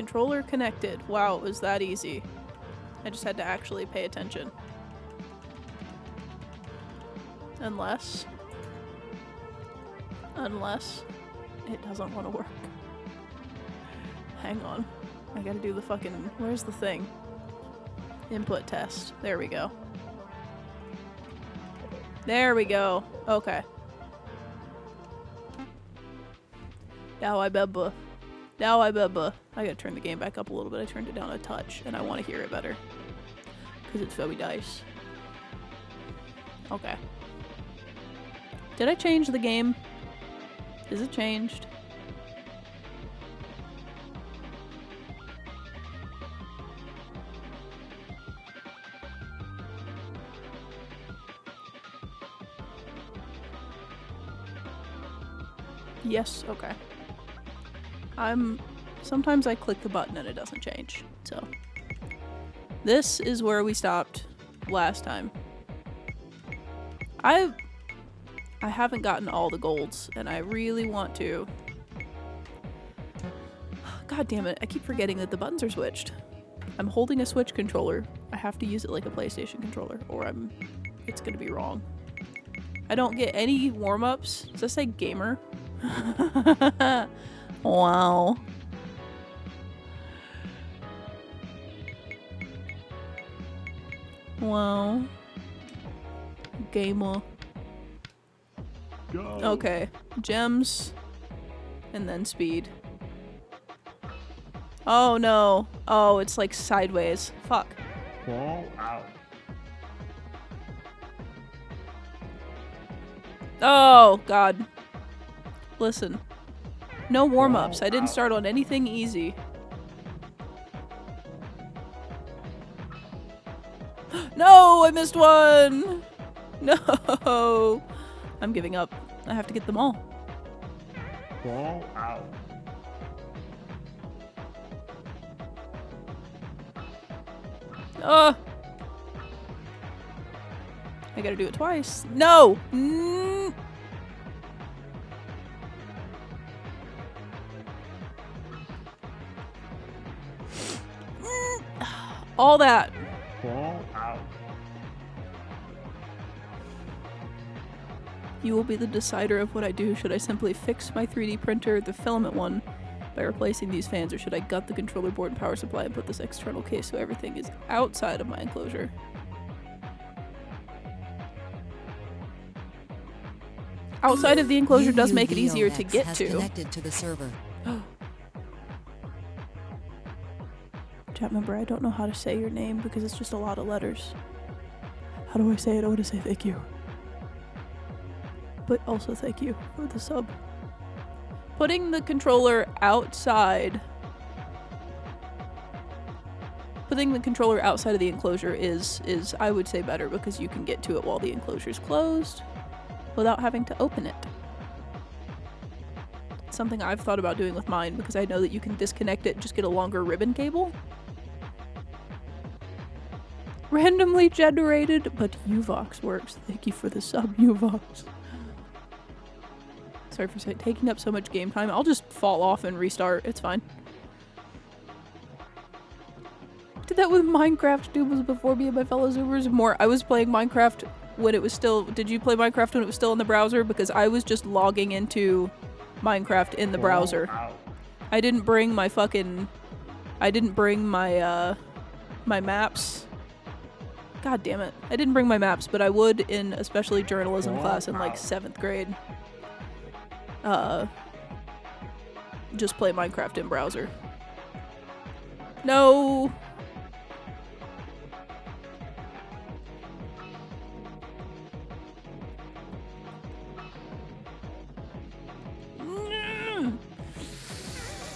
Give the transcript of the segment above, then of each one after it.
Controller connected. Wow, it was that easy. I just had to actually pay attention. Unless it doesn't want to work. Hang on. I gotta do the fucking... Where's the thing? Input test. There we go. There we go. Okay. Now I bebba. Now I bebba. I gotta turn the game back up a little bit. I turned it down a touch, and I want to hear it better. Because it's very nice. Okay. Did I change the game? Is it changed? Yes, okay. Sometimes I click the button and it doesn't change, so. This is where we stopped last time. I haven't gotten all the golds, and I really want to. God damn it, I keep forgetting that the buttons are switched. I'm holding a Switch controller. I have to use it like a PlayStation controller, or it's gonna be wrong. I don't get any warm-ups. Does that say gamer? Wow. Wow. Gamer. Go. Okay. Gems. And then speed. Oh no. Oh, it's like sideways. Fuck. Fall out. Oh, God. Listen. No warm-ups. I didn't start on anything easy. No! I missed one! No! I'm giving up. I have to get them all. Fall out. I gotta do it twice. No! All that. Fall out. You will be the decider of what I do. Should I simply fix my 3D printer, the filament one, by replacing these fans, or should I gut the controller board and power supply and put this external case so everything is outside of my enclosure? Outside of the enclosure does make it easier to get to. Connected to the server. Chat member, I don't know how to say your name because it's just a lot of letters. How do I say it? I want to say thank you. But also thank you for the sub. Putting the controller outside. Putting the controller outside of the enclosure is I would say better because you can get to it while the enclosure's closed without having to open it. It's something I've thought about doing with mine because I know that you can disconnect it and just get a longer ribbon cable. Randomly generated, but Uvox works. Thank you for the sub, Uvox. Sorry for taking up so much game time. I'll just fall off and restart. It's fine. Did that with Minecraft, dude. Was before me and my fellow Zoomers. I was playing Minecraft when it was still... Did you play Minecraft when it was still in the browser? Because I was just logging into Minecraft in the browser. I didn't bring my fucking... I didn't bring my, my maps. God damn it. I didn't bring my maps, but I would in especially journalism class in like 7th grade. Just play Minecraft in browser. No!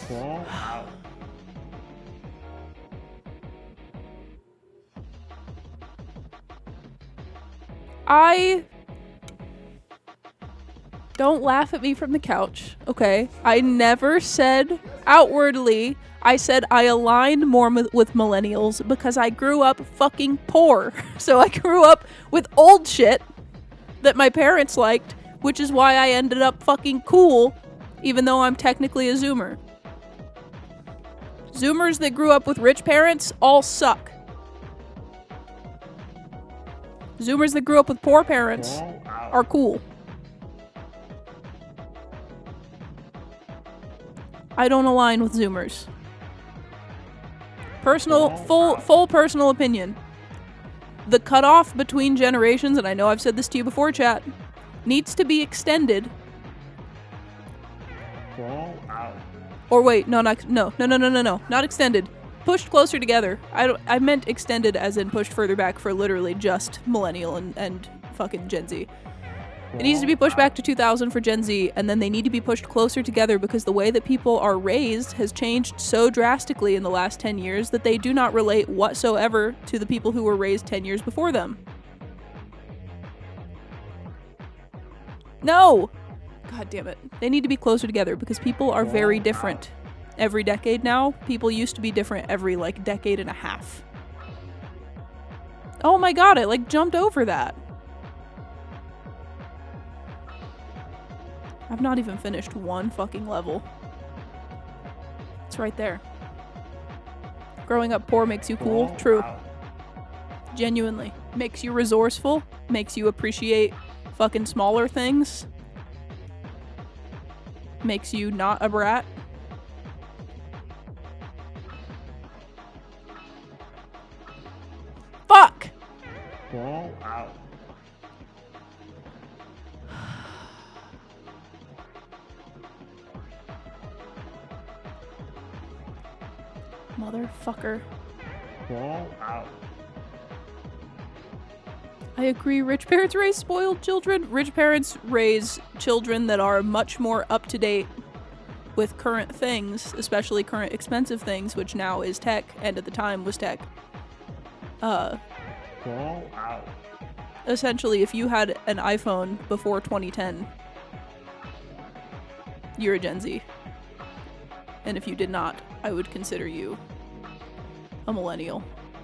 Fall out. Don't laugh at me from the couch, okay? I never said outwardly, I said I align more with millennials because I grew up fucking poor. So I grew up with old shit that my parents liked, which is why I ended up fucking cool, even though I'm technically a Zoomer. Zoomers that grew up with rich parents all suck. Zoomers that grew up with poor parents Ball out. are cool. I don't align with Zoomers. Full personal opinion. The cutoff between generations, and I know I've said this to you before, chat, needs to be extended. Ball out. Or wait, no, not extended. Pushed closer together. I meant extended as in pushed further back for literally just millennial and fucking Gen Z. It needs to be pushed back to 2000 for Gen Z, and then they need to be pushed closer together because the way that people are raised has changed so drastically in the last 10 years that they do not relate whatsoever to the people who were raised 10 years before them. No! God damn it. They need to be closer together because people are very different. Every decade now, people used to be different every, like, decade and a half. Oh my god, I, like, jumped over that. I've not even finished one fucking level. It's right there. Growing up poor makes you cool. Ball True. out. Genuinely. Makes you resourceful. Makes you appreciate fucking smaller things. Makes you not a brat. Fuck! Ball out. Motherfucker. Ball out. I agree. Rich parents raise spoiled children. Rich parents raise children that are much more up to date with current things, especially current expensive things, which now is tech, and at the time was tech. Ball out. Essentially, if you had an iPhone before 2010, you're a Gen Z. And if you did not, I would consider you a millennial.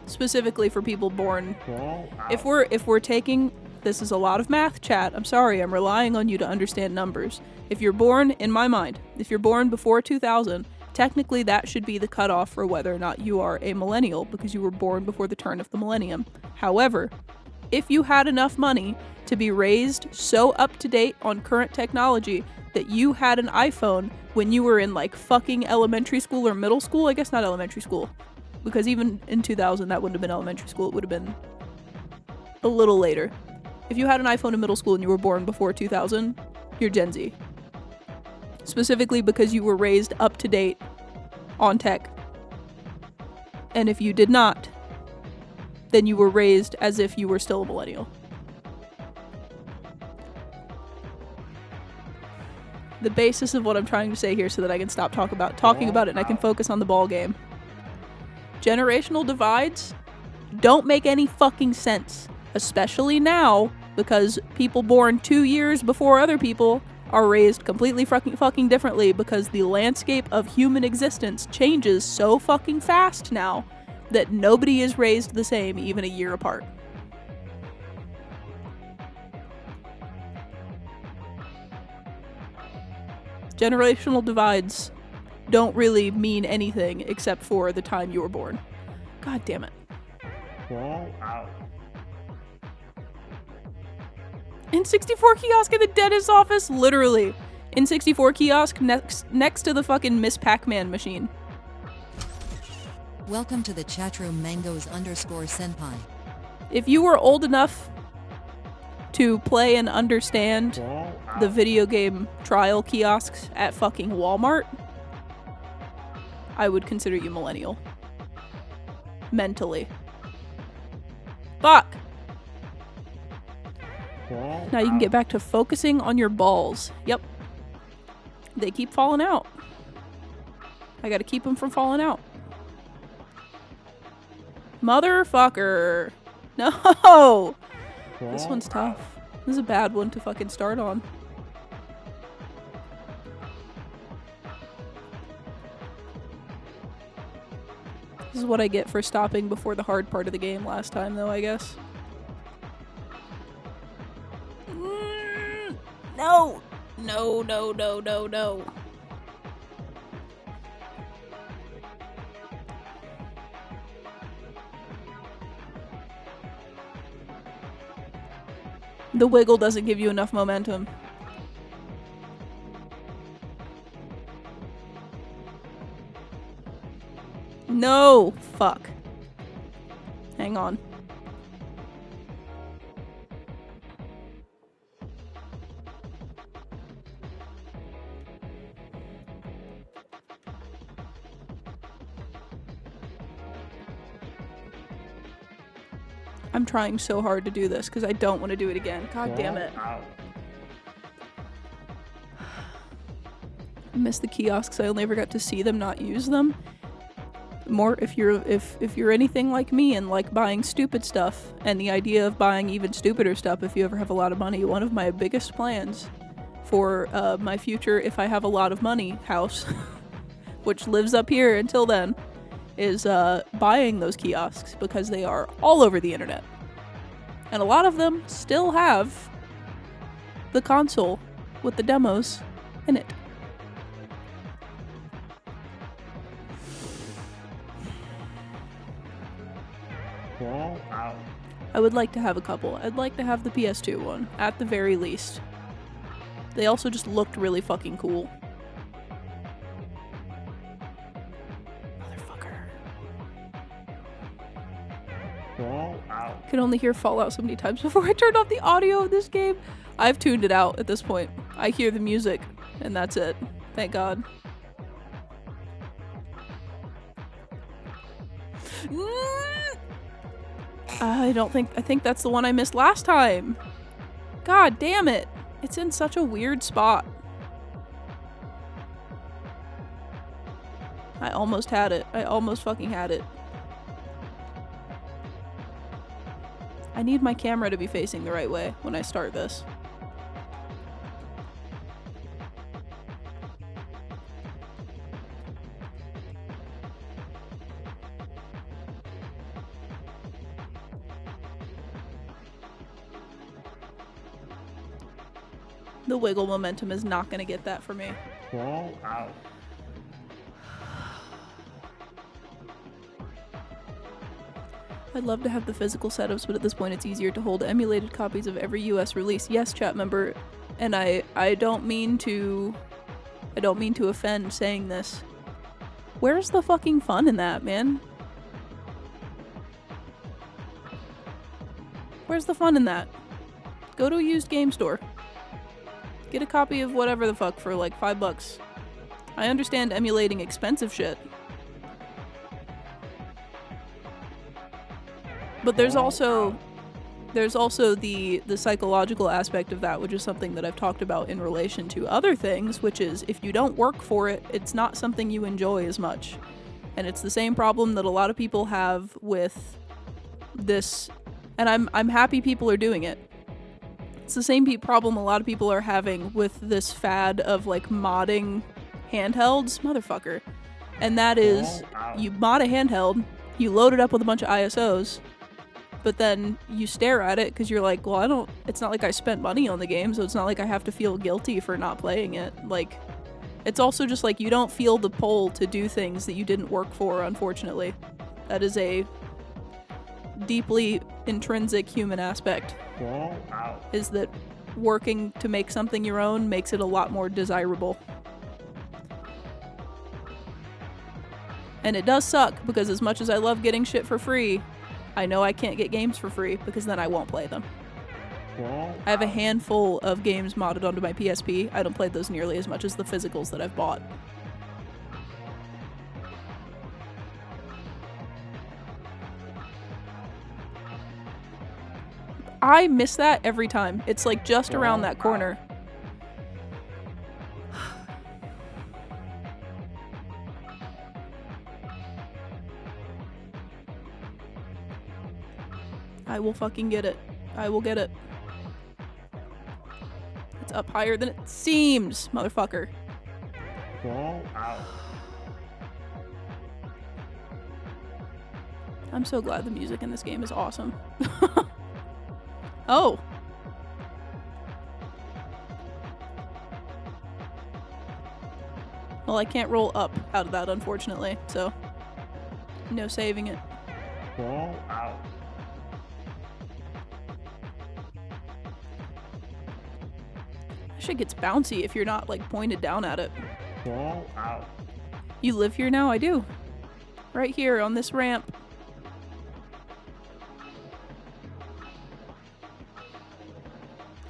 Specifically for people born. Ball out. If we're taking, this is a lot of math, chat. I'm sorry, I'm relying on you to understand numbers. If you're born, in my mind, if you're born before 2000, technically that should be the cutoff for whether or not you are a millennial because you were born before the turn of the millennium. However, if you had enough money to be raised so up to date on current technology that you had an iPhone when you were in like fucking elementary school or middle school, I guess not elementary school, because even in 2000 that wouldn't have been elementary school, it would have been a little later. If you had an iPhone in middle school and you were born before 2000, you're Gen Z. Specifically because you were raised up to date on tech. And if you did not, then you were raised as if you were still a millennial. The basis of what I'm trying to say here so that I can stop talking about it and I can focus on the ball game. Generational divides don't make any fucking sense, especially now because people born 2 years before other people are raised completely fucking differently because the landscape of human existence changes so fucking fast now that nobody is raised the same even a year apart. Generational divides don't really mean anything except for the time you were born. God damn it. Ball out. N64 kiosk in the dentist's office? Literally. N64 kiosk next to the fucking Miss Pac-Man machine. Welcome to the chatroom mangoes_senpai. If you were old enough to play and understand Ball out. the video game trial kiosks at fucking Walmart, I would consider you millennial. Mentally. Fuck! Ball Now you can out. get back to focusing on your balls. Yep. They keep falling out. I gotta keep them from falling out. Motherfucker. No! Ball This one's out. tough. This is a bad one to fucking start on. This is what I get for stopping before the hard part of the game last time, though, I guess. No! No, no, no, no, no. The wiggle doesn't give you enough momentum. No! Fuck. Hang on. I'm trying so hard to do this because I don't want to do it again. God damn it. Out. I miss the kiosks. I only ever got to see them, not use them. More if you're anything like me and like buying stupid stuff and the idea of buying even stupider stuff if you ever have a lot of money, one of my biggest plans for my future, if I have a lot of money, house, which lives up here until then, is buying those kiosks because they are all over the internet. And a lot of them still have the console with the demos in it. Crawl out. I would like to have a couple. I'd like to have the PS2 one, at the very least. They also just looked really fucking cool. Crawl out. Could only hear Fallout so many times before I turned off the audio of this game. I've tuned it out at this point. I hear the music, and that's it. Thank God. I think that's the one I missed last time. God damn it. It's in such a weird spot. I almost had it. I almost fucking had it. I need my camera to be facing the right way when I start this. The wiggle momentum is not going to get that for me. Crawl out. I'd love to have the physical setups, but at this point it's easier to hold emulated copies of every US release. Yes, chat member, and I don't mean to offend saying this. Where's the fucking fun in that, man? Where's the fun in that? Go to a used game store. Get a copy of whatever the fuck for like $5. I understand emulating expensive shit. But there's also the psychological aspect of that, which is something that I've talked about in relation to other things, which is if you don't work for it, it's not something you enjoy as much. And it's the same problem that a lot of people have with this, and I'm happy people are doing it. It's the same problem a lot of people are having with this fad of like modding handhelds, motherfucker. And that is, you mod a handheld, you load it up with a bunch of ISOs, but then you stare at it because you're like, well, it's not like I spent money on the game, so it's not like I have to feel guilty for not playing it. Like, it's also just like you don't feel the pull to do things that you didn't work for, unfortunately. That is a deeply intrinsic human aspect. Crawl out. Is that working to make something your own makes it a lot more desirable. And it does suck, because as much as I love getting shit for free, I know I can't get games for free, because then I won't play them. Crawl I have a out. handful of games modded onto my PSP. I don't play those nearly as much as the physicals that I've bought. I miss that every time. It's like just around that corner. I will fucking get it. I will get it. It's up higher than it seems, motherfucker. Crawl out. I'm so glad the music in this game is awesome. Oh. Well, I can't roll up out of that, unfortunately, so no saving it. Crawl out. That shit gets bouncy if you're not like pointed down at it. Fall out. You live here now? I do. Right here on this ramp.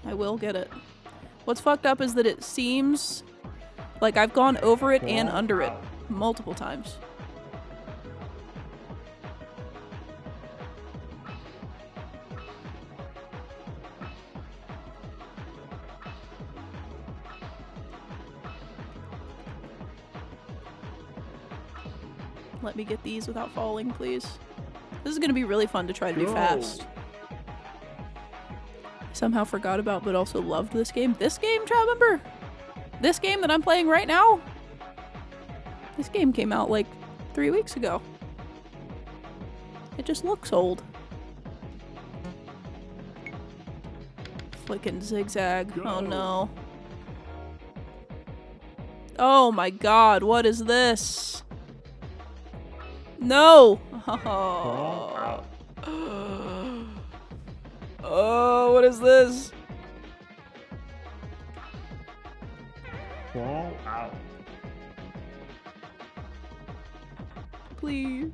I will get it. What's fucked up is that it seems like I've gone over it and under it multiple times. Let me get these without falling, please. This is gonna be really fun to try to do fast. Somehow forgot about but also loved this game. This game, chat member? This game that I'm playing right now? This game came out like 3 weeks ago. It just looks old. Flicking zigzag. Oh no. Oh my god, what is this? No! Fall out. Oh, what is this? Fall out. Please.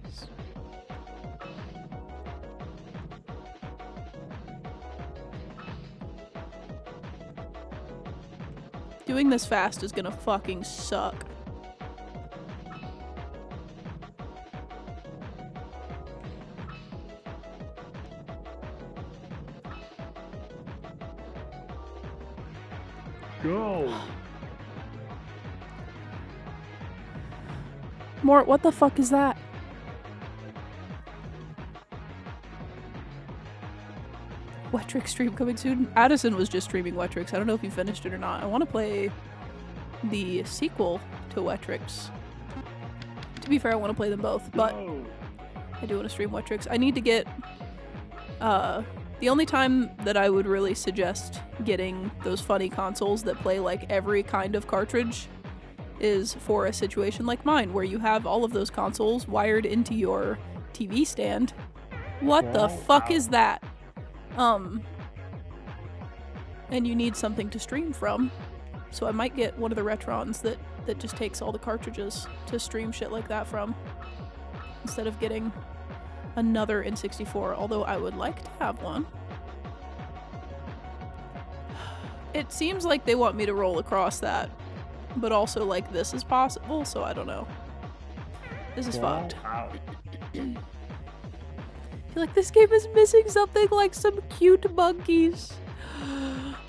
Doing this fast is gonna fucking suck. Go. Mort, what the fuck is that? Wetrix stream coming soon. Addison was just streaming Wetrix. I don't know if you finished it or not. I want to play the sequel to Wetrix. To be fair, I want to play them both, but I do want to stream Wetrix. I need to get the only time that I would really suggest getting those funny consoles that play like every kind of cartridge is for a situation like mine, where you have all of those consoles wired into your TV stand. What the fuck is that? And you need something to stream from. So I might get one of the Retrons that just takes all the cartridges to stream shit like that from, instead of getting another N64, although I would like to have one. It seems like they want me to roll across that, but also like this is possible, so I don't know. This is fucked. I feel like this game is missing something, like some cute monkeys.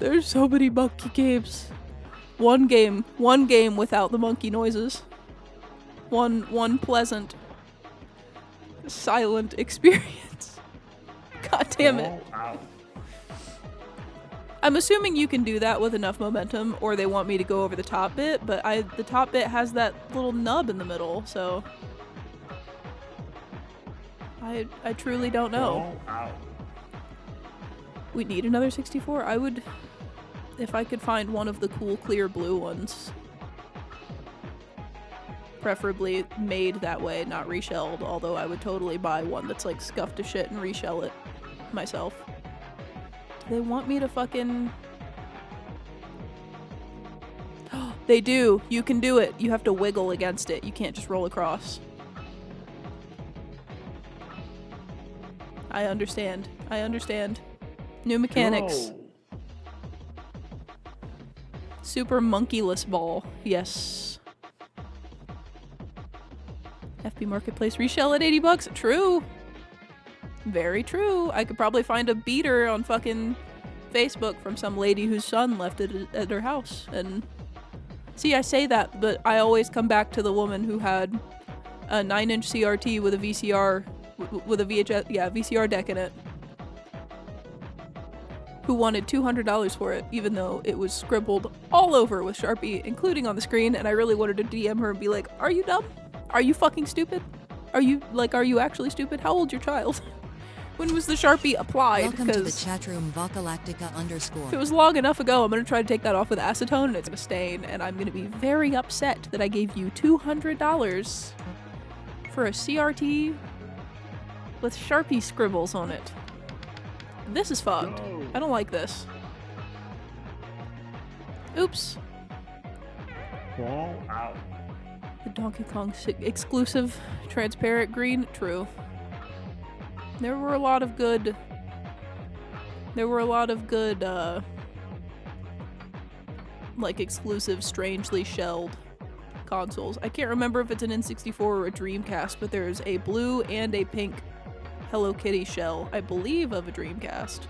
There's so many monkey games. One game without the monkey noises. One pleasant silent experience. God damn it. I'm assuming you can do that with enough momentum, or they want me to go over the top bit, but the top bit has that little nub in the middle, so I truly don't know. We need another 64. I would, if I could find one of the cool clear blue ones. Preferably made that way, not reshelled, although I would totally buy one that's like scuffed to shit and reshell it myself. Do they want me to fucking... They do. You can do it. You have to wiggle against it. You can't just roll across. I understand. I understand. New mechanics. Go. Super monkeyless ball. Yes. FB Marketplace reshell at 80 bucks. True. Very true. I could probably find a beater on fucking Facebook from some lady whose son left it at her house. And see, I say that, but I always come back to the woman who had a 9-inch CRT with a VCR, with a VHS, yeah, VCR deck in it, who wanted $200 for it, even though it was scribbled all over with Sharpie, including on the screen, and I really wanted to DM her and be like, are you dumb? Are you fucking stupid? Are you actually stupid? How old's your child? When was the Sharpie applied? Welcome to the chat room, Vocalactica _. If it was long enough ago, I'm gonna try to take that off with acetone and it's gonna stain, and I'm gonna be very upset that I gave you $200 for a CRT with Sharpie scribbles on it. This is fucked. I don't like this. Oops. Fall out. The Donkey Kong exclusive transparent green. True. There were a lot of good. Like exclusive, strangely shelled consoles. I can't remember if it's an N64 or a Dreamcast, but there's a blue and a pink Hello Kitty shell, I believe, of a Dreamcast.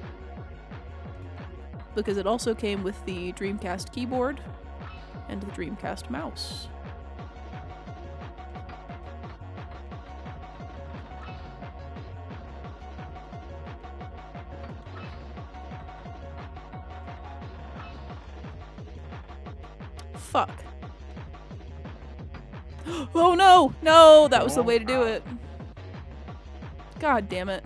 Because it also came with the Dreamcast keyboard and the Dreamcast mouse. Fuck. Oh no! No! That was the way to do it. God damn it.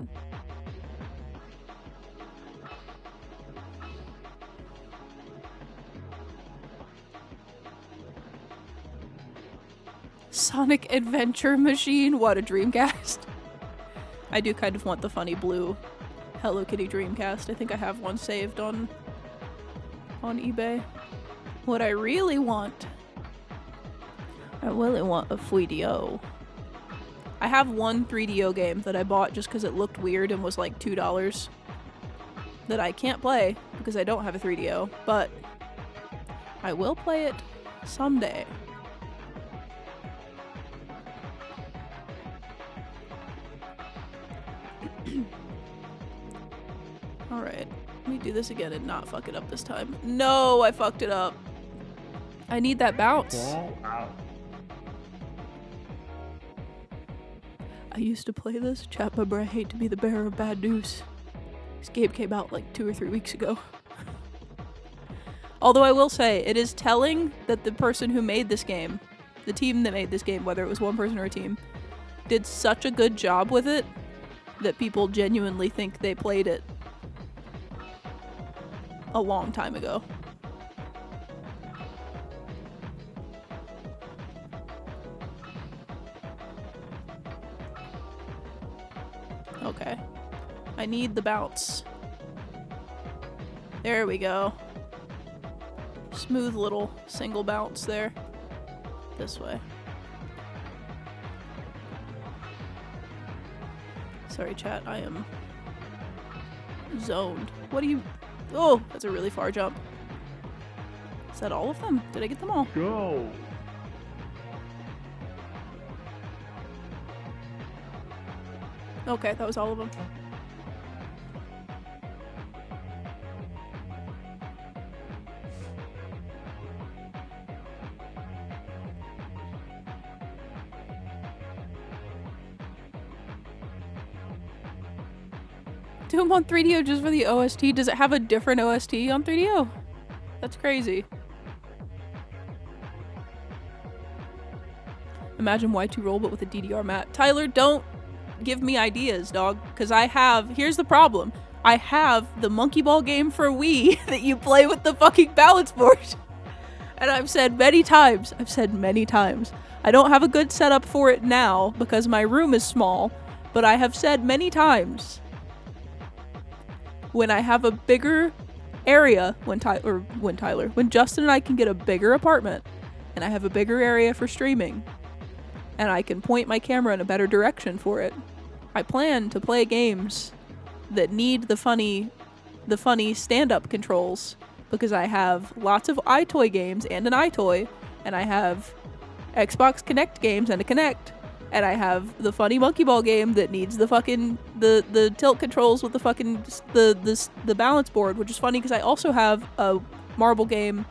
Sonic Adventure Machine? What, a Dreamcast? I do kind of want the funny blue Hello Kitty Dreamcast. I think I have one saved on eBay. What I really want... I really want a 3DO. I have one 3DO game that I bought just because it looked weird and was like $2 that I can't play because I don't have a 3DO, but I will play it someday. Alright, let me do this again and not fuck it up this time. No, I fucked it up. I need that bounce. Fall out. I used to play this. Chat bubber, I hate to be the bearer of bad news. This game came out like 2 or 3 weeks ago. Although I will say, it is telling that the person who made this game, the team that made this game, whether it was one person or a team, did such a good job with it that people genuinely think they played it a long time ago. Okay. I need the bounce. There we go. Smooth little single bounce there. This way. Sorry, chat. I am zoned. What do you... Oh, that's a really far jump. Is that all of them? Did I get them all? Go. Okay, that was all of them. Do them on 3DO just for the OST? Does it have a different OST on 3DO? That's crazy. Imagine Y2ROLL but with a DDR mat. Tyler, don't give me ideas, dog. Because I have... Here's the problem. I have the monkey ball game for Wii that you play with the fucking balance board. And I've said many times, I don't have a good setup for it now because my room is small. But I have said many times, when I have a bigger area, when Justin and I can get a bigger apartment, and I have a bigger area for streaming, and I can point my camera in a better direction for it, I plan to play games that need the funny stand-up controls, because I have lots of iToy games and an iToy, and I have Xbox Connect games and a Kinect, and I have the funny monkey ball game that needs the fucking the tilt controls with the fucking the balance board, which is funny because I also have a marble game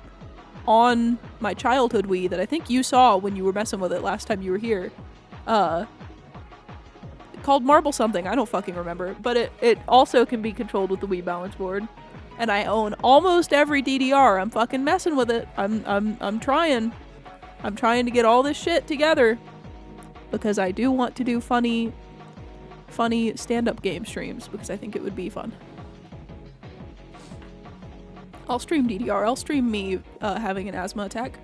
on my childhood Wii that I think you saw when you were messing with it last time you were here. Called Marble something, I don't fucking remember, but it also can be controlled with the Wii balance board. And I own almost every DDR. I'm fucking messing with it. I'm trying. I'm trying to get all this shit together because I do want to do funny stand-up game streams because I think it would be fun. I'll stream DDR. I'll stream me having an asthma attack.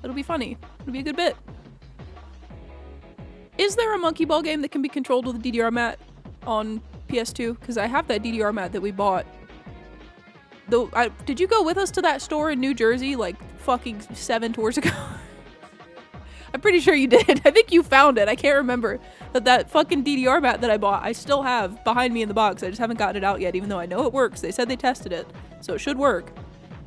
It'll be funny. It'll be a good bit. Is there a monkey ball game that can be controlled with a DDR mat on PS2? Because I have that DDR mat that we bought Did you go with us to that store in New Jersey like fucking 7 tours ago? I'm pretty sure you did. I think you found it. I can't remember. But that fucking DDR mat that I bought, I still have behind me in the box. I just haven't gotten it out yet, even though I know it works. They said they tested it, so it should work.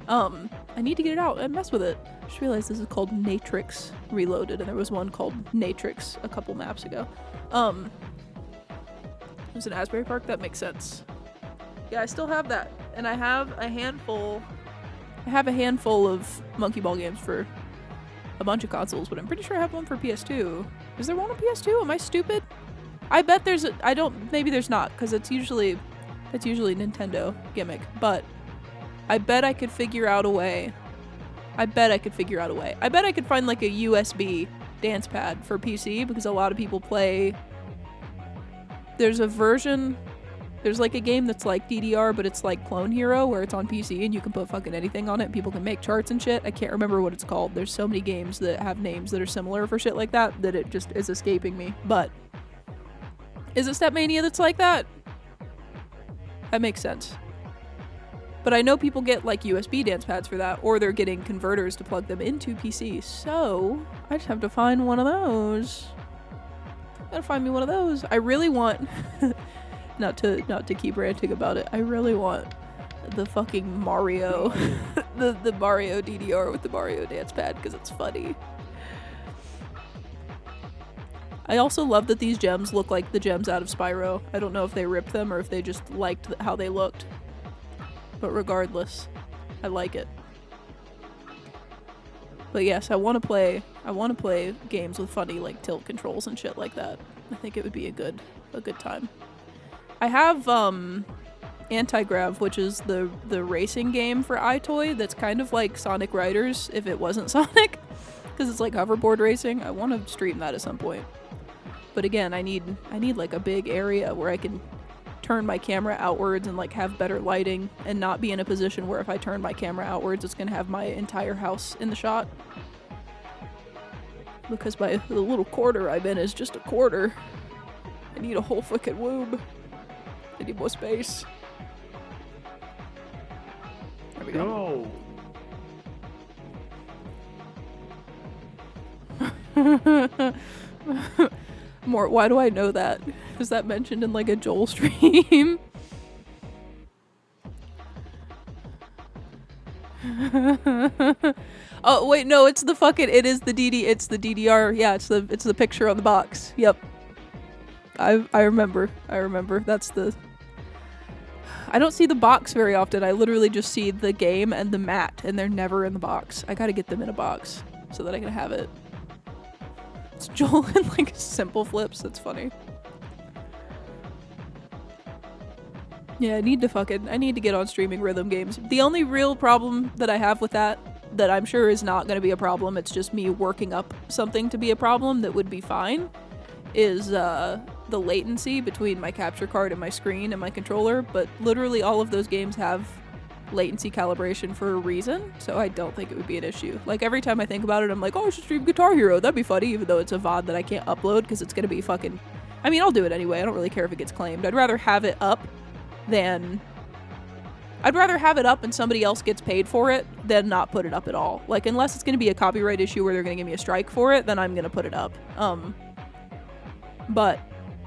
I need to get it out and mess with it. I just realized this is called Natrix Reloaded, and there was one called Natrix a couple maps ago. It was in Asbury Park? That makes sense. Yeah, I still have that. And I have a handful of Monkey Ball games for a bunch of consoles, but I'm pretty sure I have one for PS2. Is there one on PS2? Am I stupid? I bet there's maybe there's not, because that's usually Nintendo gimmick, but I bet I could figure out a way. I bet I could find like a USB dance pad for PC, because a lot of people play. There's like a game that's like DDR, but it's like Clone Hero, where it's on PC and you can put fucking anything on it. People can make charts and shit. I can't remember what it's called. There's so many games that have names that are similar for shit like that it just is escaping me. But is it Stepmania that's like that? That makes sense. But I know people get like USB dance pads for that, or they're getting converters to plug them into PC. So I just have to find one of those. Gotta find me one of those. I really want not to keep ranting about it. I really want the fucking Mario the Mario DDR with the Mario dance pad, because it's funny. I also love that these gems look like the gems out of Spyro. I don't know if they ripped them or if they just liked how they looked. But regardless, I like it. But yes, I want to play games with funny like tilt controls and shit like that. I think it would be a good time. I have Anti-Grav, which is the racing game for iToy that's kind of like Sonic Riders if it wasn't Sonic, because it's like hoverboard racing. I want to stream that at some point. But again, I need like a big area where I can turn my camera outwards and like have better lighting and not be in a position where if I turn my camera outwards it's gonna have my entire house in the shot, because the little quarter I'm in is just a quarter. I need a whole fucking woob. I need more space. There we go. More. Why do I know that? Was that mentioned in like a Joel stream? Oh wait, no, it's the DDR. Yeah, it's the picture on the box. Yep. I remember. That's the. I don't see the box very often. I literally just see the game and the mat, and they're never in the box. I gotta get them in a box so that I can have it. It's Joel and like simple flips. That's funny. Yeah, I need to get on streaming rhythm games. The only real problem that I have with that I'm sure is not going to be a problem, it's just me working up something to be a problem that would be fine, is the latency between my capture card and my screen and my controller. But literally all of those games have latency calibration for a reason, so I don't think it would be an issue. Like every time I think about it, I'm like, oh, I should stream Guitar Hero. That'd be funny, even though it's a VOD that I can't upload because it's going to be fucking... I mean, I'll do it anyway. I don't really care if it gets claimed. I'd rather have it up and somebody else gets paid for it than not put it up at all. Like, unless it's going to be a copyright issue where they're going to give me a strike for it, then I'm going to put it up. But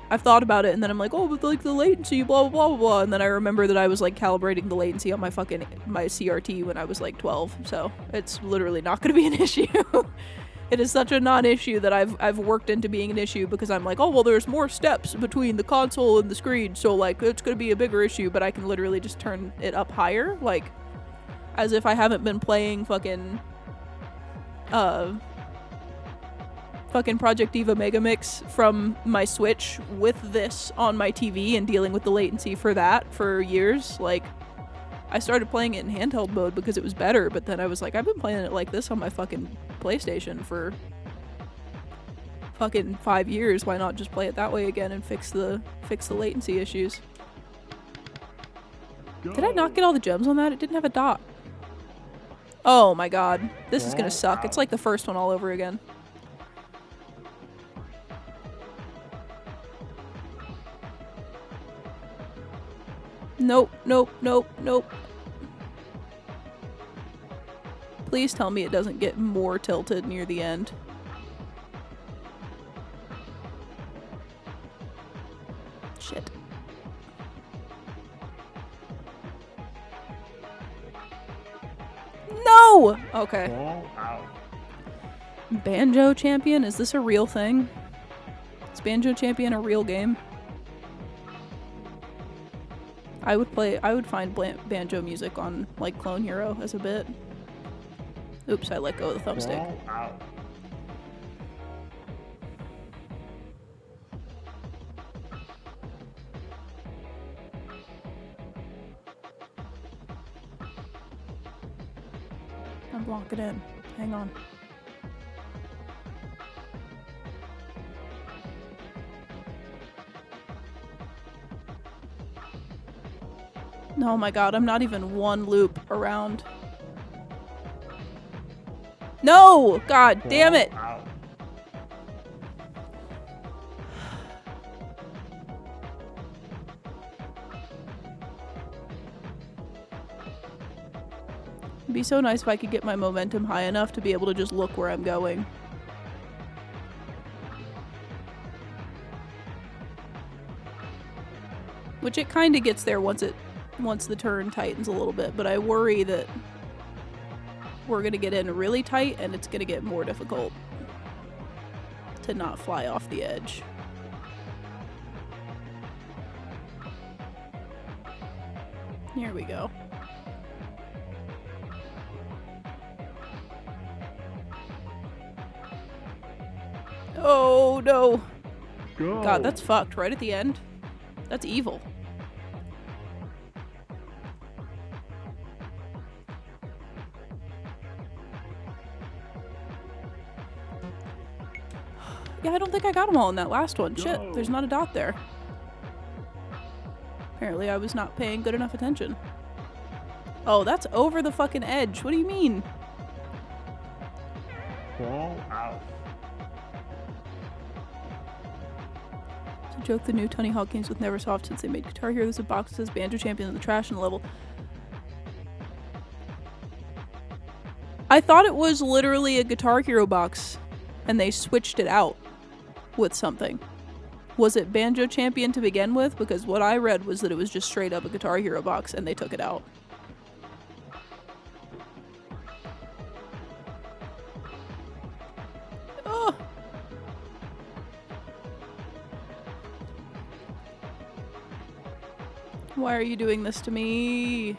I've thought about it, and then I'm like, oh, but like the latency, blah, blah, blah, blah, blah. And then I remember that I was like calibrating the latency on my CRT when I was like 12. So it's literally not going to be an issue. It is such a non-issue that I've worked into being an issue, because I'm like, oh, well, there's more steps between the console and the screen, so like it's going to be a bigger issue, but I can literally just turn it up higher, like as if I haven't been playing fucking Project Diva Megamix from my Switch with this on my TV and dealing with the latency for that for years. Like, I started playing it in handheld mode because it was better, but then I was like, I've been playing it like this on my fucking PlayStation for fucking 5 years. Why not just play it that way again and fix the latency issues? Did I not get all the gems on that? It didn't have a dot. Oh my god. This is gonna suck. It's like the first one all over again. Nope, nope, nope, nope. Please tell me it doesn't get more tilted near the end. Shit. No! Okay. Fall out. Banjo Champion? Is this a real thing? Is Banjo Champion a real game? I would find banjo music on, like, Clone Hero as a bit. Oops, I let go of the thumbstick. Fall out. I'm blocking in. Hang on. Oh my god, I'm not even one loop around. No! God damn it! Fall out. It'd be so nice if I could get my momentum high enough to be able to just look where I'm going. Which it kind of gets there once the turn tightens a little bit, but I worry that we're gonna get in really tight and it's gonna get more difficult to not fly off the edge. Here we go. Oh no! Go. God, that's fucked right at the end. That's evil. Yeah, I don't think I got them all in that last one. Shit, Go. there's not a dot there. Apparently I was not paying good enough attention. Oh, that's over the fucking edge. What do you mean? Fall out. It's a joke the new Tony Hawk games with Neversoft since they made Guitar Hero. There's a box that says Banjo Champion in the trash in the level. I thought it was literally a Guitar Hero box and they switched it out with something. Was it Banjo Champion to begin with? Because what I read was that it was just straight up a Guitar Hero box and they took it out. Oh. Why are you doing this to me?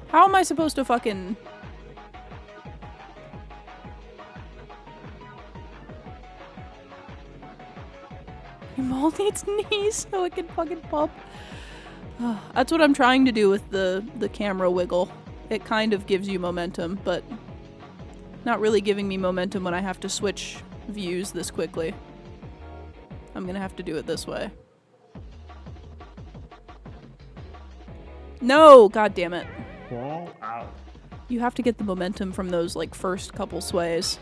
How am I supposed to fucking... Your ball needs knees so it can fucking pump. That's what I'm trying to do with the camera wiggle. It kind of gives you momentum, but not really giving me momentum when I have to switch views this quickly. I'm gonna have to do it this way. No! God damn it. Fall out. You have to get the momentum from those, like, first couple sways.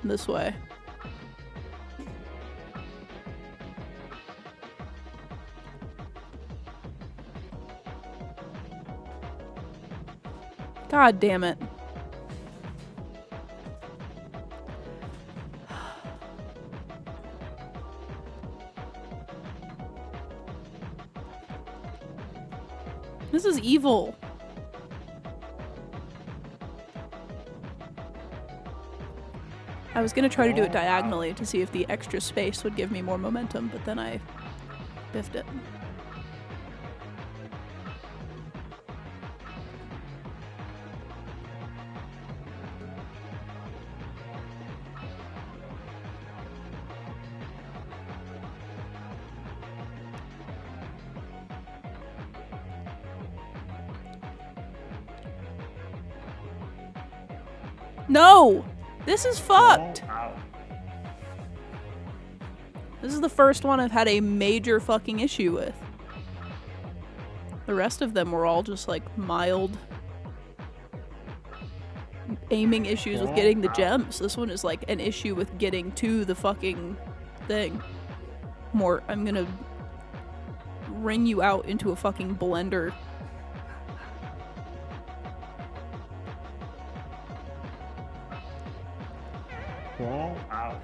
This way. God damn it. This is evil. I was gonna try to do it diagonally to see if the extra space would give me more momentum, but then I biffed it. No! This is fucked! Fall out. This is the first one I've had a major fucking issue with. The rest of them were all just like mild aiming issues with getting the gems. This one is like an issue with getting to the fucking thing. More, I'm gonna wring you out into a fucking blender. Fall out.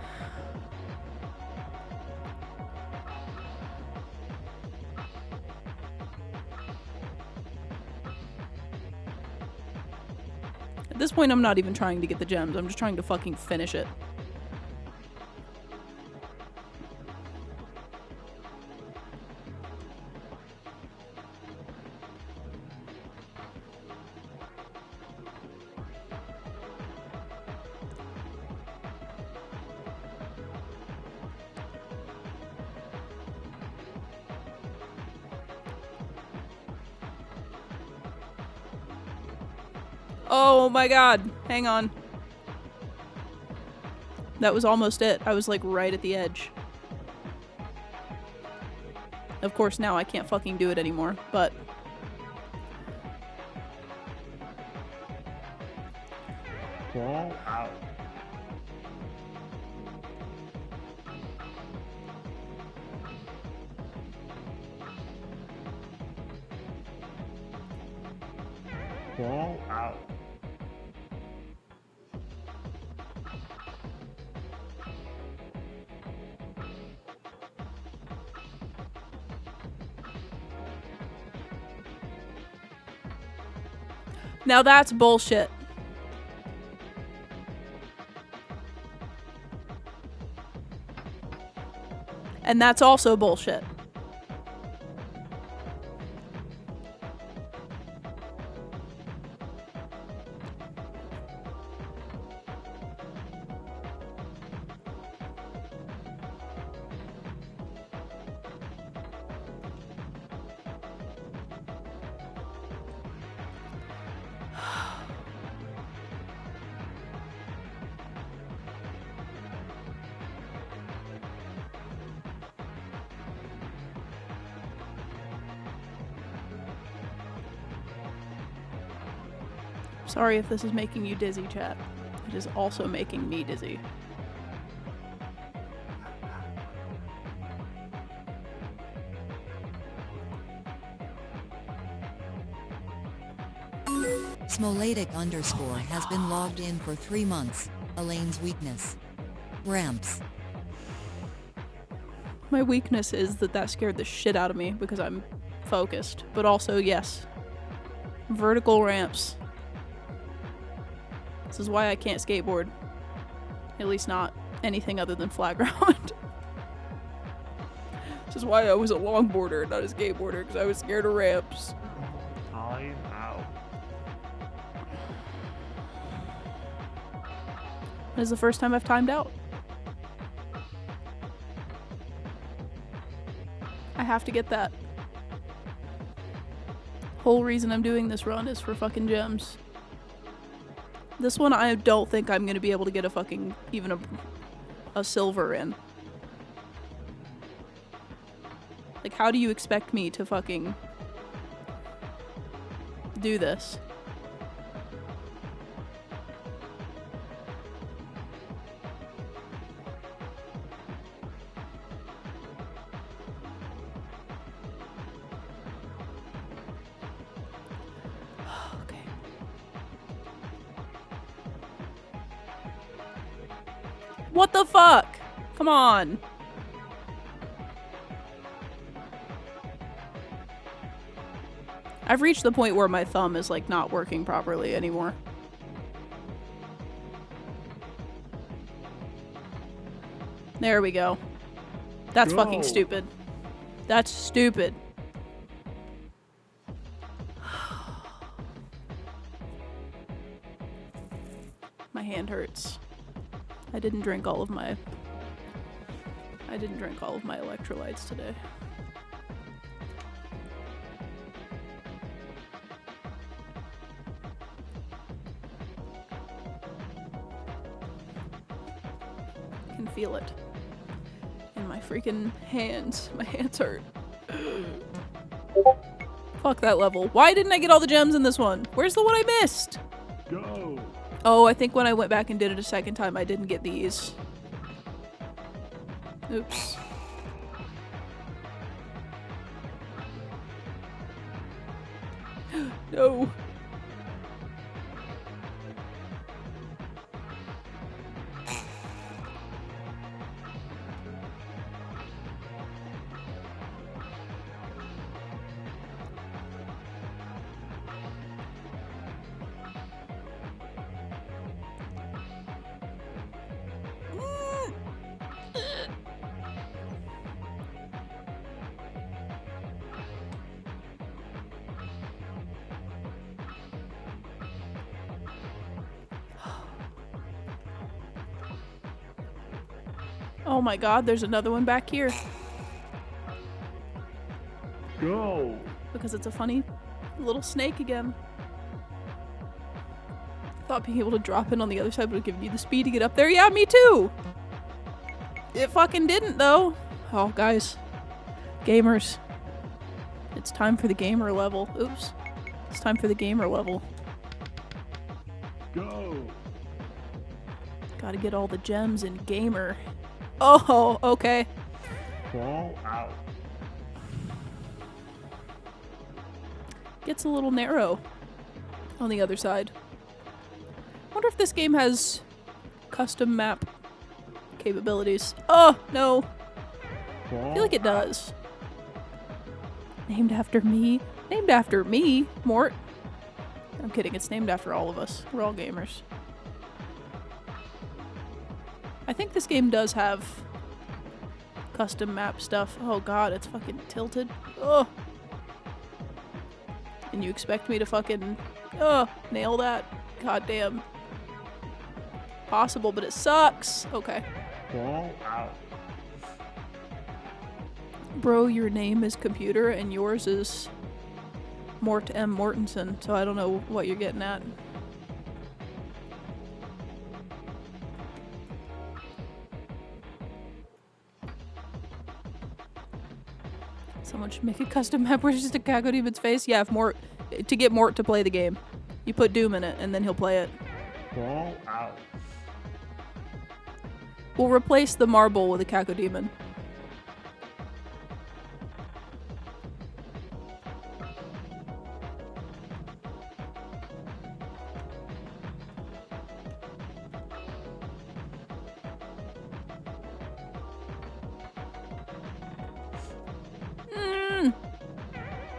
At this point, I'm not even trying to get the gems. I'm just trying to fucking finish it. Oh my god. Hang on. That was almost it. I was like right at the edge. Of course now I can't fucking do it anymore, but... Fall out. Fall out. Now that's bullshit. And that's also bullshit. Sorry if this is making you dizzy, chat. It is also making me dizzy. Smolatic _ has been logged in for 3 months. Elaine's weakness. Ramps. My weakness is that scared the shit out of me because I'm focused. But also, yes. Vertical ramps. This is why I can't skateboard. At least not anything other than flat ground. This is why I was a longboarder, not a skateboarder, because I was scared of ramps. Time out. This is the first time I've timed out. I have to get that. Whole reason I'm doing this run is for fucking gems. This one I don't think I'm gonna be able to get a fucking, even a silver in. Like, how do you expect me to fucking do this? Okay. What the fuck? Come on. I've reached the point where my thumb is like not working properly anymore. There we go. That's fucking stupid. That's stupid. My hand hurts. I didn't drink all of my electrolytes today. I can feel it in my freaking hands. My hands hurt. Fuck that level. Why didn't I get all the gems in this one? Where's the one I missed? Go. Oh, I think when I went back and did it a second time, I didn't get these. It Oops. No. Oh my god, there's another one back here. Go. Because it's a funny little snake again. Thought being able to drop in on the other side would have given you the speed to get up there. Yeah, me too! It fucking didn't though. Oh, guys. Gamers. It's time for the gamer level. Oops. It's time for the gamer level. Go. Gotta get all the gems in gamer. Oh, okay. Fall out. Gets a little narrow on the other side. Wonder if this game has custom map capabilities. Oh, no. I feel like it does. Named after me? Named after me, Mort. I'm kidding, it's named after all of us. We're all gamers. I think this game does have custom map stuff. Oh god, it's fucking tilted. Oh. And you expect me to fucking nail that? God damn. Possible, but it sucks. Okay. Fall out. Bro, your name is computer and yours is Mort M. Mortensen, so I don't know what you're getting at. Someone should make a custom map where it's just a Caco Demon's face. Yeah, if Mort, to get Mort to play the game. You put Doom in it and then he'll play it. Fall out. We'll replace the marble with a Caco Demon.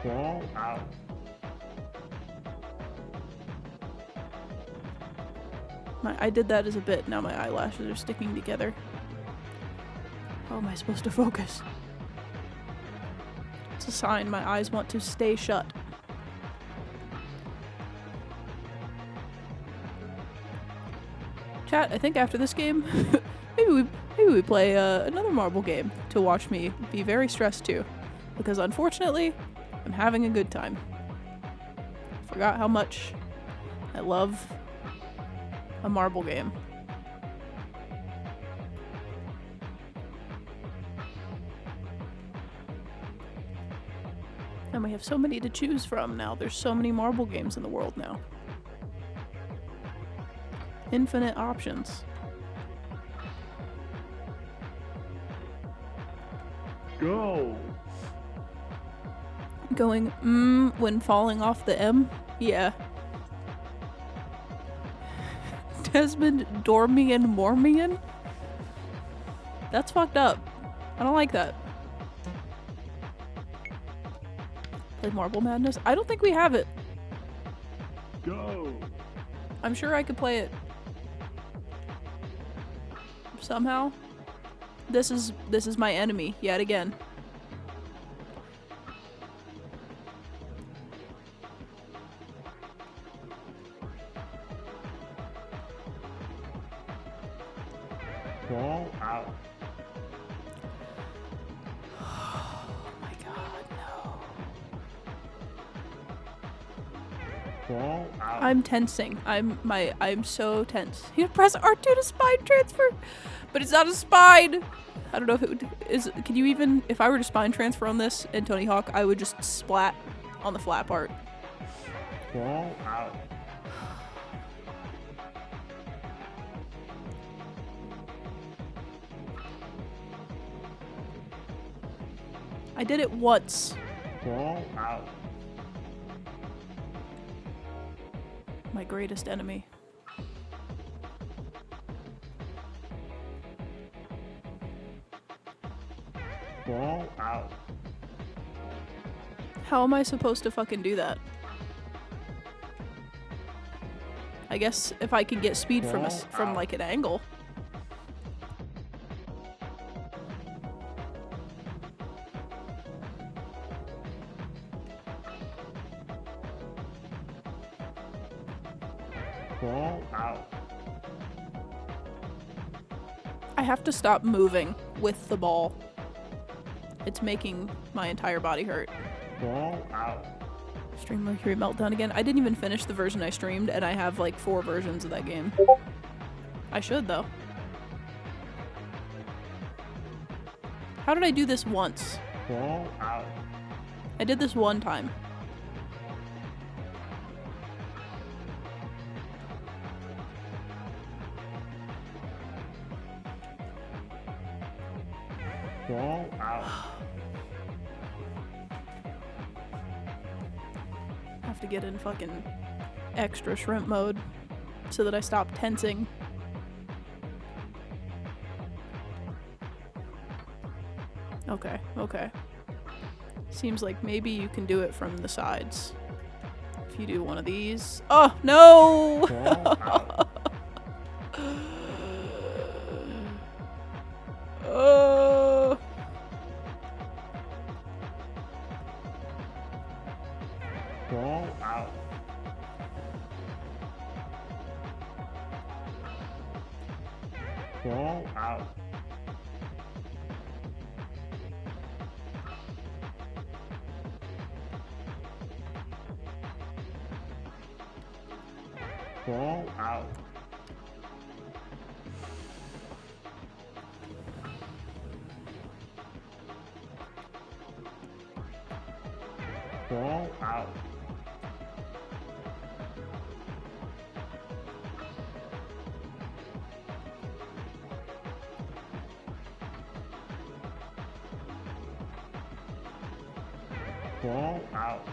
Fall out. I did that as a bit, now my eyelashes are sticking together. How am I supposed to focus? It's a sign my eyes want to stay shut. Chat, I think after this game, maybe we play another marble game to watch me be very stressed too. Because unfortunately, I'm having a good time. Forgot how much I love a marble game. And we have so many to choose from now. There's so many marble games in the world now. Infinite options. Go. Going when falling off the M? Yeah. Desmond Dormian Mormian? That's fucked up. I don't like that. Play Marble Madness? I don't think we have it. Go. I'm sure I could play it. Somehow. This is my enemy yet again. Fall out. Oh my god, no. Fall out. I'm tensing. I'm so tense. You press R2 to spine transfer, but it's not a spine. I don't know if it would, can you even, if I were to spine transfer on this in Tony Hawk, I would just splat on the flat part. Fall out. I did it once. Fall out. My greatest enemy. Fall out. How am I supposed to fucking do that? I guess if I can get speed from from like an angle. Fall out. I have to stop moving with the ball. It's making my entire body hurt. Fall out. Stream Mercury Meltdown again. I didn't even finish the version I streamed, and I have like 4 versions of that game. I should, though. How did I do this once? Fall out. I did this one time. Fall out. I have to get in fucking extra shrimp mode so that I stop tensing. Okay, okay. Seems like maybe you can do it from the sides. If you do one of these. Oh, no! Fall out. Oh. Fall out. Fall out. Fall out. Fall out. Fall out.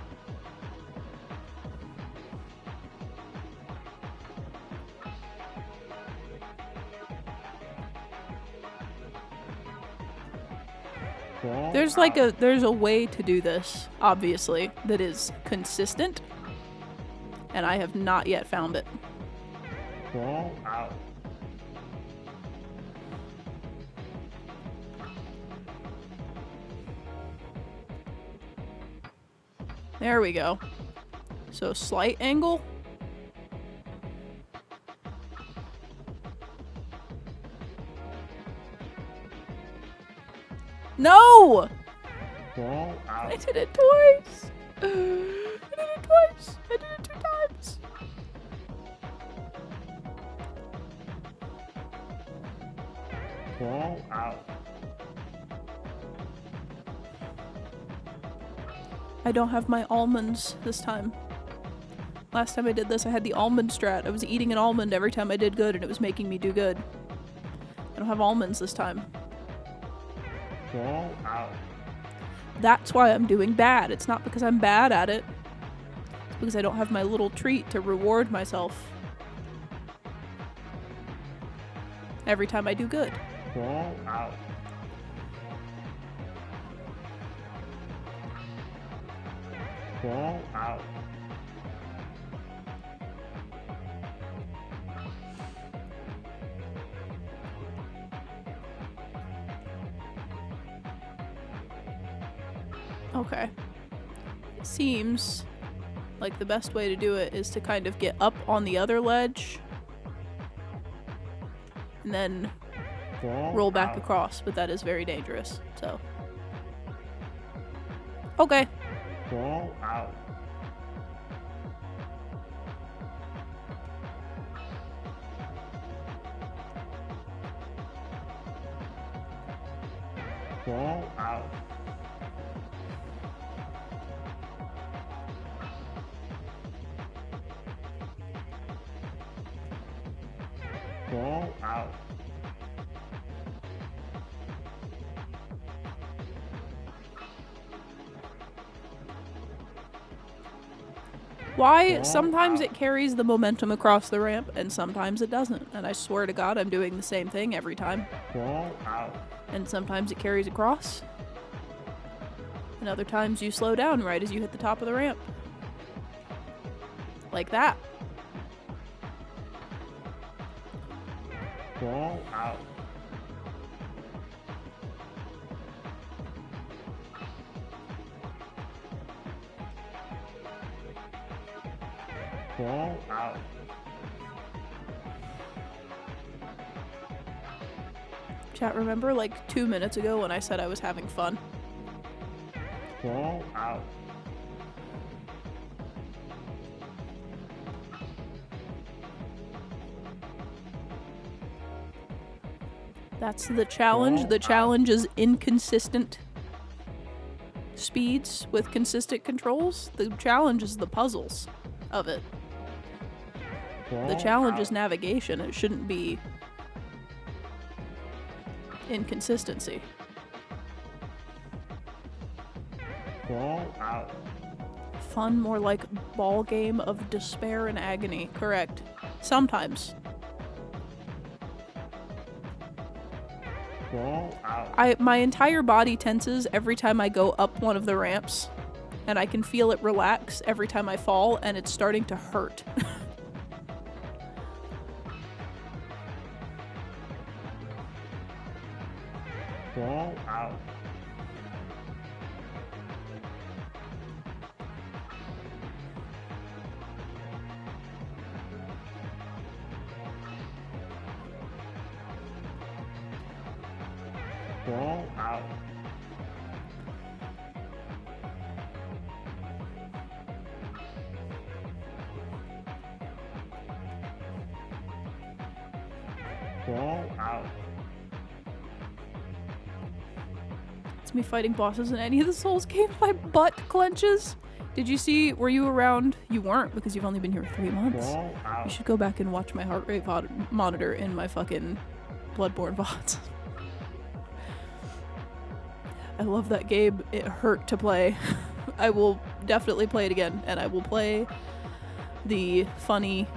Fall There's like there's a way to do this, obviously, that is consistent. And I have not yet found it. Fall out. There we go. So slight angle. No! Fall I out. did it twice. I did it twice. I did it 2 times. Fall out. I don't have my almonds this time. Last time I did this, I had the almond strat. I was eating an almond every time I did good, and it was making me do good. I don't have almonds this time. Fall out. That's why I'm doing bad. It's not because I'm bad at it. It's because I don't have my little treat to reward myself every time I do good. Fall out. Fall out. Okay. It seems like the best way to do it is to kind of get up on the other ledge and then Fall roll back out. across, but that is very dangerous, so. Okay. Fall out. Fall out. Fall out. Why? Fall Sometimes out. it carries the momentum across the ramp, and sometimes it doesn't. And I swear to God, I'm doing the same thing every time. Fall out. And sometimes it carries across. And other times you slow down right as you hit the top of the ramp. Like that. Fall out. Fall out. Chat, remember like 2 minutes ago when I said I was having fun? Fall out. That's the challenge. The challenge is inconsistent speeds with consistent controls. The challenge is the puzzles of it. The challenge is navigation. It shouldn't be inconsistency. Fall out. Fun, more like ball game of despair and agony. Correct. Sometimes. Fall out. My entire body tenses every time I go up one of the ramps, and I can feel it relax every time I fall, and it's starting to hurt. Fall out. Fall out. Fall out. It's me fighting bosses in any of the Souls games. My butt clenches. Did you see? Were you around? You weren't, because you've only been here 3 months. Fall You out. should go back and watch my heart rate monitor in my fucking Bloodborne VODs. I love that game. It hurt to play. I will definitely play it again, and I will play the funny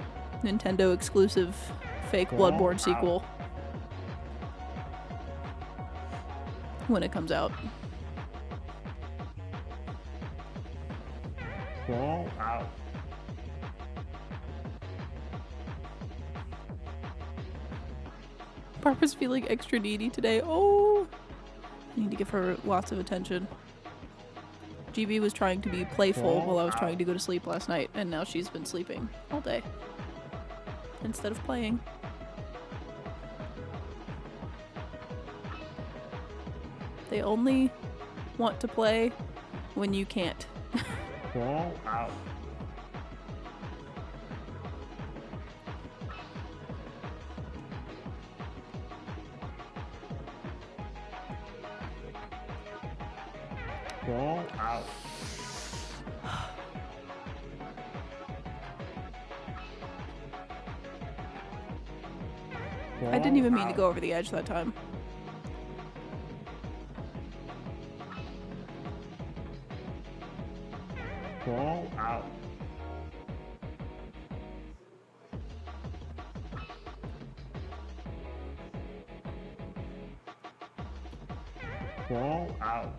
Nintendo exclusive fake Bloodborne sequel when it comes out. Fall out. Barbara's feeling extra needy today. Oh, I need to give her lots of attention. GB was trying to be playful while I was trying to go to sleep last night, and now she's been sleeping all day instead of playing. They only want to play when you can't. Fall out. Fall out. I didn't even mean to go over the edge that time. Fall out. Fall out.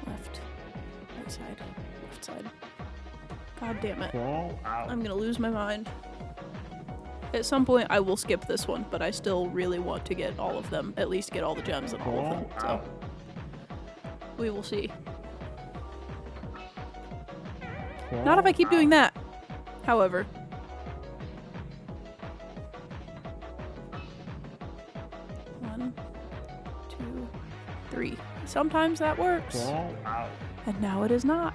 Left. Right side. Left side. God damn it. Fall out. I'm gonna lose my mind. At some point, I will skip this one, but I still really want to get all of them. At least get all the gems and all of them. Fall So, out. we will see. Fall Not if I keep doing that, however. One, two, three. Sometimes that works, Fall out. and now it is not.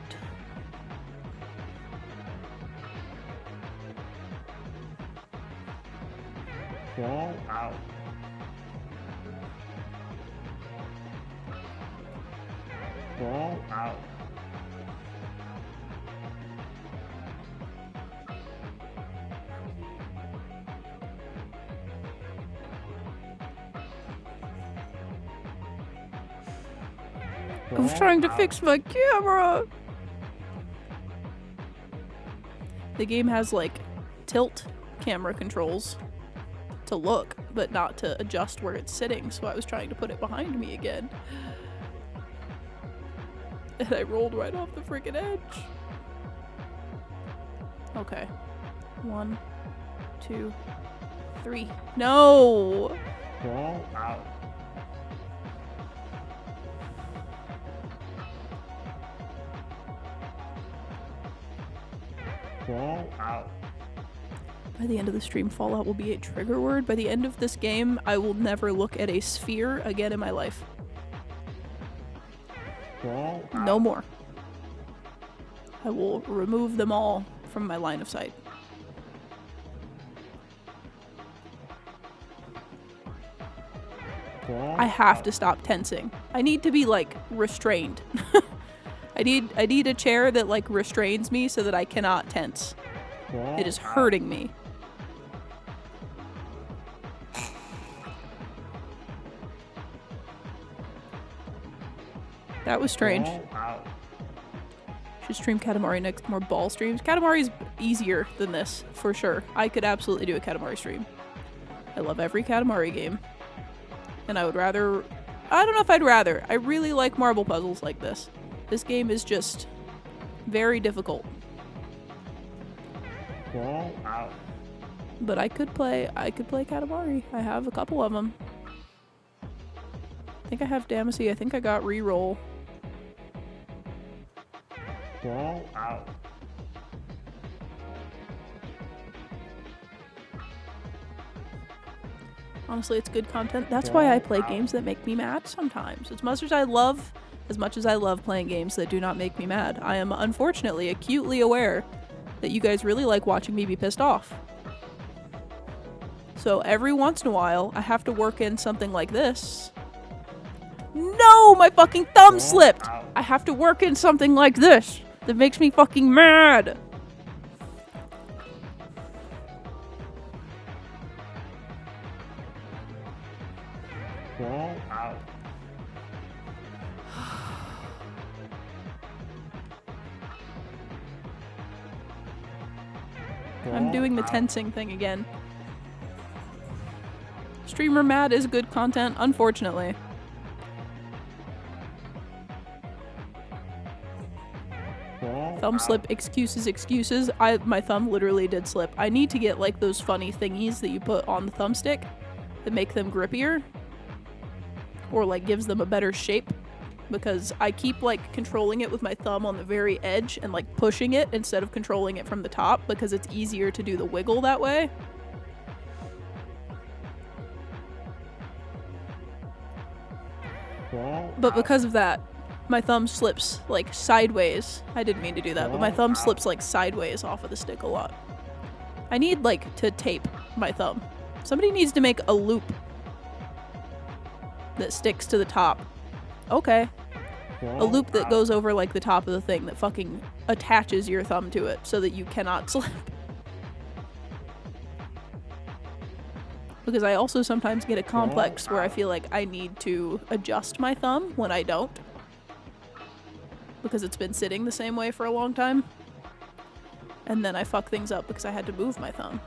Fall out. Fall out. I was trying to fix my camera. The game has like tilt camera controls to look, but not to adjust where it's sitting, so I was trying to put it behind me again. And I rolled right off the freaking edge. Okay. 1, 2, 3. No! Fall out. Fall out. By the end of the stream, Fallout will be a trigger word. By the end of this game, I will never look at a sphere again in my life. Fall out. No more. I will remove them all from my line of sight. Fall I have out. to stop tensing. I need to be like restrained. I need a chair that like restrains me so that I cannot tense. Fall It is out. hurting me. That was strange. Fall out. Should stream Katamari next, more ball streams. Katamari's easier than this, for sure. I could absolutely do a Katamari stream. I love every Katamari game. And I would rather... I don't know if I'd rather. I really like marble puzzles like this. This game is just very difficult. Fall out. But I could play Katamari. I have a couple of them. I think I have Damacy. I think I got Y2ROLL. Fall out. Honestly, it's good content. That's why I play games that make me mad sometimes. As much as I love playing games that do not make me mad, I am unfortunately acutely aware that you guys really like watching me be pissed off. So every once in a while, I have to work in something like this. No, my fucking thumb slipped! I have to work in something like this that makes me fucking mad. Fall out. I'm doing the tensing thing again. Streamer mad is good content, unfortunately. Thumb slip, excuses. My thumb literally did slip. I need to get like those funny thingies that you put on the thumbstick that make them grippier. Or like gives them a better shape. Because I keep like controlling it with my thumb on the very edge and like pushing it instead of controlling it from the top because it's easier to do the wiggle that way. But because of that, my thumb slips like sideways. I didn't mean to do that, but my thumb slips like sideways off of the stick a lot. I need like to tape my thumb. Somebody needs to make a loop that sticks to the top. Okay. A loop that goes over like the top of the thing that fucking attaches your thumb to it so that you cannot slip. Because I also sometimes get a complex where I feel like I need to adjust my thumb when I don't. Because it's been sitting the same way for a long time. And then I fuck things up because I had to move my thumb.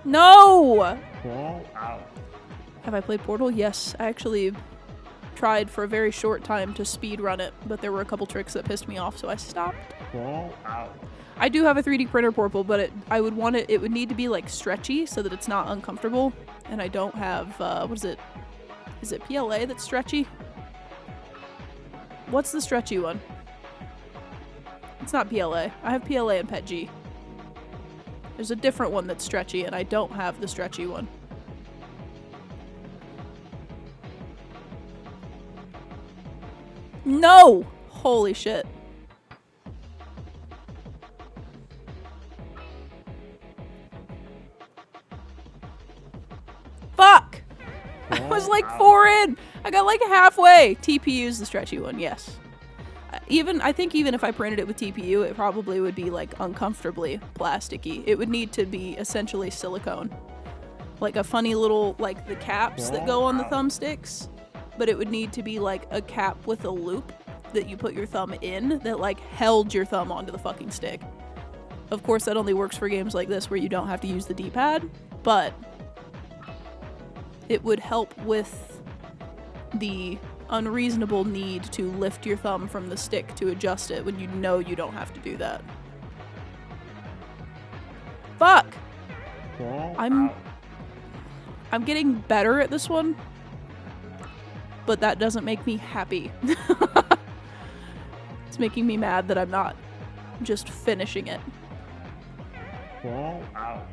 No! Fall out. Have I played Portal? Yes, I actually tried for a very short time to speed run it, but there were a couple tricks that pissed me off, so I stopped. Fall out. I do have a 3D printer Portal, but it would need to be like stretchy so that it's not uncomfortable, and I don't have, what is it? Is it PLA that's stretchy? What's the stretchy one? It's not PLA. I have PLA and PETG. There's a different one that's stretchy, and I don't have the stretchy one. No! Holy shit. Fuck! I was like 4 in! I got like halfway! TPU is the stretchy one, yes. I think even if I printed it with TPU, it probably would be like uncomfortably plasticky. It would need to be essentially silicone. like a funny little, like the caps that go on the thumbsticks, but it would need to be like a cap with a loop that you put your thumb in that like held your thumb onto the fucking stick. Of course, that only works for games like this where you don't have to use the D-pad, but it would help with the unreasonable need to lift your thumb from the stick to adjust it when you know you don't have to do that. Fuck! I'm getting better at this one, but that doesn't make me happy. It's making me mad that I'm not just finishing it. Fall out.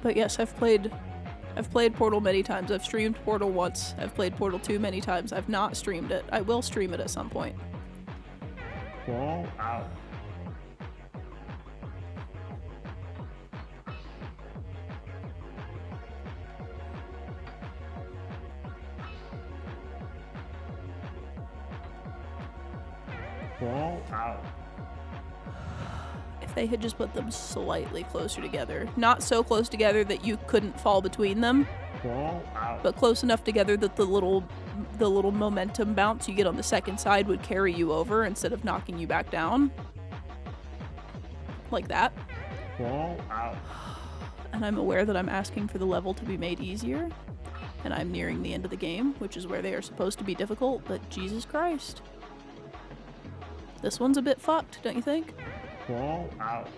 But yes, I've played Portal many times. I've streamed Portal once. I've played Portal 2 many times. I've not streamed it. I will stream it at some point. Fall out. Fall out. If they had just put them slightly closer together. Not so close together that you couldn't fall between them, Fall out. but close enough together that the little momentum bounce you get on the second side would carry you over instead of knocking you back down. Like that. Fall out. And I'm aware that I'm asking for the level to be made easier, and I'm nearing the end of the game, which is where they are supposed to be difficult, but Jesus Christ. This one's a bit fucked, don't you think? Fall out.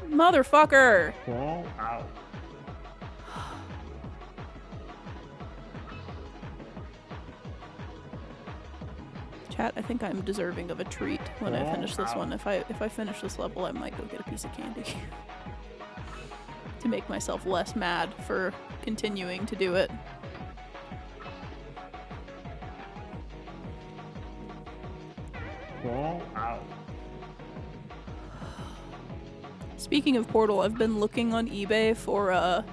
Motherfucker! Fall out. Chat, I think I'm deserving of a treat when I finish this one. If I finish this level, I might go get a piece of candy. To make myself less mad for continuing to do it. Fall out. Speaking of Portal, I've been looking on eBay for a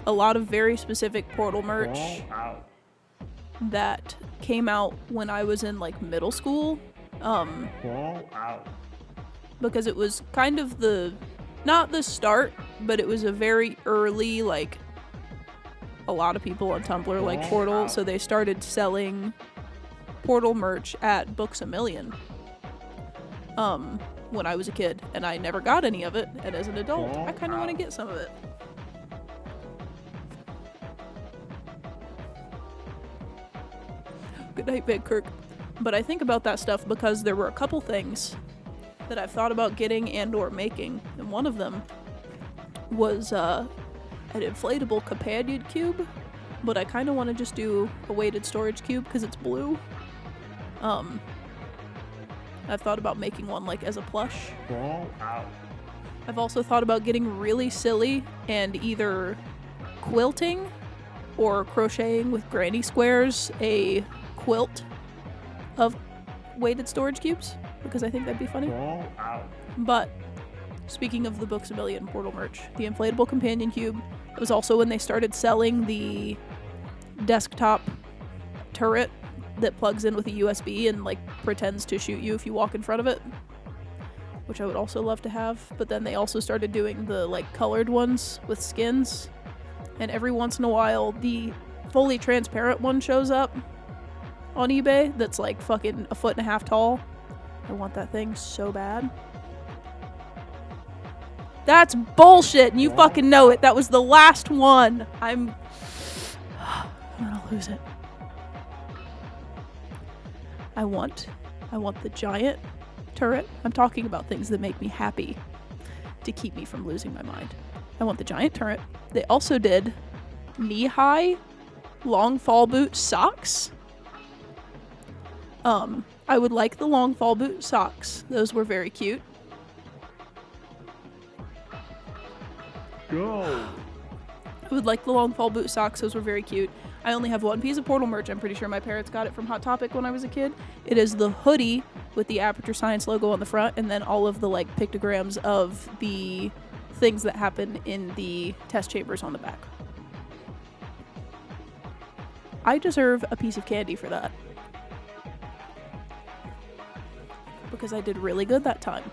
lot of very specific Portal merch Fall out. that came out when I was in like middle school. Fall out. Because it was kind of not the start, but it was a very early, like, a lot of people on Tumblr like Portal, so they started selling Portal merch at Books A Million when I was a kid, and I never got any of it, and as an adult, I kind of want to get some of it. Good night, Big Kirk. But I think about that stuff because there were a couple things that I've thought about getting and or making, and one of them was an inflatable companion cube, but I kind of want to just do a weighted storage cube because it's blue. I've thought about making one like as a plush. Fall out. I've also thought about getting really silly and either quilting or crocheting with granny squares a quilt of weighted storage cubes, because I think that'd be funny. Fall out. But speaking of the Books A Million Portal merch, the inflatable companion cube, it was also when they started selling the desktop turret that plugs in with a USB and like pretends to shoot you if you walk in front of it, which I would also love to have. But then they also started doing the like colored ones with skins, and every once in a while the fully transparent one shows up on eBay that's like fucking 1.5 feet tall. I want that thing so bad. That's bullshit, and you fucking know it. That was the last one. I'm gonna lose it. I want the giant turret. I'm talking about things that make me happy to keep me from losing my mind. I want the giant turret. They also did knee-high long fall boot socks. I would like the long fall boot socks. Those were very cute. Go. I would like the long fall boot socks. Those were very cute. I only have one piece of Portal merch. I'm pretty sure my parents got it from Hot Topic when I was a kid. It is the hoodie with the Aperture Science logo on the front, and then all of the like pictograms of the things that happen in the test chambers on the back. I deserve a piece of candy for that. Because I did really good that time.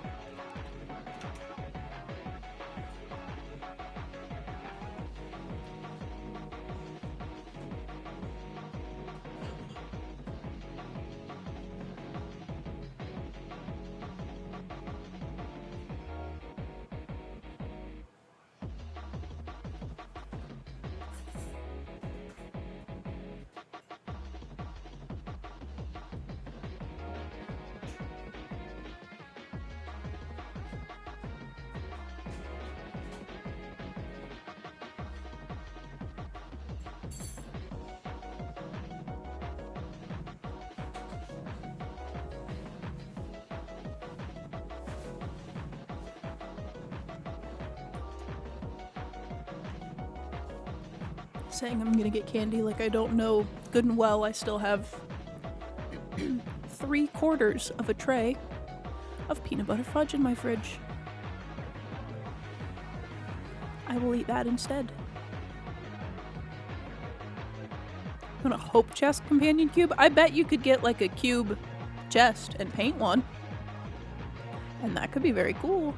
Saying I'm gonna get candy like I don't know good and well I still have 3/4 of a tray of peanut butter fudge in my fridge. I will eat that instead. Want a Hope Chest companion cube? I bet you could get like a cube chest and paint one. And that could be very cool.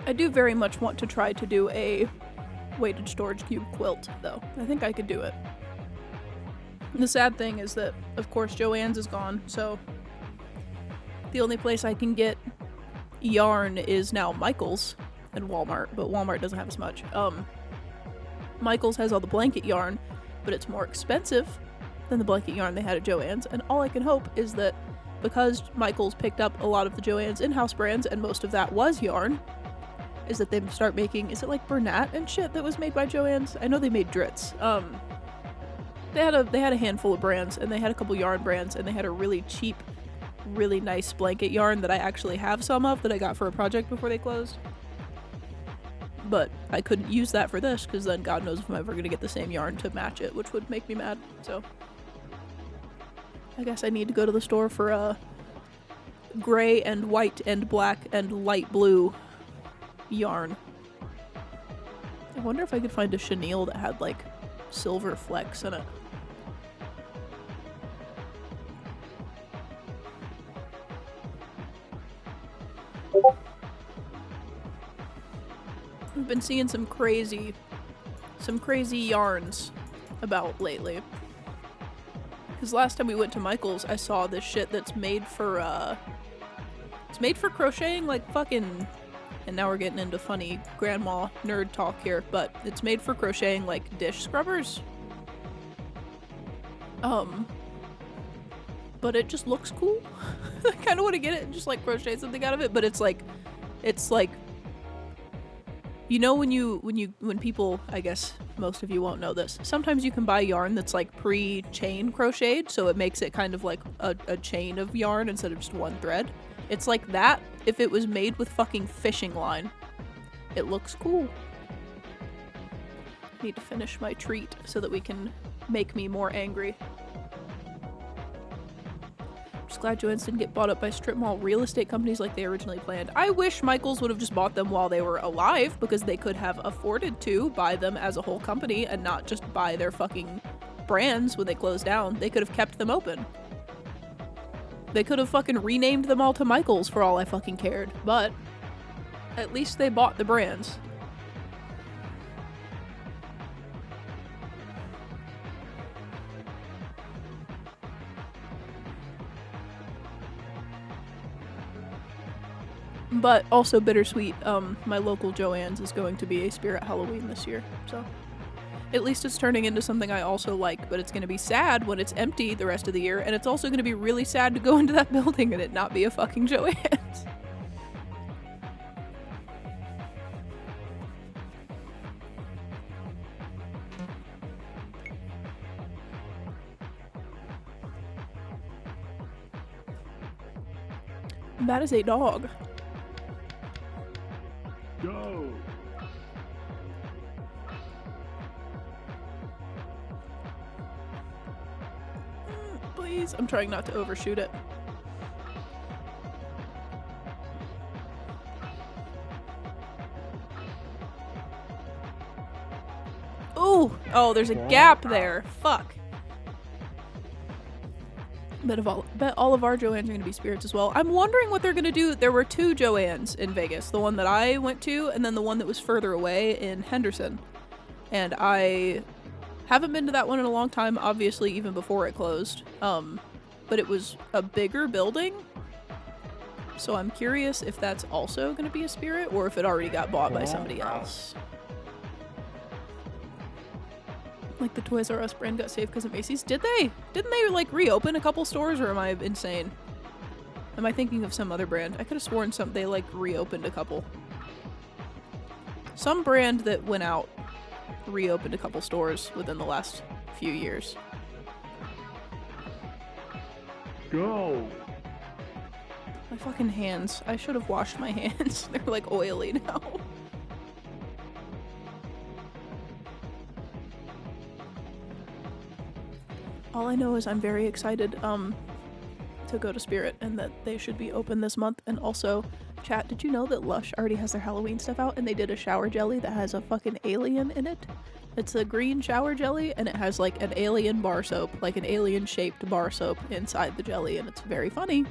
I do very much want to try to do a weighted storage cube quilt, though. I think I could do it. And the sad thing is that, of course, Joann's is gone, so the only place I can get yarn is now Michael's and Walmart, but Walmart doesn't have as much. Michael's has all the blanket yarn, but it's more expensive than the blanket yarn they had at Joann's, and all I can hope is that because Michael's picked up a lot of the Joann's in-house brands, and most of that was yarn, is that they start making, is it like Bernat and shit that was made by Joann's? I know they made Dritz. They had a handful of brands, and they had a couple yarn brands, and they had a really cheap, really nice blanket yarn that I actually have some of that I got for a project before they closed. But I couldn't use that for this, because then God knows if I'm ever going to get the same yarn to match it, which would make me mad, so. I guess I need to go to the store for gray and white and black and light blue yarn. I wonder if I could find a chenille that had like silver flecks in it. I've been seeing some crazy yarns about lately. Because last time we went to Michael's, I saw this shit that's made for it's made for crocheting like fucking. And now we're getting into funny grandma nerd talk here, but it's made for crocheting like dish scrubbers. But it just looks cool. I kind of want to get it and just like crochet something out of it, but it's like, you know, when people, I guess most of you won't know this, sometimes you can buy yarn that's like pre-chain crocheted, so it makes it kind of like a chain of yarn instead of just one thread. It's like that if it was made with fucking fishing line. It looks cool. Need to finish my treat so that we can make me more angry. Just glad Joann's didn't get bought up by strip mall real estate companies like they originally planned. I wish Michael's would have just bought them while they were alive, because they could have afforded to buy them as a whole company and not just buy their fucking brands when they closed down. They could have kept them open. They could have fucking renamed them all to Michael's for all I fucking cared, but at least they bought the brands. But also bittersweet, my local Joann's is going to be a Spirit Halloween this year, so at least it's turning into something I also like, but it's going to be sad when it's empty the rest of the year, and it's also going to be really sad to go into that building and it not be a fucking Joann's. That is a dog. Go. Please, I'm trying not to overshoot it. Oh, there's a gap there. Fuck. Bet all of our Joannes are going to be spirits as well. I'm wondering what they're going to do. There were 2 Joannes in Vegas. The one that I went to, and then the one that was further away in Henderson. And I haven't been to that one in a long time, obviously, even before it closed. But it was a bigger building. So I'm curious if that's also going to be a spirit, or if it already got bought by somebody else. Like the Toys R Us brand got saved because of Macy's. Did they? Didn't they like reopen a couple stores, or am I insane? Am I thinking of some other brand? I could have sworn they like reopened a couple. Some brand that went out reopened a couple stores within the last few years. Go. My fucking hands. I should have washed my hands. They're like oily now. All I know is I'm very excited to go to Spirit, and that they should be open this month. And also, chat, did you know that Lush already has their Halloween stuff out, and they did a shower jelly that has a fucking alien in it? It's a green shower jelly, and it has like an alien bar soap, like an alien shaped bar soap inside the jelly, and it's very funny.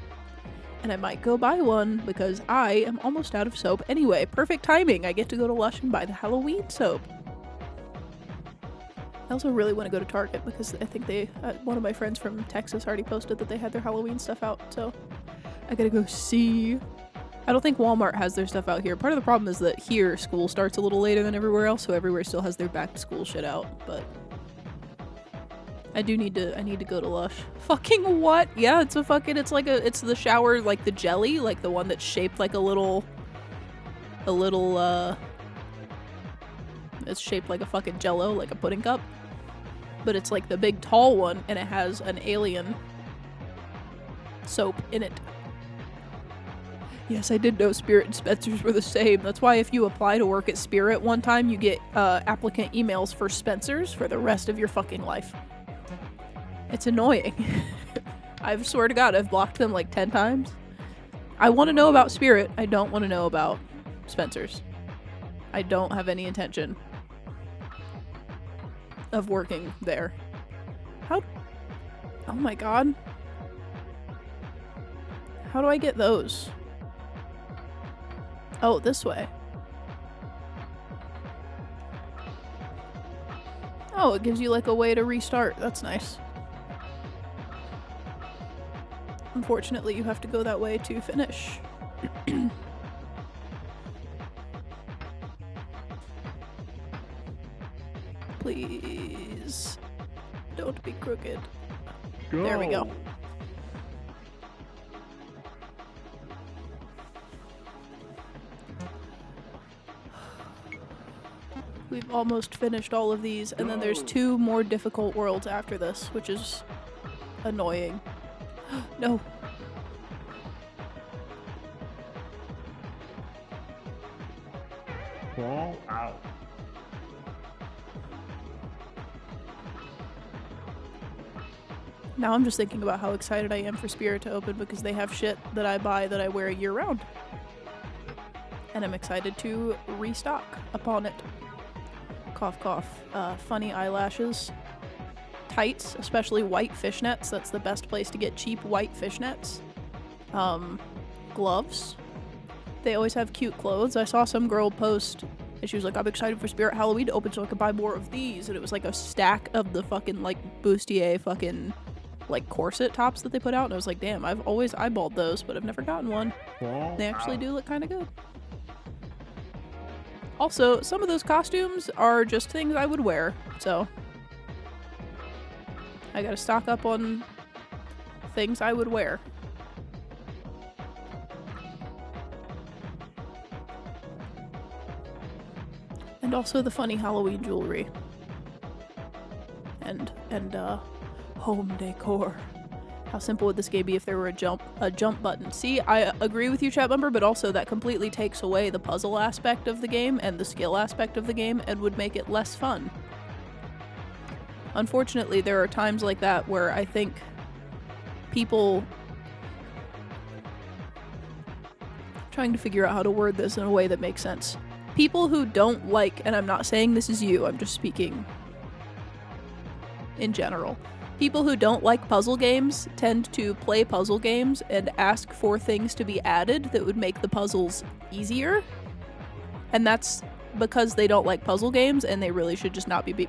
And I might go buy one because I am almost out of soap anyway. Perfect timing. I get to go to Lush and buy the Halloween soap. I also really want to go to Target because I think one of my friends from Texas already posted that they had their Halloween stuff out, so I gotta go see. I don't think Walmart has their stuff out here. Part of the problem is that here school starts a little later than everywhere else, so everywhere still has their back to school shit out, but I need to go to Lush. Fucking what? Yeah, it's the shower, like the jelly, like the one that's shaped like it's shaped like a fucking Jello, like a pudding cup. But it's like the big tall one, and it has an alien soap in it. Yes, I did know Spirit and Spencer's were the same. That's why if you apply to work at Spirit one time, you get applicant emails for Spencer's for the rest of your fucking life. It's annoying. I swear to God, I've blocked them like 10 times. I want to know about Spirit. I don't want to know about Spencer's. I don't have any intention of working there. How? Oh my God. How do I get those? Oh, this way. Oh, it gives you like a way to restart. That's nice. Unfortunately, you have to go that way to finish. Please. Don't be crooked. Go. There we go. We've almost finished all of these, and then there's 2 more difficult worlds after this, which is annoying. No. Fall out. Now I'm just thinking about how excited I am for Spirit to open because they have shit that I buy that I wear year round. And I'm excited to restock upon it. Cough, cough. Funny eyelashes. Tights, especially white fishnets. That's the best place to get cheap white fishnets. Gloves. They always have cute clothes. I saw some girl post and she was like, I'm excited for Spirit Halloween to open so I can buy more of these. And it was like a stack of the fucking like bustier fucking like corset tops that they put out. And I was like, damn, I've always eyeballed those, but I've never gotten one. They actually do look kind of good. Also, some of those costumes are just things I would wear, so I gotta stock up on things I would wear. And also the funny Halloween jewelry. And home decor. How simple would this game be if there were a jump button? See, I agree with you, chat member, but also that completely takes away the puzzle aspect of the game and the skill aspect of the game and would make it less fun. Unfortunately, there are times like that where I think people... I'm trying to figure out how to word this in a way that makes sense. People who don't like, and I'm not saying this is you, I'm just speaking in general. People who don't like puzzle games tend to play puzzle games and ask for things to be added that would make the puzzles easier. And that's because they don't like puzzle games, and they really should just not be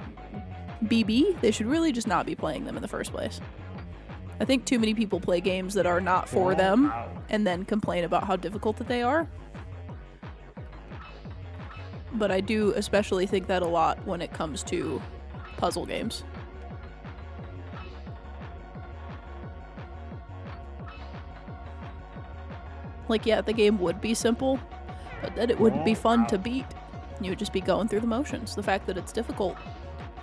they should really just not be playing them in the first place. I think too many people play games that are not for them and then complain about how difficult that they are. But I do especially think that a lot when it comes to puzzle games. Like, yeah, the game would be simple, but then it wouldn't be fun to beat. You would just be going through the motions. The fact that it's difficult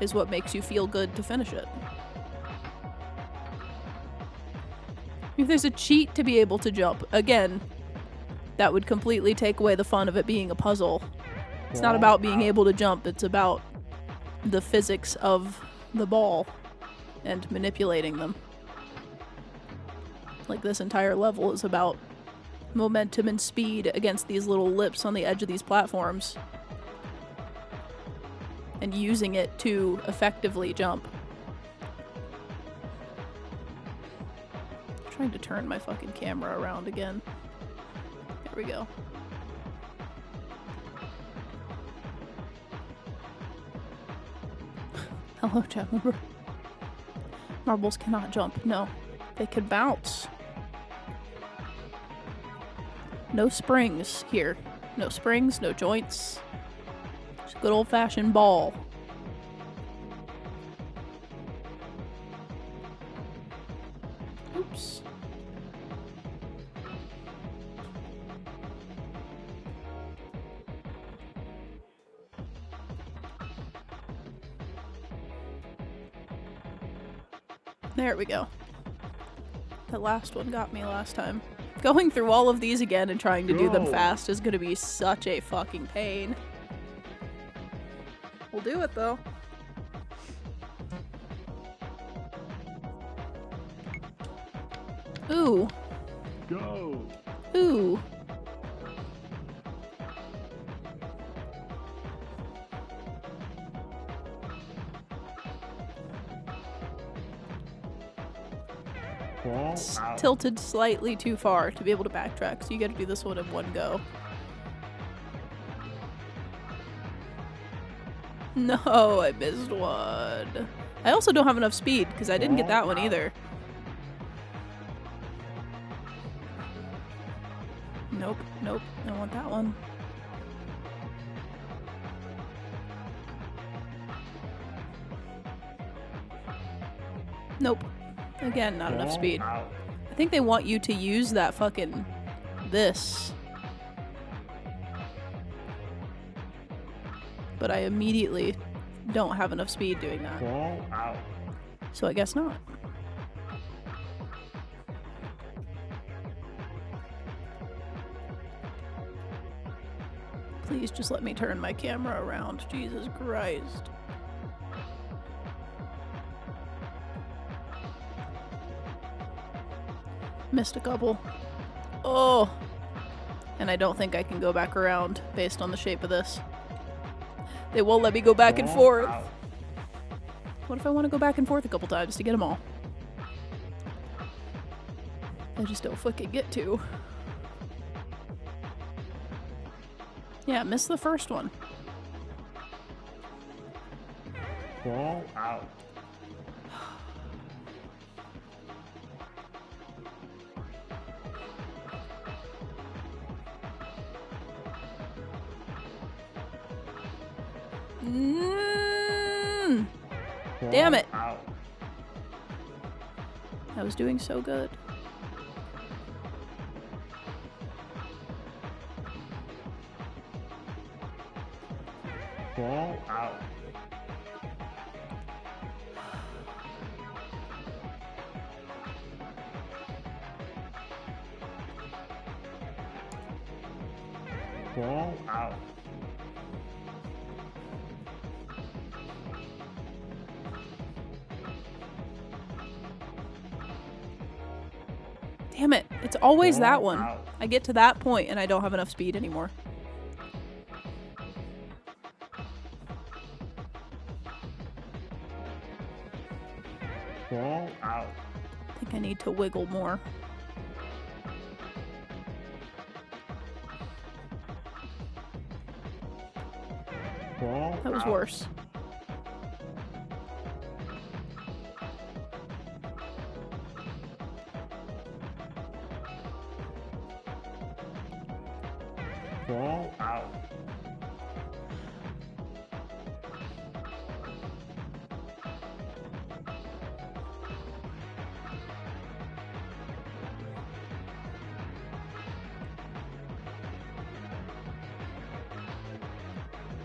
is what makes you feel good to finish it. If there's a cheat to be able to jump, again, that would completely take away the fun of it being a puzzle. It's not about being able to jump, it's about the physics of the ball and manipulating them. Like, this entire level is about momentum and speed against these little lips on the edge of these platforms and using it to effectively jump. I'm trying to turn my fucking camera around again. There we go. Hello, chat member. Marbles cannot jump. No, they can bounce. No springs here. No springs, no joints. Just a good old-fashioned ball. Oops. There we go. The last one got me last time. Going through all of these again and trying to do them fast is gonna be such a fucking pain. We'll do it though. Ooh. Go. Ooh. It's tilted slightly too far to be able to backtrack, so you gotta do this one in one go. No, I missed one. I also don't have enough speed, because I didn't get that one either. Nope, nope, I don't want that one. Nope. Again, not enough speed. I think they want you to use that fucking this. But I immediately don't have enough speed doing that. So I guess not. Please just let me turn my camera around. Jesus Christ. Missed a couple. Oh! And I don't think I can go back around based on the shape of this. They won't let me go back and forth. What if I want to go back and forth a couple times to get them all? I just don't fucking get to. Yeah, missed the first one. Fall out. Damn it! I was doing so good. Fall out. Fall out. Damn it. It's always that one. I get to that point and I don't have enough speed anymore. Fall out. I think I need to wiggle more. Fall That was out. worse. Fall out.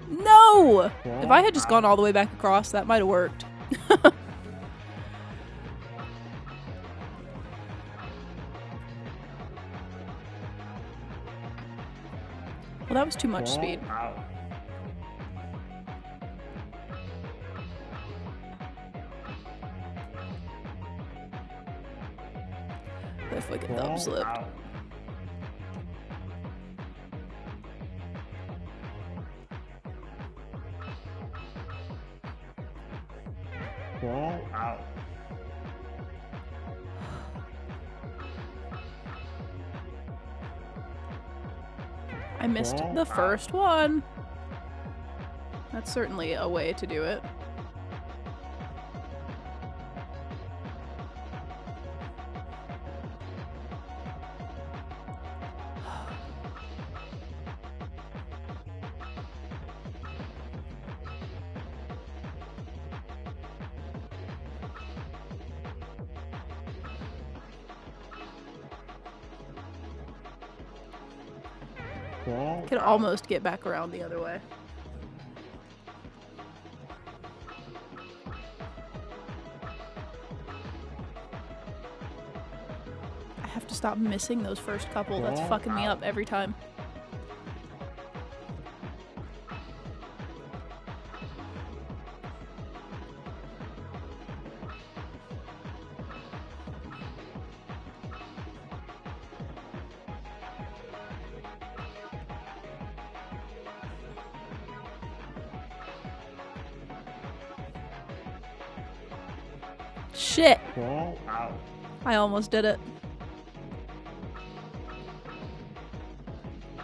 No! If I had just gone all the way back across, that might have worked. Well, that was too much Fall speed. out. If I could Fall thumb slip. out. Fall out. I missed Fall the out. first one. That's certainly a way to do it. Fall Could out. almost get back around the other way. I have to stop missing those first couple. That's Fall fucking me out. up every time. Shit! Fall out. I almost did it.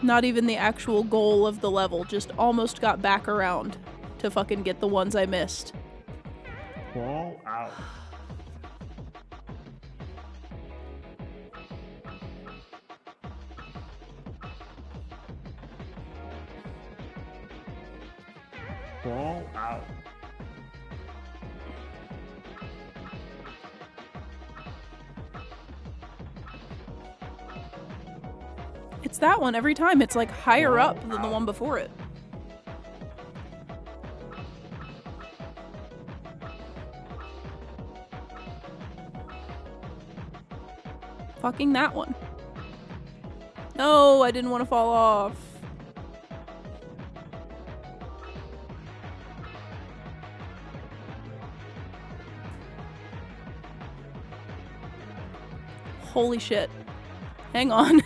Not even the actual goal of the level, just almost got back around to fucking get the ones I missed. Fall out. Fall out. It's that one every time. It's like higher Fall up than the out. one before it. Fucking that one. No, I didn't want to fall off. Holy shit. Hang on.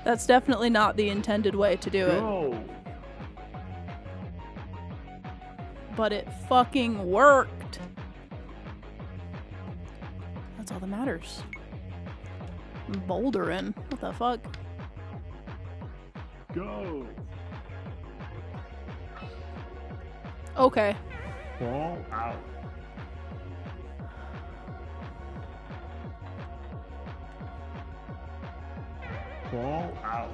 That's definitely not the intended way to do it, Go. but it fucking worked. That's all that matters. I'm bouldering. What the fuck? Go. Okay. Fall out. Fall out.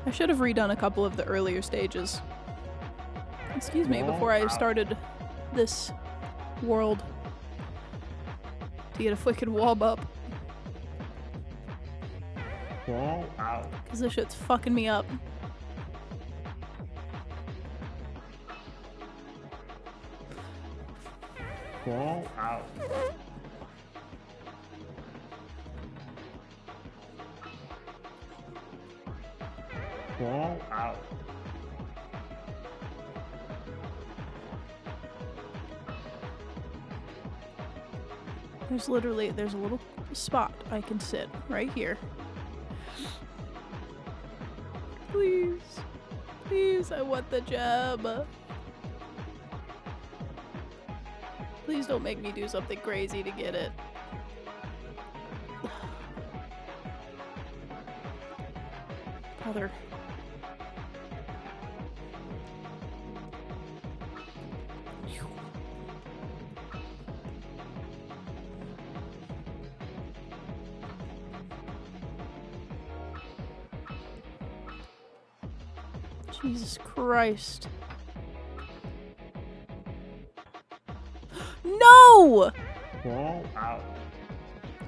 I should have redone a couple of the earlier stages. Excuse me, before I started this world. To get a fucking wob up. Fall out. Because this shit's fucking me up. Fall out. Fall out. There's a little spot I can sit right here. Please. Please, I want the gem. Please don't make me do something crazy to get it. Brother. Jesus Christ. No! Fall out.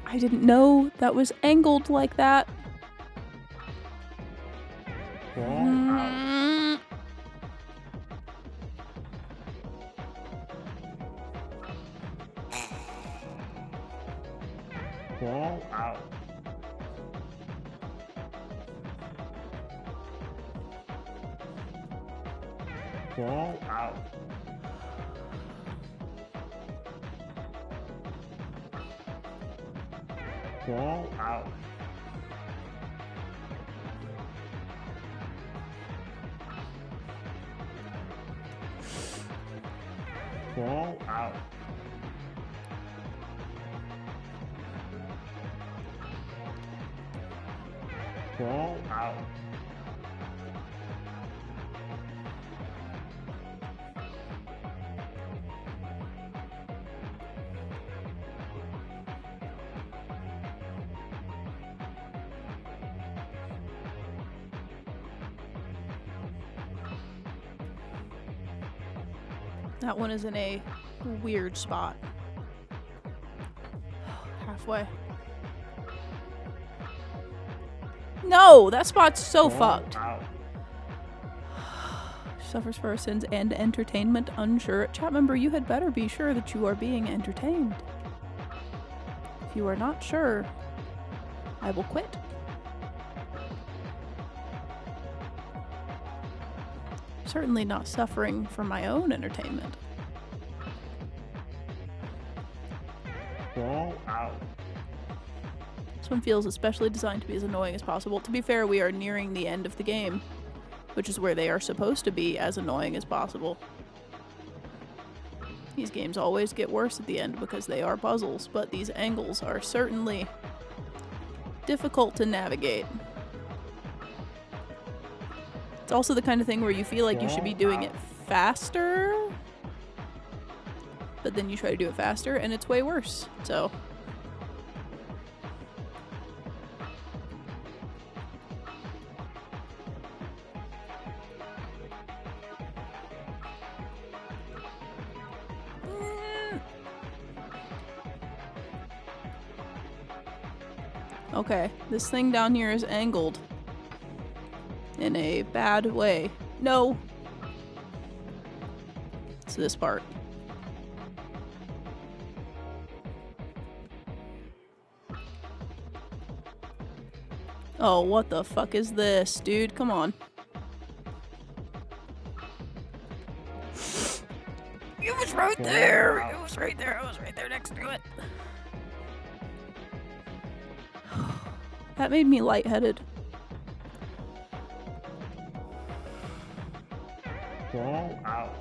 I didn't know that was angled like that. Fall out. Mm. Fall out. Fall out. Fall out. Fall out. Fall out. That one is in a weird spot. Halfway. No, that spot's so Fall fucked. out. Suffers for our sins and entertainment, unsure. Chat member, you had better be sure that you are being entertained. If you are not sure, I will quit. Certainly not suffering for my own entertainment. Fall out. This one feels especially designed to be as annoying as possible. To be fair, we are nearing the end of the game, which is where they are supposed to be as annoying as possible. These games always get worse at the end because they are puzzles, but these angles are certainly difficult to navigate. It's also the kind of thing where you feel like you should be doing it faster, but then you try to do it faster and it's way worse. So okay, this thing down here is angled in a bad way. No! It's this part. Oh, what the fuck is this, dude? Come on. It was right there! It was right there. I was right there next to it. That made me lightheaded. Fall out.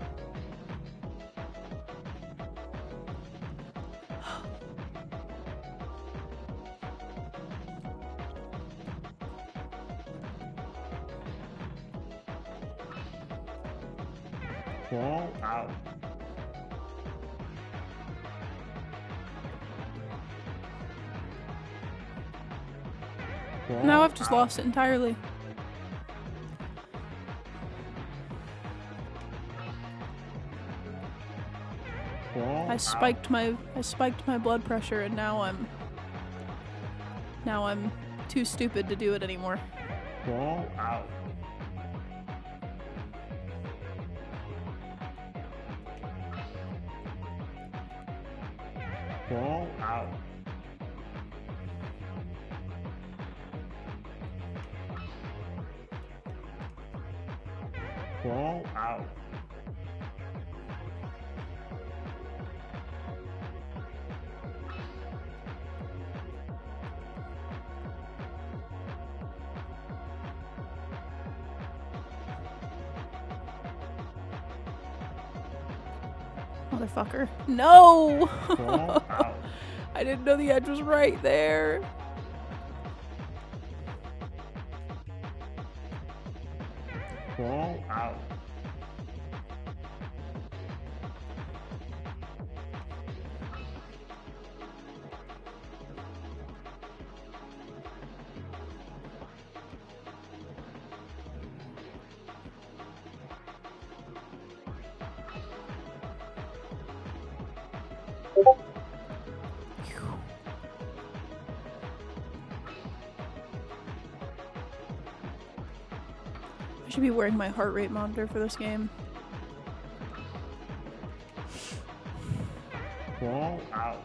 Fall out. Fall Now I've just out. lost it entirely. Fall I out. spiked my blood pressure and now I'm too stupid to do it anymore. Fall out. Fall out. Fall out. Motherfucker. No! Fall out. I didn't know the edge was right there. Fall out. I should be wearing my heart rate monitor for this game. Fall out.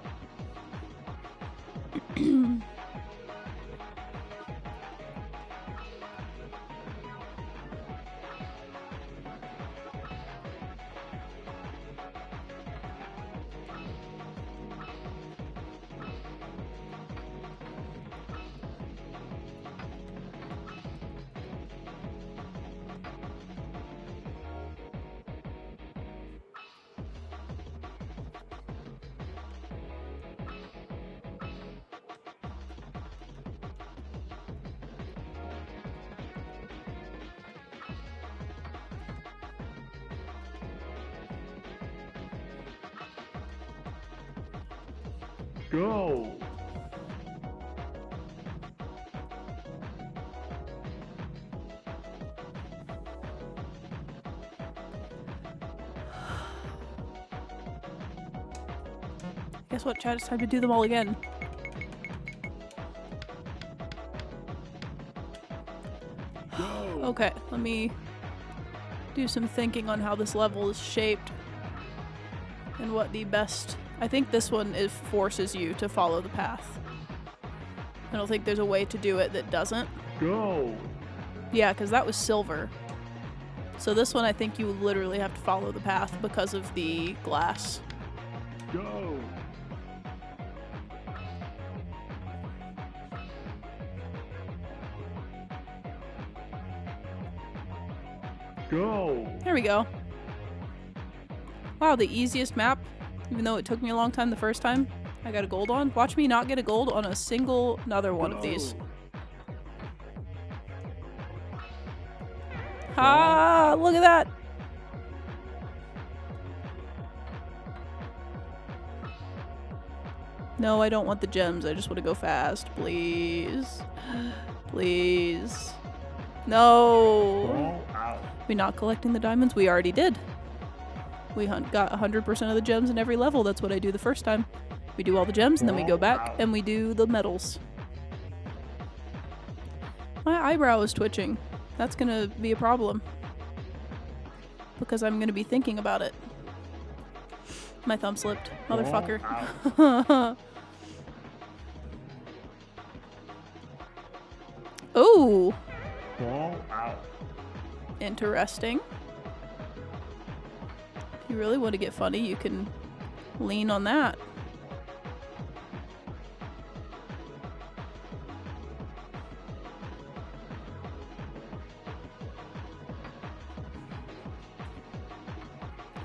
Go. Guess what, Chad? It's time to do them all again. Go. Okay, let me do some thinking on how this level is shaped and what the best... I think this one forces you to follow the path. I don't think there's a way to do it that doesn't. Go. Yeah, because that was silver. So this one I think you literally have to follow the path because of the glass. Go. Go. There we go. Wow, the easiest map, even though it took me a long time the first time. I got a gold on. Watch me not get a gold on a single another one of these. Ah, look at that. No, I don't want the gems. I just want to go fast. Please. Please. No. Fall out. We not collecting the diamonds? We already did. We got 100% of the gems in every level. That's what I do the first time. We do all the gems and then we go back and we do the medals. My eyebrow is twitching. That's gonna be a problem. Because I'm gonna be thinking about it. My thumb slipped. Motherfucker. Ooh. Fall out. Interesting. If you really want to get funny, you can lean on that.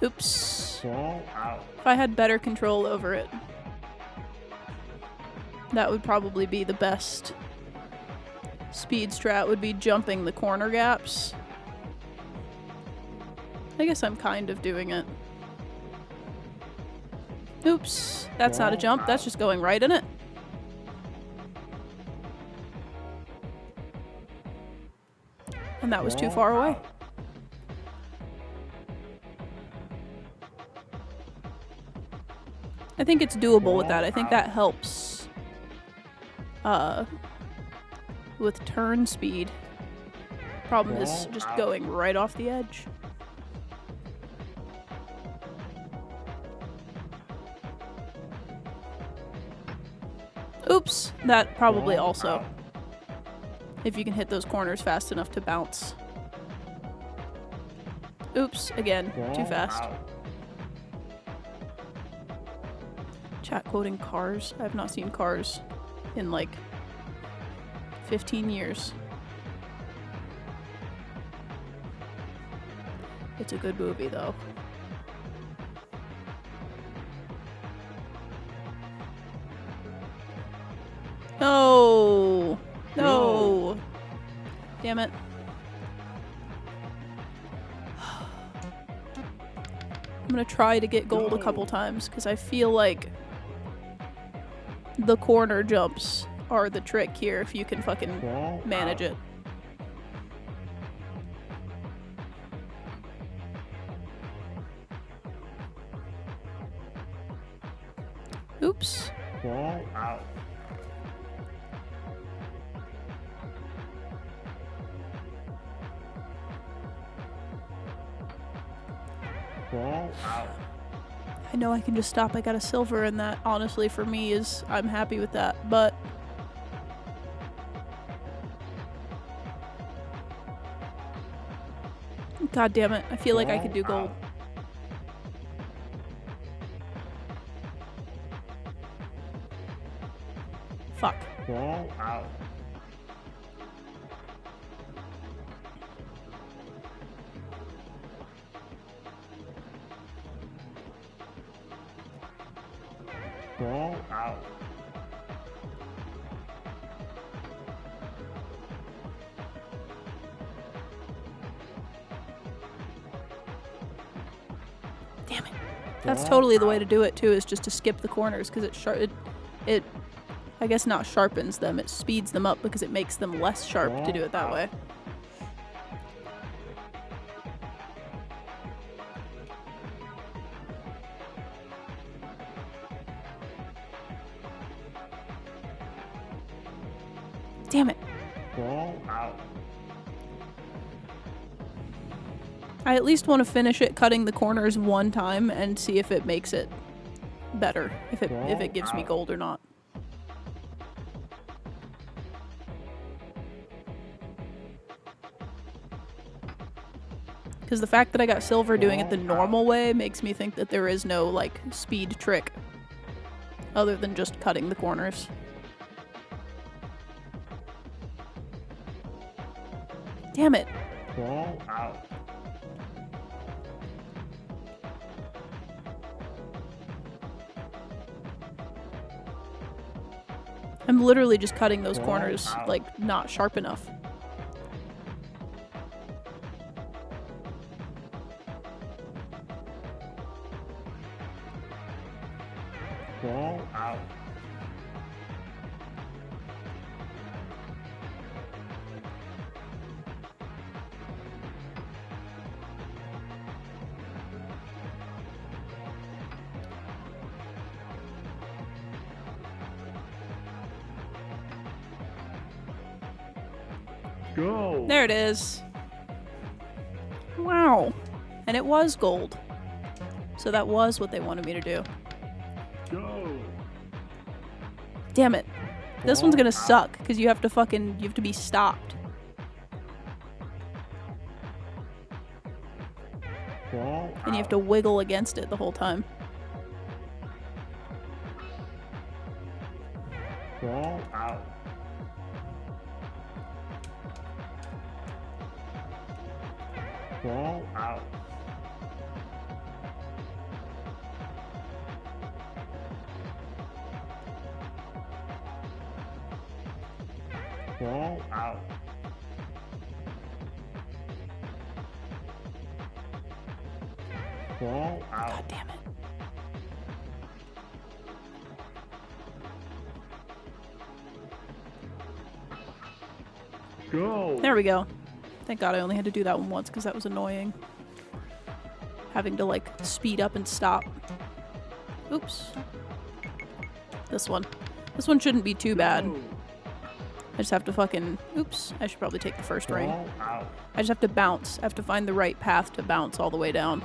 Oops. Fall out. If I had better control over it, that would probably be the best. Speed strat would be jumping the corner gaps. I guess I'm kind of doing it. Oops. That's not a jump. That's just going right in it. And that was too far away. I think it's doable with that. I think that helps. With turn speed. Problem is just going right off the edge. Oops, that probably also. If you can hit those corners fast enough to bounce. Oops, again, too fast. Chat quoting Cars. I have not seen Cars in like 15 years. It's a good movie though. Damn it. I'm gonna try to get gold a couple times because I feel like the corner jumps are the trick here if you can fucking Fall manage out. it. Oops. Fall out. Fall out. I know I can just stop. I got a silver, and that honestly for me is I'm happy with that, but god damn it, I feel like I could do gold. Fuck. Fall out. Fall out. Damn it. That's totally the way to do it too, is just to skip the corners because it I guess not sharpens them, it speeds them up because it makes them less sharp to do it that way. Damn it. Fall out. I at least want to finish it cutting the corners one time and see if it makes it better, if it gives me gold or not. Because the fact that I got silver doing it the normal way makes me think that there is no, like, speed trick other than just cutting the corners. Damn it. Fall out. I'm literally just cutting those corners, like, not sharp enough. Fall out. Go. There it is. Wow. And it was gold. So that was what they wanted me to do. Go. Damn it. This one's gonna suck, because you have to be stopped. Fall And you have to wiggle against it the whole time. Fall out. Fall out. Fall out. Fall out. God damn it. Go. There we go. Thank God I only had to do that one once because that was annoying. Having to, like, speed up and stop. Oops. This one. This one shouldn't be too bad. Go. I just have to fucking... Oops. I should probably take the first ring. Fall out. I just have to bounce. I have to find the right path to bounce all the way down.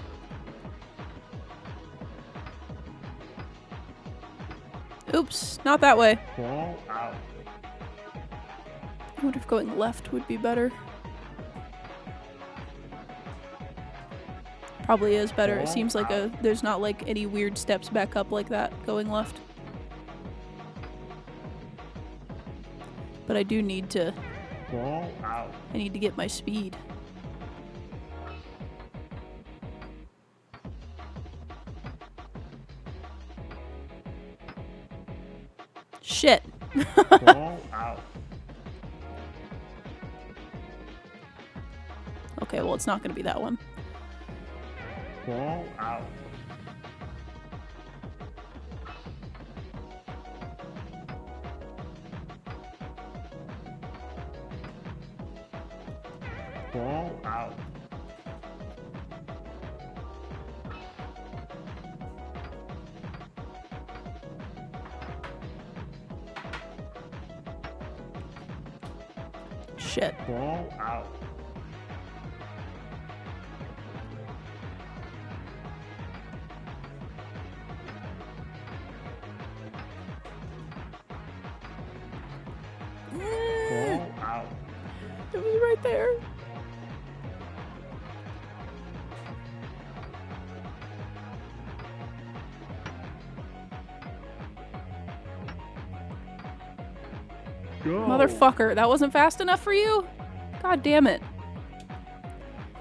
Oops. Not that way. Fall out. I wonder if going left would be better. Probably is better. It seems like there's not like any weird steps back up like that going left. But I do need to... Fall out. I need to get my speed. Shit. Fall out. Okay, well, it's not gonna be that one. Crawl out. Crawl out. Shit. Crawl out. Crawl out. It was right there. Go. Motherfucker, that wasn't fast enough for you? God damn it.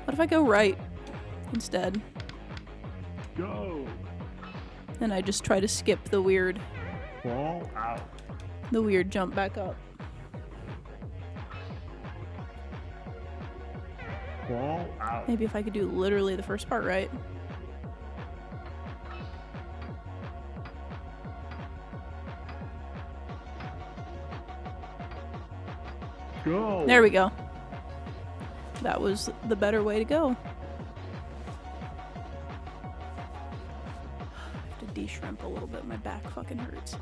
What if I go right instead? Go. And I just try to skip the weird Crawl out. jump back up. Crawl out. Maybe if I could do literally the first part right. Go. There we go. That was the better way to go. I have to de-shrimp a little bit. My back fucking hurts.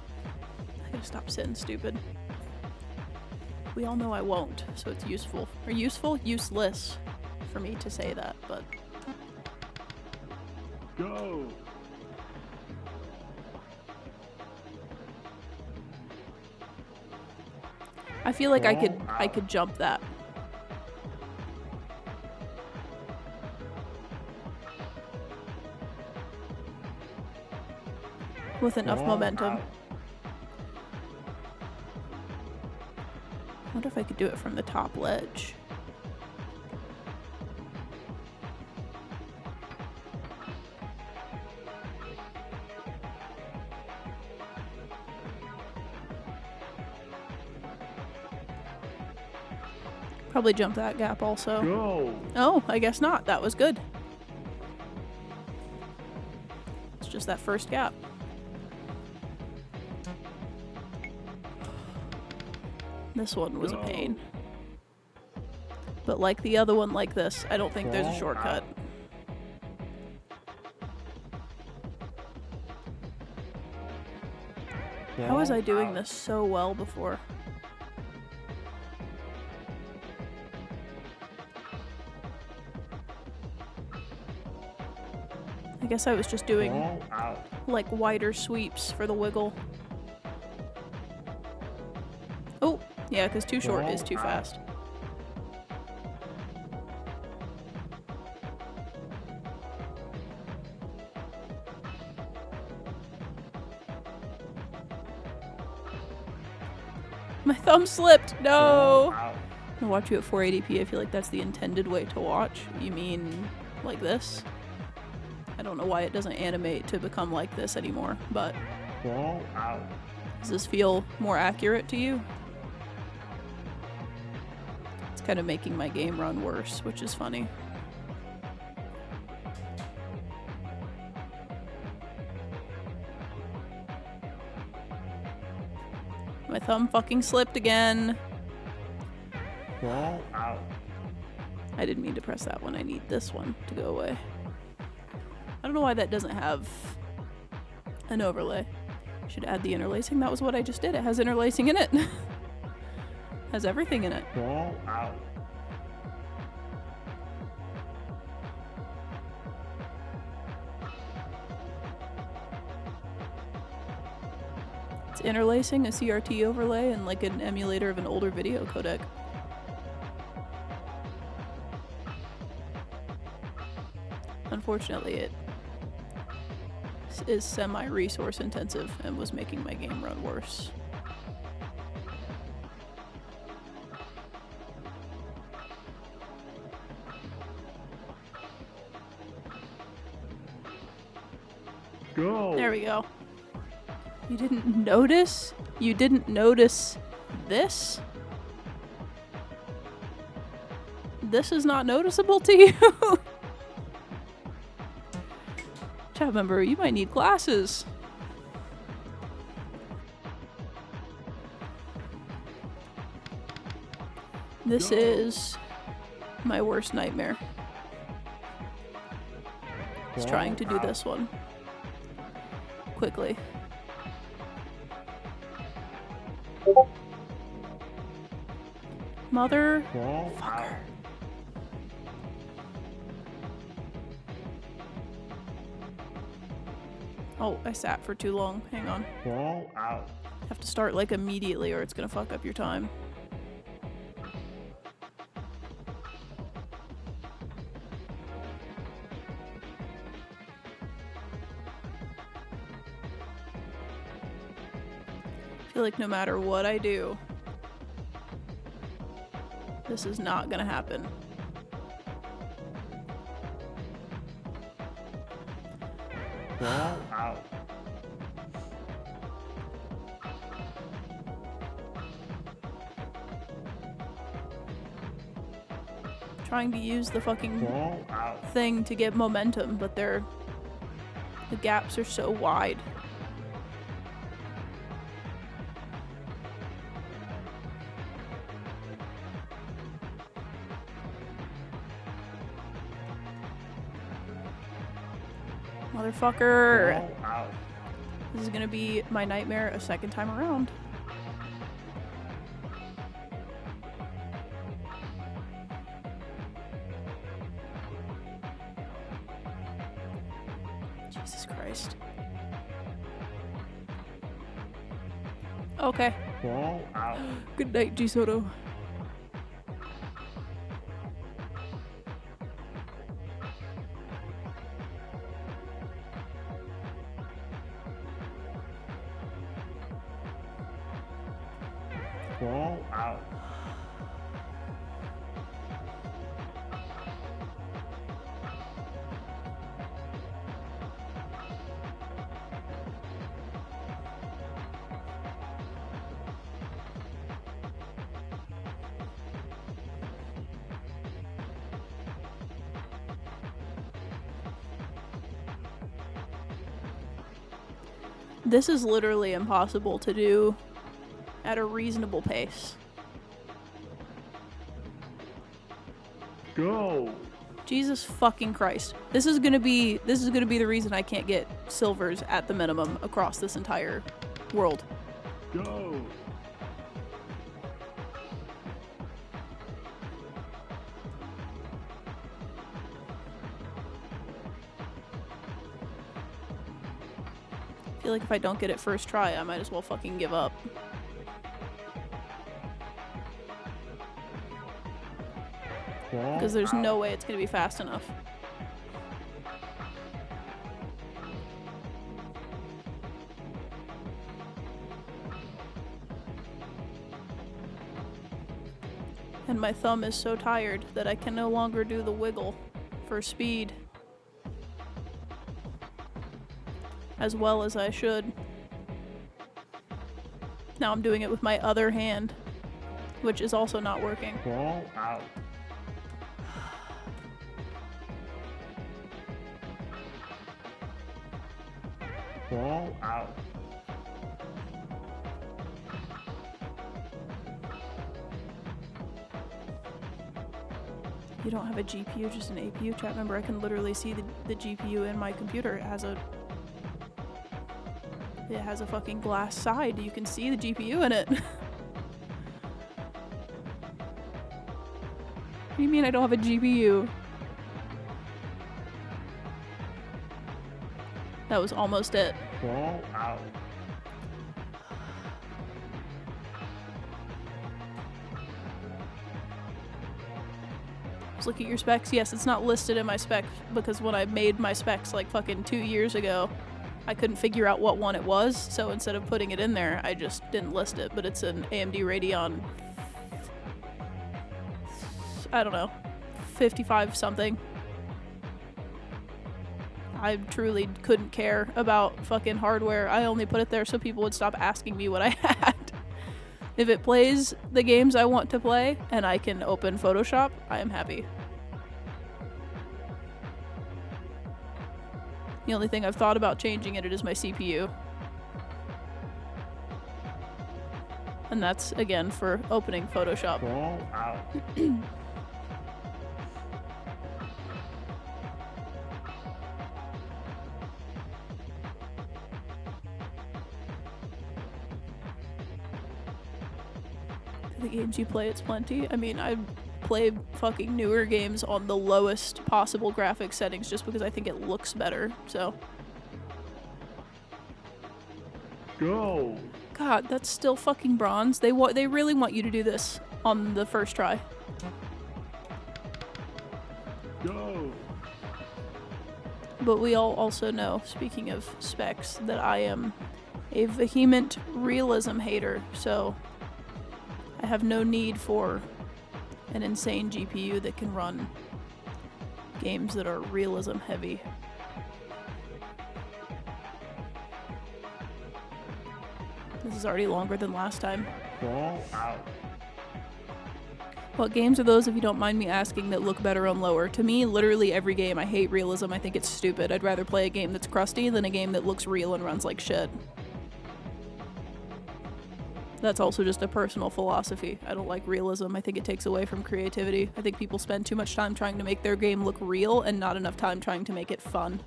I gotta stop sitting stupid. We all know I won't, so it's useful. Or useful? Useless for me to say that, but... Go. I feel like I could jump that. With enough Crawl momentum. out. I wonder if I could do it from the top ledge. Probably jump that gap also. Go. Oh, I guess not. That was good. It's just that first gap. This one was a pain. But like the other one like this, I don't think there's a shortcut. How was I doing this so well before? I guess I was just doing Crawl out. like wider sweeps for the wiggle. Oh, yeah, because too short is too fast. My thumb slipped. No. Crawl out. I watch you at 480p. I feel like that's the intended way to watch. You mean like this? I don't know why it doesn't animate to become like this anymore, but Crawl out. does this feel more accurate to you? It's kind of making my game run worse, which is funny. My thumb fucking slipped again. Crawl out. I didn't mean to press that one. I need this one to go away. I don't know why that doesn't have an overlay. Should add the interlacing. That was what I just did. It has interlacing in it. Has everything in it. Crawl out. It's interlacing, a CRT overlay, and like an emulator of an older video codec. Unfortunately, it is semi-resource intensive and was making my game run worse. Go. There we go. You didn't notice? You didn't notice this? This is not noticeable to you? Chat member, you might need glasses. This is my worst nightmare. Just trying to do this one quickly. Motherfucker. Oh, I sat for too long. Hang on. Fall out. Have to start like immediately or it's gonna fuck up your time. I feel like no matter what I do, this is not gonna happen. Fall out. Trying to use the fucking Fall out. thing to get momentum, but the gaps are so wide. Motherfucker. Fall out. This is gonna be my nightmare a second time around. Jesus Christ. Okay. Fall out. Good night, G Soto. Fall out. This is literally impossible to do at a reasonable pace. Go. Jesus fucking Christ. This is gonna be the reason I can't get silvers at the minimum across this entire world. Go. I feel like if I don't get it first try, I might as well fucking give up. Fall Because there's out. no way it's gonna be fast enough. And my thumb is so tired that I can no longer do the wiggle for speed as well as I should. Now I'm doing it with my other hand, which is also not working. Fall out. Fall out. You don't have a GPU, just an APU. Chat member, I can literally see the GPU in my computer. It has a fucking glass side. You can see the GPU in it. What do you mean I don't have a GPU? That was almost it. Fall out. Just look at your specs. Yes, it's not listed in my specs because when I made my specs like fucking 2 years ago, I couldn't figure out what one it was. So instead of putting it in there, I just didn't list it. But it's an AMD Radeon, I don't know, 55 something. I truly couldn't care about fucking hardware. I only put it there so people would stop asking me what I had. If it plays the games I want to play and I can open Photoshop, I am happy. The only thing I've thought about changing it is my CPU. And that's, again, for opening Photoshop. Crawl out. The games you play, it's plenty. I mean, I play fucking newer games on the lowest possible graphics settings just because I think it looks better, so. Go. God, that's still fucking bronze. They really want you to do this on the first try. Go. But we all also know, speaking of specs, that I am a vehement realism hater, so I have no need for an insane GPU that can run games that are realism heavy. This is already longer than last time. Crawl out. What games are those, if you don't mind me asking, that look better on lower? To me, literally every game. I hate realism. I think it's stupid. I'd rather play a game that's crusty than a game that looks real and runs like shit. That's also just a personal philosophy. I don't like realism. I think it takes away from creativity. I think people spend too much time trying to make their game look real and not enough time trying to make it fun.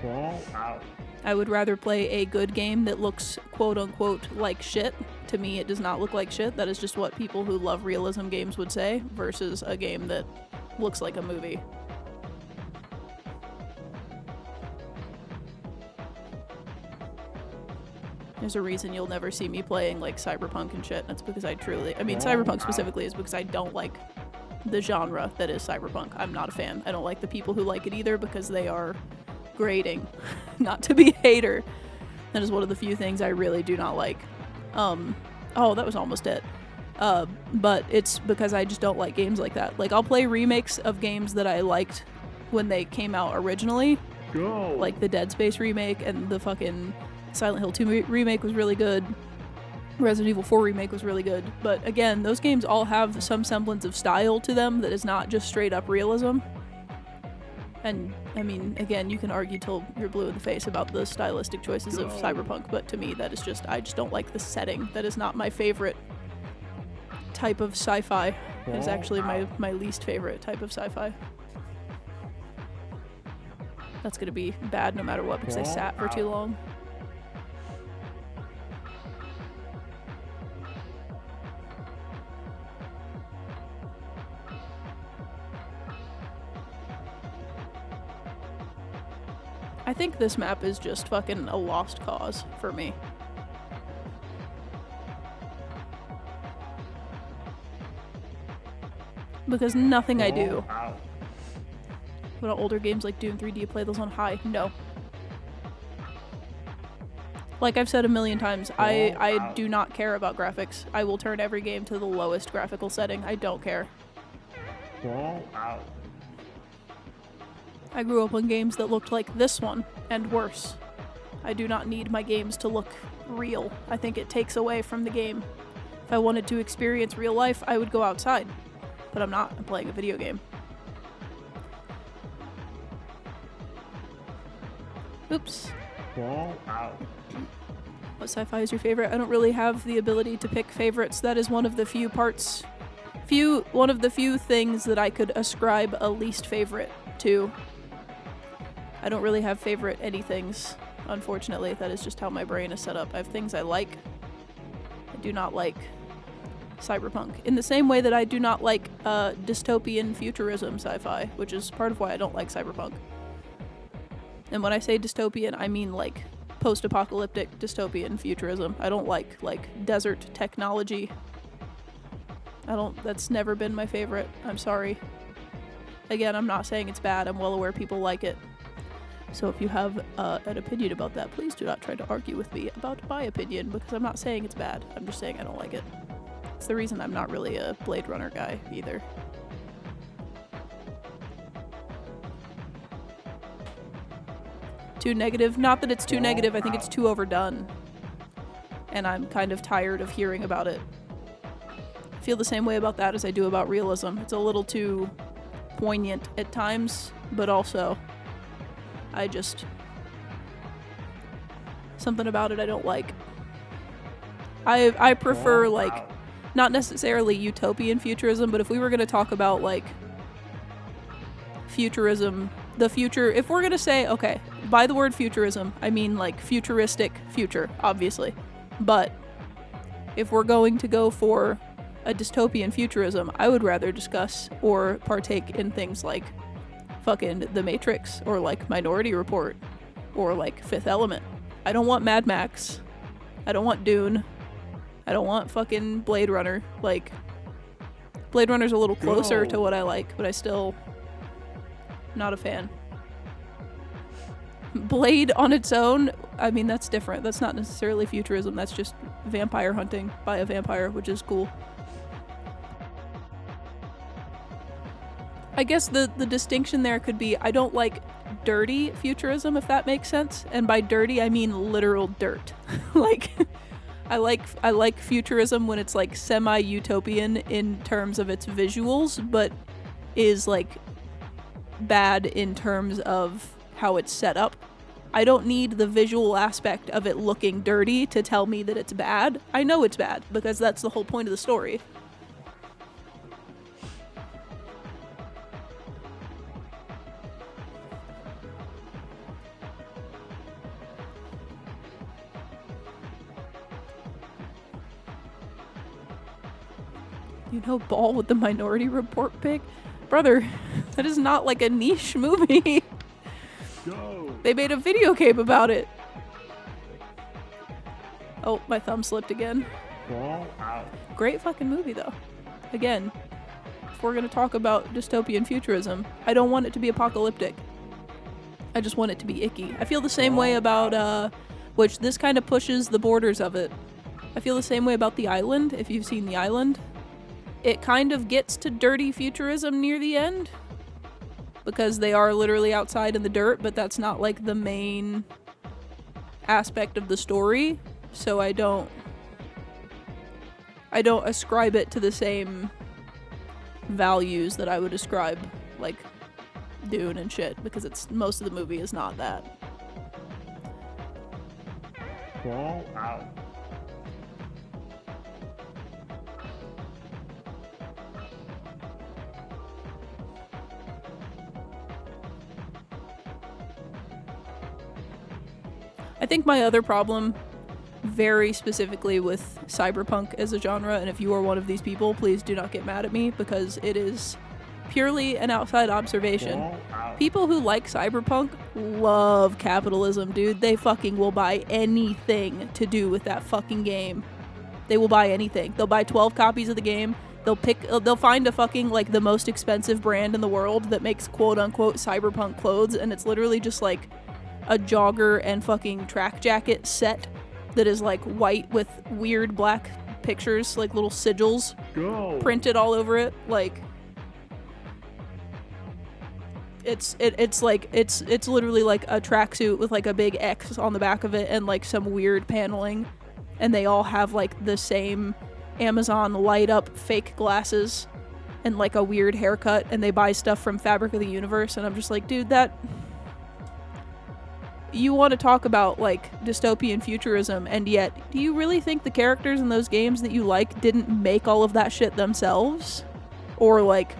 Crawl out. I would rather play a good game that looks quote-unquote like shit. To me, it does not look like shit. That is just what people who love realism games would say, versus a game that looks like a movie. There's a reason you'll never see me playing like Cyberpunk and shit. That's because Cyberpunk specifically is because I don't like the genre that is Cyberpunk. I'm not a fan. I don't like the people who like it either because they are grading. Not to be a hater. That is one of the few things I really do not like. Oh, that was almost it. But it's because I just don't like games like that. Like, I'll play remakes of games that I liked when they came out originally. Go. Like the Dead Space remake and the fucking Silent Hill 2 remake was really good. Resident Evil 4 remake was really good. But again, those games all have some semblance of style to them that is not just straight up realism. And, I mean, again, you can argue till you're blue in the face about the stylistic choices of Cyberpunk, but to me, that is just, I just don't like the setting. That is not my favorite type of sci-fi. It is actually my least favorite type of sci-fi. That's gonna be bad no matter what because I sat for too long. I think this map is just fucking a lost cause for me. Because nothing I do. What about older games like Doom 3, do you play those on high? No. Like I've said a million times, I do not care about graphics. I will turn every game to the lowest graphical setting. I don't care. I grew up on games that looked like this one, and worse. I do not need my games to look real. I think it takes away from the game. If I wanted to experience real life, I would go outside. But I'm not. I'm playing a video game. Oops. What sci-fi is your favorite? I don't really have the ability to pick favorites. That is one of the few things that I could ascribe a least favorite to. I don't really have favorite anythings, unfortunately. That is just how my brain is set up. I have things I like. I do not like Cyberpunk. In the same way that I do not like dystopian futurism sci-fi, which is part of why I don't like Cyberpunk. And when I say dystopian, I mean like post-apocalyptic dystopian futurism. I don't like desert technology. That's never been my favorite. I'm sorry. Again, I'm not saying it's bad. I'm well aware people like it. So if you have an opinion about that, please do not try to argue with me about my opinion, because I'm not saying it's bad. I'm just saying I don't like it. It's the reason I'm not really a Blade Runner guy either. Too negative? Not that it's too negative, I think it's too overdone. and I'm kind of tired of hearing about it. I feel the same way about that as I do about realism. It's a little too poignant at times, but also something about it I don't like. I prefer like not necessarily utopian futurism, but if we were going to talk about like futurism, the future, if we're going to say, okay, by the word futurism, I mean like futuristic future, obviously. But if we're going to go for a dystopian futurism, I would rather discuss or partake in things like fucking The Matrix or like Minority Report or like Fifth Element. I don't want Mad Max. I don't want Dune. I don't want fucking Blade Runner. Like, Blade Runner's a little closer to what I like, but I still not a fan. Blade on its own, I mean, that's different. That's not necessarily futurism. That's just vampire hunting by a vampire, which is cool. I guess the distinction there could be I don't like dirty futurism, if that makes sense. And by dirty, I mean literal dirt. Like, I like futurism when it's like semi-utopian in terms of its visuals, but is like bad in terms of how it's set up. I don't need the visual aspect of it looking dirty to tell me that it's bad. I know it's bad because that's the whole point of the story. You know Ball with the Minority Report pick? Brother, that is not like a niche movie. Go. They made a video game about it. Oh, my thumb slipped again. Fall out. Great fucking movie, though. Again, if we're going to talk about dystopian futurism, I don't want it to be apocalyptic. I just want it to be icky. I feel the same way about, which this kind of pushes the borders of it. I feel the same way about The Island, if you've seen The Island. It kind of gets to dirty futurism near the end, because they are literally outside in the dirt, but that's not like the main aspect of the story, so I don't ascribe it to the same values that I would ascribe like Dune and shit, because it's most of the movie is not that. Fall out. I think my other problem, very specifically with cyberpunk as a genre, and if you are one of these people, please do not get mad at me, because it is purely an outside observation. People who like cyberpunk love capitalism, dude. They fucking will buy anything to do with that fucking game. They will buy anything. They'll buy 12 copies of the game. They'll find a fucking, like, the most expensive brand in the world that makes quote-unquote cyberpunk clothes, and it's literally just, like, a jogger and fucking track jacket set that is like white with weird black pictures, like little sigils printed all over it. Like, it's literally like a tracksuit with like a big X on the back of it and like some weird paneling, and they all have like the same Amazon light up fake glasses and like a weird haircut, and they buy stuff from Fabric of the Universe, and I'm just like, dude, that... You want to talk about, like, dystopian futurism, and yet, do you really think the characters in those games that you like didn't make all of that shit themselves? Or, like,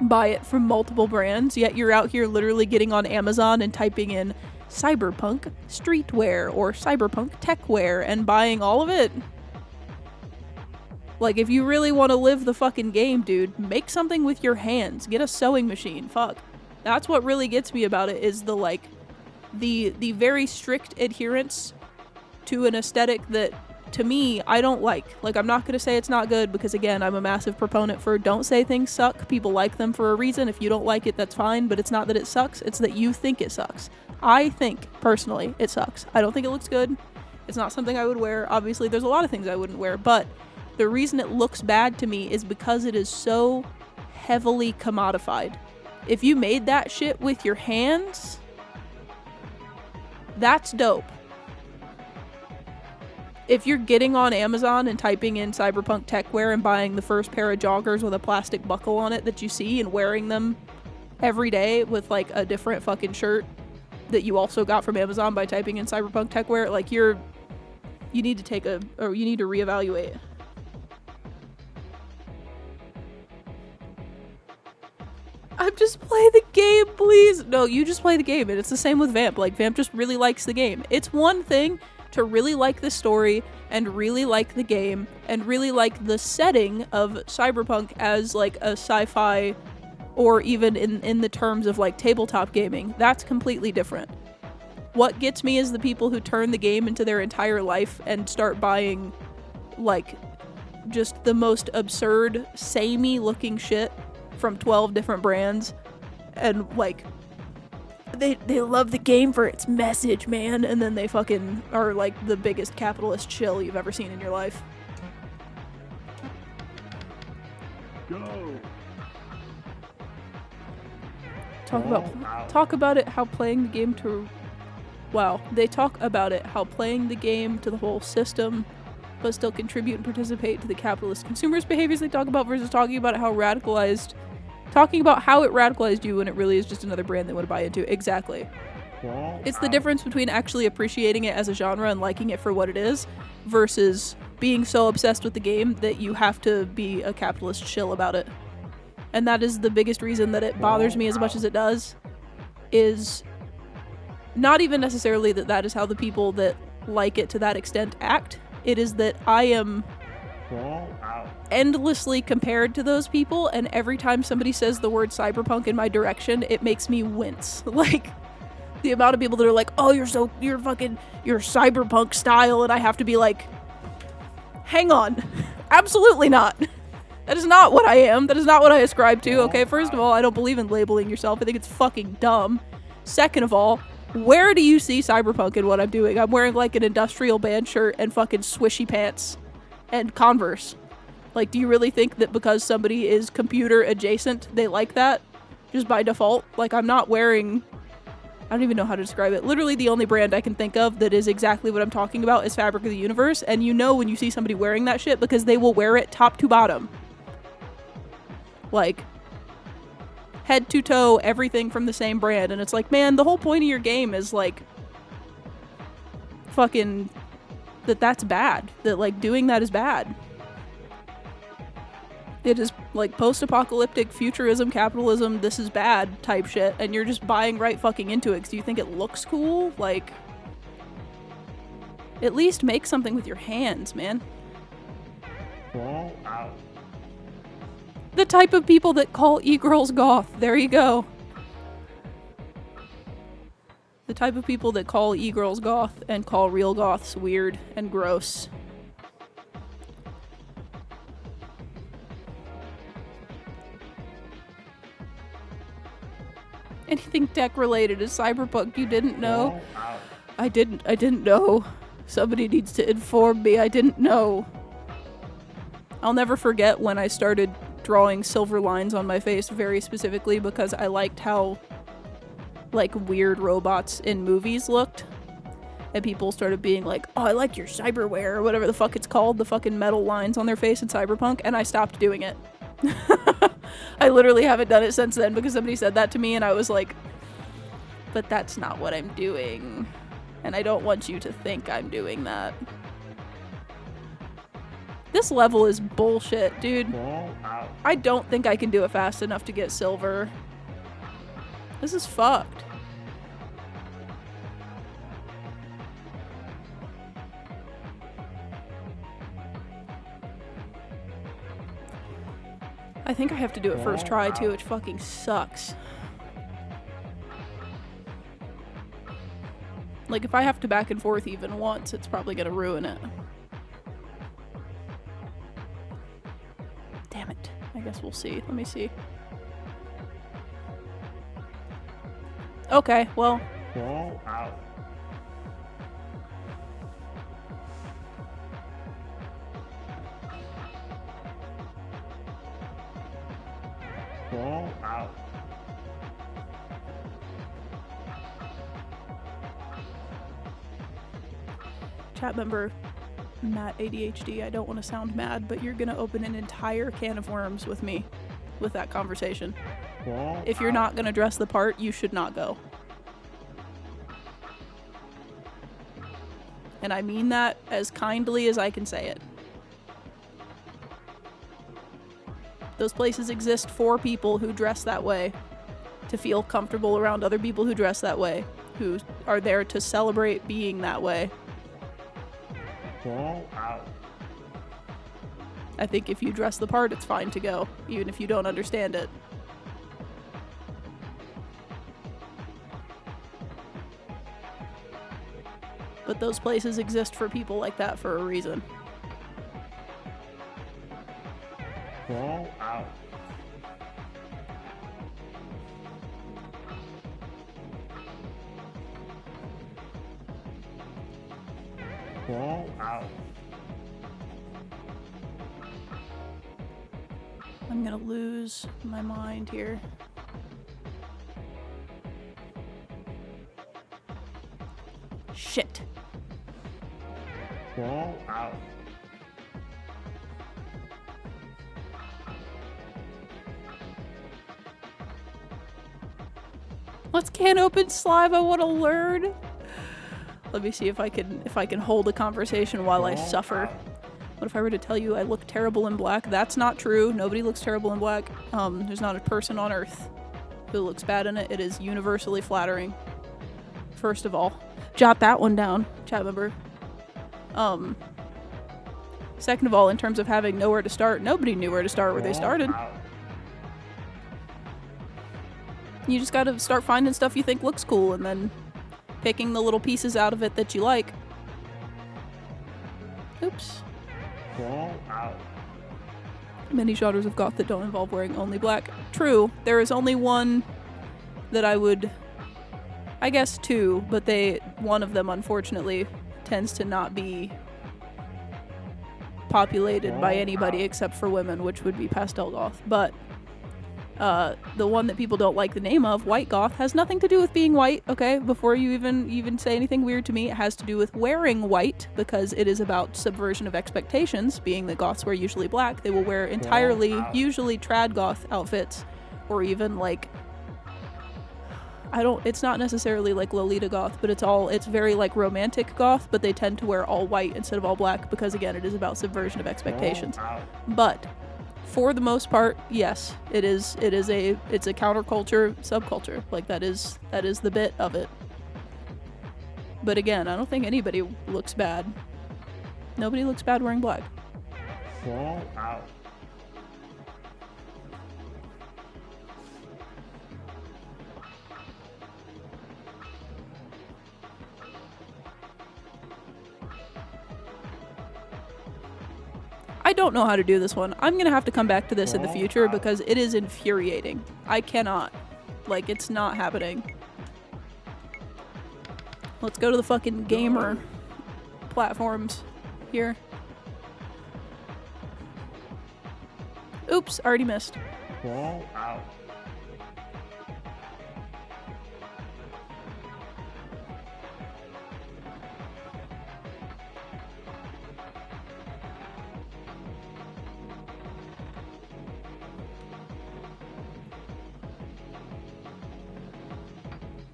buy it from multiple brands, yet you're out here literally getting on Amazon and typing in cyberpunk streetwear or cyberpunk techwear and buying all of it? Like, if you really want to live the fucking game, dude, make something with your hands. Get a sewing machine. Fuck. That's what really gets me about it, is the, like... The very strict adherence to an aesthetic that, to me, I don't like. Like, I'm not going to say it's not good, because, again, I'm a massive proponent for don't say things suck. People like them for a reason. If you don't like it, that's fine, but it's not that it sucks. It's that you think it sucks. I think, personally, it sucks. I don't think it looks good. It's not something I would wear. Obviously, there's a lot of things I wouldn't wear, but the reason it looks bad to me is because it is so heavily commodified. If you made that shit with your hands... That's dope. if you're getting on Amazon and typing in cyberpunk techwear and buying the first pair of joggers with a plastic buckle on it that you see and wearing them every day with like a different fucking shirt that you also got from Amazon by typing in cyberpunk techwear, like you need to reevaluate. I'm just play the game, please. No, you just play the game, and it's the same with Vamp. Like, Vamp just really likes the game. It's one thing to really like the story and really like the game and really like the setting of cyberpunk as like a sci-fi, or even in the terms of like tabletop gaming. That's completely different. What gets me is the people who turn the game into their entire life and start buying like just the most absurd, samey looking shit from 12 different brands, and like they love the game for its message, man, and then they fucking are like the biggest capitalist chill you've ever seen in your life. Go. Talk All out. about how playing the game to they talk about it how playing the game to the whole system but still contribute and participate to the capitalist consumers' behaviors they talk about, versus talking about how it radicalized you when it really is just another brand they want to buy into. Exactly. All It's the out. difference between actually appreciating it as a genre and liking it for what it is versus being so obsessed with the game that you have to be a capitalist shill about it. And that is the biggest reason that it bothers me as much as it does, is not even necessarily that is how the people that like it to that extent act. It is that I am All out. endlessly compared to those people, and every time somebody says the word cyberpunk in my direction, it makes me wince. Like, the amount of people that are like, oh, you're cyberpunk style, and I have to be like, hang on. Absolutely not. That is not what I am. That is not what I ascribe to. Okay, first of all, I don't believe in labeling yourself. I think it's fucking dumb. Second of all, where do you see cyberpunk in what I'm doing? I'm wearing like an industrial band shirt and fucking swishy pants and Converse. Like, do you really think that because somebody is computer adjacent, they like that just by default? Like, I'm not wearing, I don't even know how to describe it. Literally the only brand I can think of that is exactly what I'm talking about is Fabric of the Universe, and you know when you see somebody wearing that shit because they will wear it top to bottom. Like, head to toe, everything from the same brand, and it's like, man, the whole point of your game is like fucking that's bad. That like doing that is bad. It is like post-apocalyptic futurism, capitalism, this is bad type shit, and you're just buying right fucking into it because you think it looks cool. Like, at least make something with your hands, man. All out. The type of people that call e-girls goth. There you go. The type of people that call e-girls goth and call real goths weird and gross. Anything tech related is cyberpunk you didn't know? All out. I didn't know. Somebody needs to inform me. I didn't know. I'll never forget when I started drawing silver lines on my face very specifically because I liked how like weird robots in movies looked, and people started being like, oh, I like your cyberware or whatever the fuck it's called, the fucking metal lines on their face in cyberpunk, and I stopped doing it. I literally haven't done it since then because somebody said that to me and I was like, but that's not what I'm doing, and I don't want you to think I'm doing that. This level is bullshit, dude. All out. I don't think I can do it fast enough to get silver. This is fucked. I think I have to do it first try too, which fucking sucks. Like, if I have to back and forth even once, it's probably gonna ruin it. Damn it. I guess we'll see. Let me see. Okay, well, All out. All out. chat member Matt ADHD, I don't want to sound mad, but you're gonna open an entire can of worms with me with that conversation. Fall If you're out. not gonna dress the part, you should not go. And I mean that as kindly as I can say it. Those places exist for people who dress that way, to feel comfortable around other people who dress that way, who are there to celebrate being that way. Fall out. I think if you dress the part, it's fine to go, even if you don't understand it. But those places exist for people like that for a reason. Fall out. Fall out. I'm gonna lose my mind here. Shit. Fall out. Let's can open slime. I want to learn. Let me see if I can hold a conversation while I Fall suffer. out. What if I were to tell you I look terrible in black? That's not true. Nobody looks terrible in black. There's not a person on earth who looks bad in it. It is universally flattering. First of all, jot that one down, chat member. Second of all, in terms of having nowhere to start, nobody knew where to start where they Fall started. out. You just gotta start finding stuff you think looks cool and then picking the little pieces out of it that you like. Oops. Fall out. Many genres of goth that don't involve wearing only black. True, there is only one that I would, I guess two, but one of them unfortunately tends to not be populated by anybody except for women, which would be pastel goth. But the one that people don't like the name of, white goth, has nothing to do with being white, okay? Before you even say anything weird to me, it has to do with wearing white, because it is about subversion of expectations. Being that goths wear usually black, they will wear entirely, usually trad goth outfits, or even like, it's not necessarily like Lolita goth, but it's very like romantic goth, but they tend to wear all white instead of all black, because again, it is about subversion of expectations. Fall out. But for the most part, yes, it's a counterculture subculture. Like that is the bit of it. But again, I don't think anybody looks bad. Nobody looks bad wearing black. Fall out. I don't know how to do this one. I'm gonna have to come back to this in the future because it is infuriating. I cannot. Like, it's not happening. Let's go to the fucking gamer platforms here. Oops, already missed. Fall out.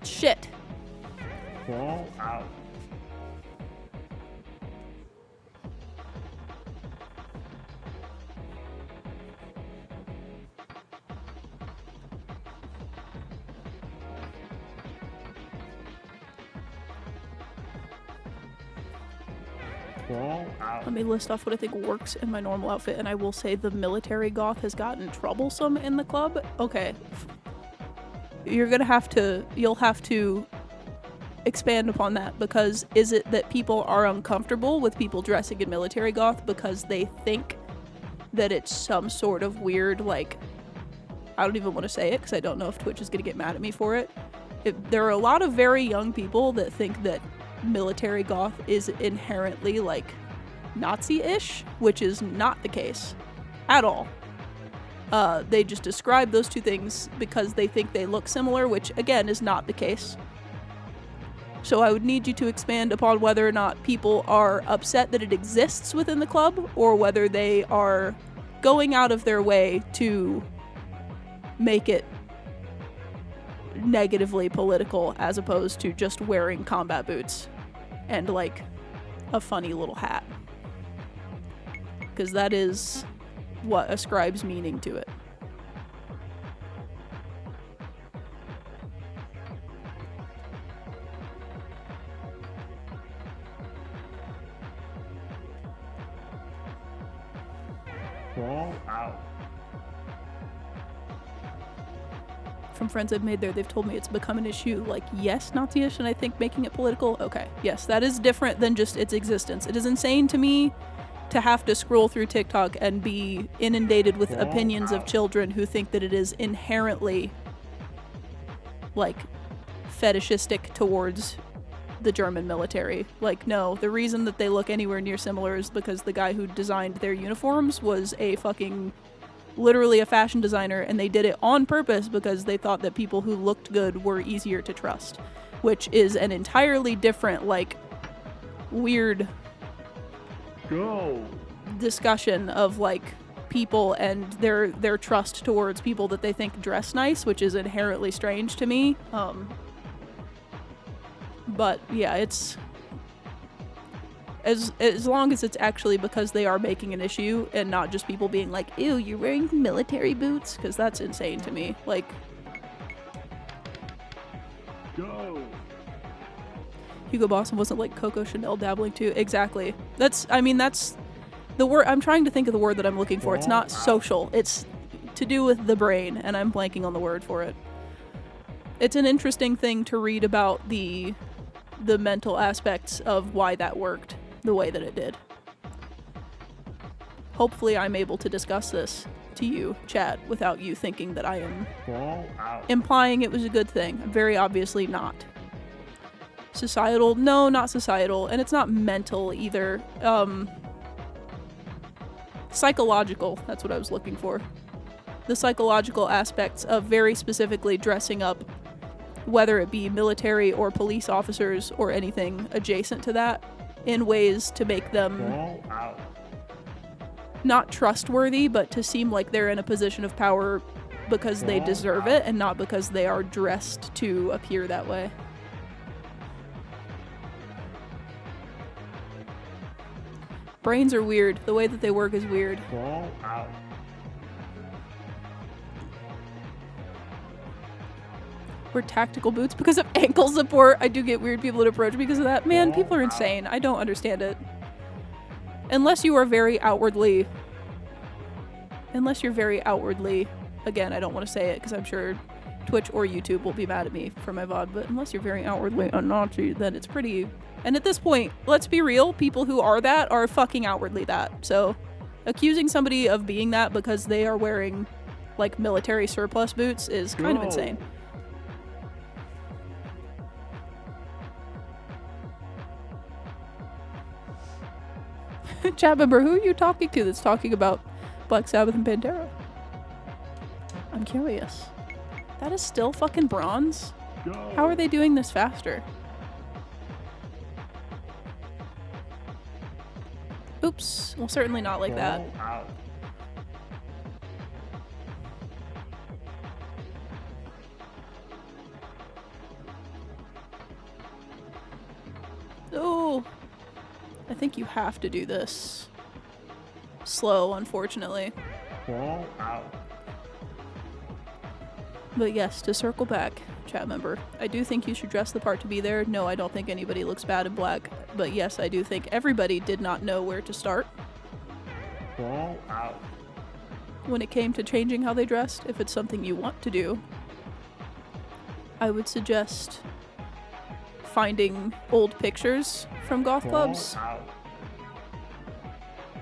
Shit. Fall out. Fall out. Let me list off what I think works in my normal outfit, and I will say the military goth has gotten troublesome in the club. Okay. You'll have to expand upon that, because is it that people are uncomfortable with people dressing in military goth because they think that it's some sort of weird, like, I don't even want to say it because I don't know if Twitch is going to get mad at me for it. There are a lot of very young people that think that military goth is inherently like Nazi-ish, which is not the case at all. They just describe those two things because they think they look similar, which again is not the case. So I would need you to expand upon whether or not people are upset that it exists within the club, or whether they are going out of their way to make it negatively political, as opposed to just wearing combat boots and like a funny little hat. Because that is what ascribes meaning to it. Crawl out. From friends I've made there, they've told me it's become an issue. Like, yes, Nazi-ish, and I think making it political. Okay, yes, that is different than just its existence. It is insane to me to have to scroll through TikTok and be inundated with opinions of children who think that it is inherently, like, fetishistic towards the German military. Like, no, the reason that they look anywhere near similar is because the guy who designed their uniforms was a fucking, literally a fashion designer, and they did it on purpose because they thought that people who looked good were easier to trust, which is an entirely different, like, weird discussion of, like, people and their trust towards people that they think dress nice, which is inherently strange to me. But yeah, it's as long as it's actually because they are making an issue and not just people being like, ew, you're wearing military boots, because that's insane to me. Like, Hugo Boss wasn't like Coco Chanel dabbling too. Exactly. That's the word I'm trying to think of, the word that I'm looking for. It's not social. It's to do with the brain, and I'm blanking on the word for it. It's an interesting thing to read about the mental aspects of why that worked the way that it did. Hopefully I'm able to discuss this to you, chat, without you thinking that I am implying it was a good thing. I'm very obviously not. Societal? No, not societal. And it's not mental either. Psychological. That's what I was looking for. The psychological aspects of very specifically dressing up, whether it be military or police officers or anything adjacent to that, in ways to make them not trustworthy, but to seem like they're in a position of power because they deserve it and not because they are dressed to appear that way. Brains are weird. The way that they work is weird. Wear tactical boots because of ankle support. I do get weird people that approach me because of that. Man, people are insane. I don't understand it. Unless you're very outwardly, again, I don't want to say it because I'm sure Twitch or YouTube will be mad at me for my VOD, but unless you're very outwardly a Nazi, then it's pretty... And at this point, let's be real, people who are that are fucking outwardly that. So, accusing somebody of being that because they are wearing, like, military surplus boots is kind of insane. Chat member, who are you talking to that's talking about Black Sabbath and Pantera? I'm curious. That is still fucking bronze? How are they doing this faster? Oops. Well, certainly not like that. Oh. I think you have to do this slow, unfortunately. But yes, to circle back, chat member, I do think you should dress the part to be there. No, I don't think anybody looks bad in black. But yes, I do think everybody did not know where to start when it came to changing how they dressed. If it's something you want to do, I would suggest finding old pictures from goth clubs.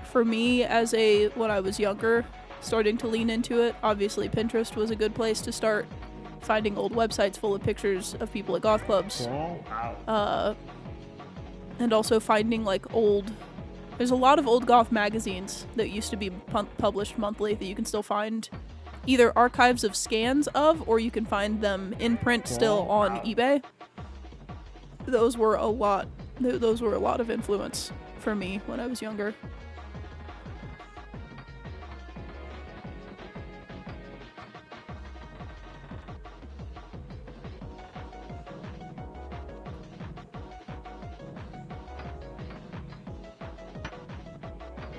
For me, when I was younger, starting to lean into it, obviously Pinterest was a good place to start finding old websites full of pictures of people at goth clubs. And also finding like there's a lot of old goth magazines that used to be published monthly that you can still find either archives of scans of, or you can find them in print still on eBay. those were a lot. Those were a lot of influence for me when I was younger.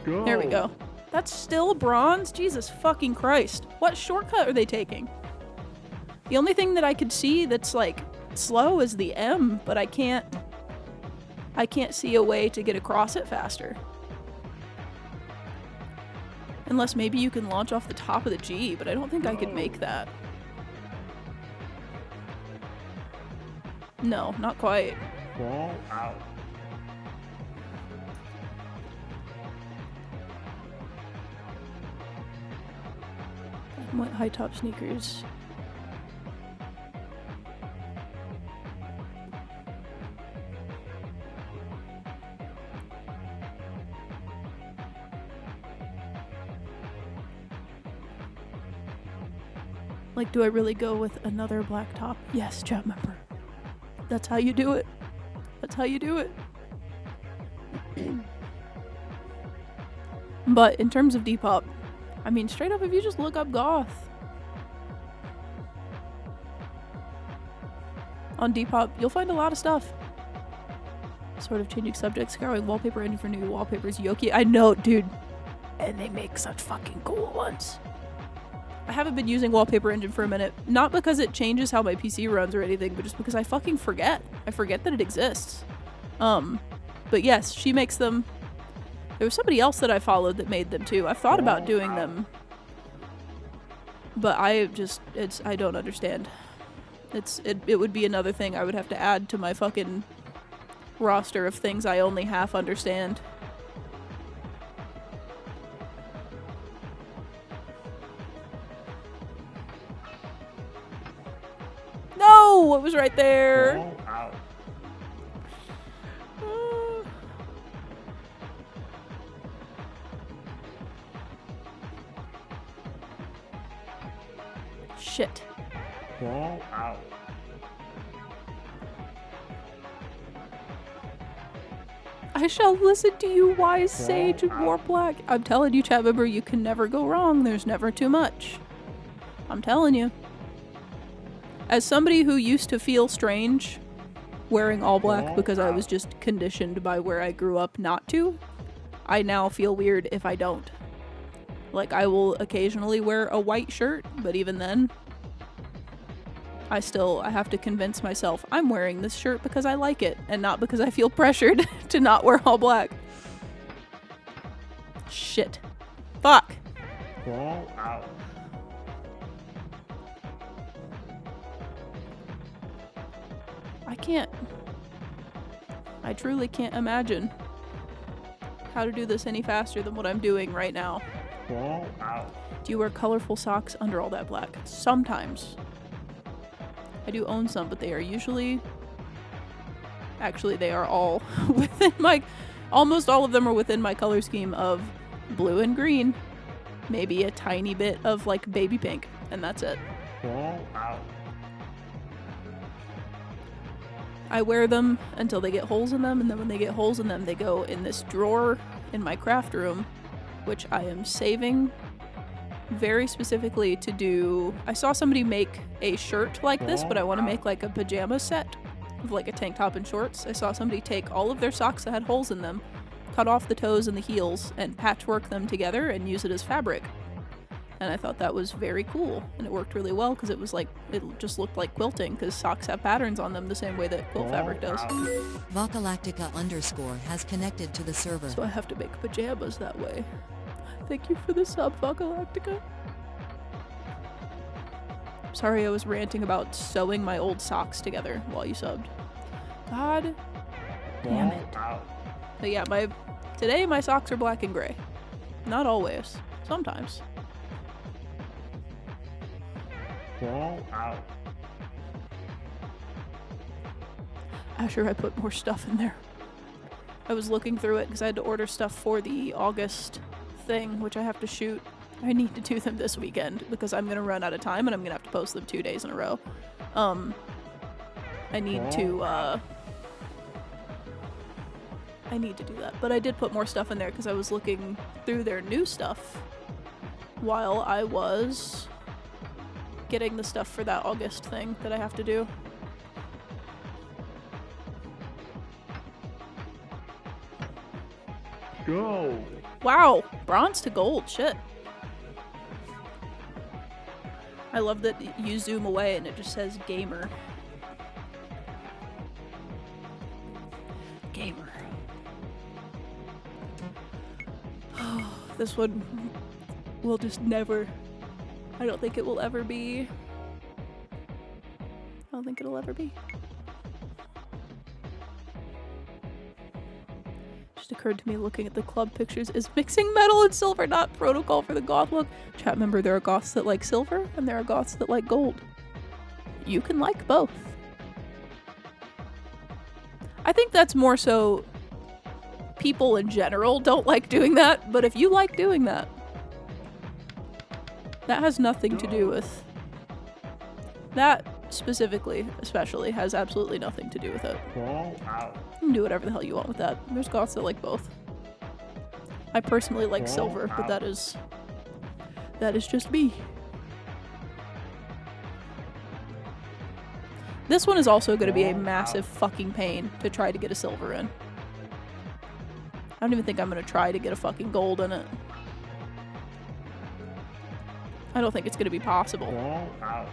Go. There we go. That's still bronze? Jesus fucking Christ. What shortcut are they taking? The only thing that I could see that's like slow is the M, but I can't see a way to get across it faster. Unless maybe you can launch off the top of the G, but I don't think I could make that. No, not quite. Fall out. What high top sneakers? Like, do I really go with another black top? Yes, chat member. That's how you do it. That's how you do it. But in terms of Depop, I mean, straight up, if you just look up goth on Depop, you'll find a lot of stuff. Sort of changing subjects, scouring wallpaper engine for new wallpapers. Yoki, I know, dude. And they make such fucking cool ones. I haven't been using wallpaper engine for a minute. Not because it changes how my PC runs or anything, but just because I fucking forget. I forget that it exists. But yes, she makes them. There was somebody else that I followed that made them too. I've thought about doing them, but I don't understand. It would be another thing I would have to add to my fucking roster of things I only half understand. No, what was right there? Fall out. Shit. Fall out. I shall listen to you, wise sage and war black. I'm telling you, chat member, you can never go wrong. There's never too much. I'm telling you. As somebody who used to feel strange wearing all black because I was just conditioned by where I grew up not to, I now feel weird if I don't. Like, I will occasionally wear a white shirt, but even then, I have to convince myself I'm wearing this shirt because I like it and not because I feel pressured to not wear all black. Shit. Fuck. Fall out. I truly can't imagine how to do this any faster than what I'm doing right now. Fall out. Do you wear colorful socks under all that black? Sometimes. I do own some, but they are usually... Actually, they are all within my... Almost all of them are within my color scheme of blue and green. Maybe a tiny bit of, like, baby pink. And that's it. Fall out. I wear them until they get holes in them, and then when they get holes in them, they go in this drawer in my craft room, which I am saving very specifically to do... I saw somebody make a shirt like this, but I want to make like a pajama set of like a tank top and shorts. I saw somebody take all of their socks that had holes in them, cut off the toes and the heels, and patchwork them together and use it as fabric. And I thought that was very cool, and it worked really well because it was like, it just looked like quilting because socks have patterns on them the same way that quilt fabric does. Vocalactica_ has connected to the server. So I have to make pajamas that way. Thank you for the sub, Vocalactica. Sorry I was ranting about sewing my old socks together while you subbed. God damn it. But yeah, today my socks are black and gray. Not always. Sometimes. Fall out. Asher, I put more stuff in there. I was looking through it because I had to order stuff for the August thing, which I have to shoot. I need to do them this weekend because I'm going to run out of time and I'm going to have to post them 2 days in a row. I need to I need to do that. But I did put more stuff in there because I was looking through their new stuff while I was getting the stuff for that August thing that I have to do. Go. Wow, bronze to gold, shit. I love that you zoom away and it just says gamer. Gamer. This one will just never, I don't think it will ever be. I don't think it'll ever be. Just occurred to me looking at the club pictures, is mixing metal and silver not protocol for the goth look? Chat, remember, there are goths that like silver and there are goths that like gold. You can like both. I think that's more so people in general don't like doing that, but if you like doing that, that has nothing to do with that specifically, especially, has absolutely nothing to do with it. Fall out. You can do whatever the hell you want with that. There's goths that like both. I personally like silver, but that is just me. This one is also going to be a massive fucking pain to try to get a silver in. I don't even think I'm going to try to get a fucking gold in it. I don't think it's going to be possible. Fall out.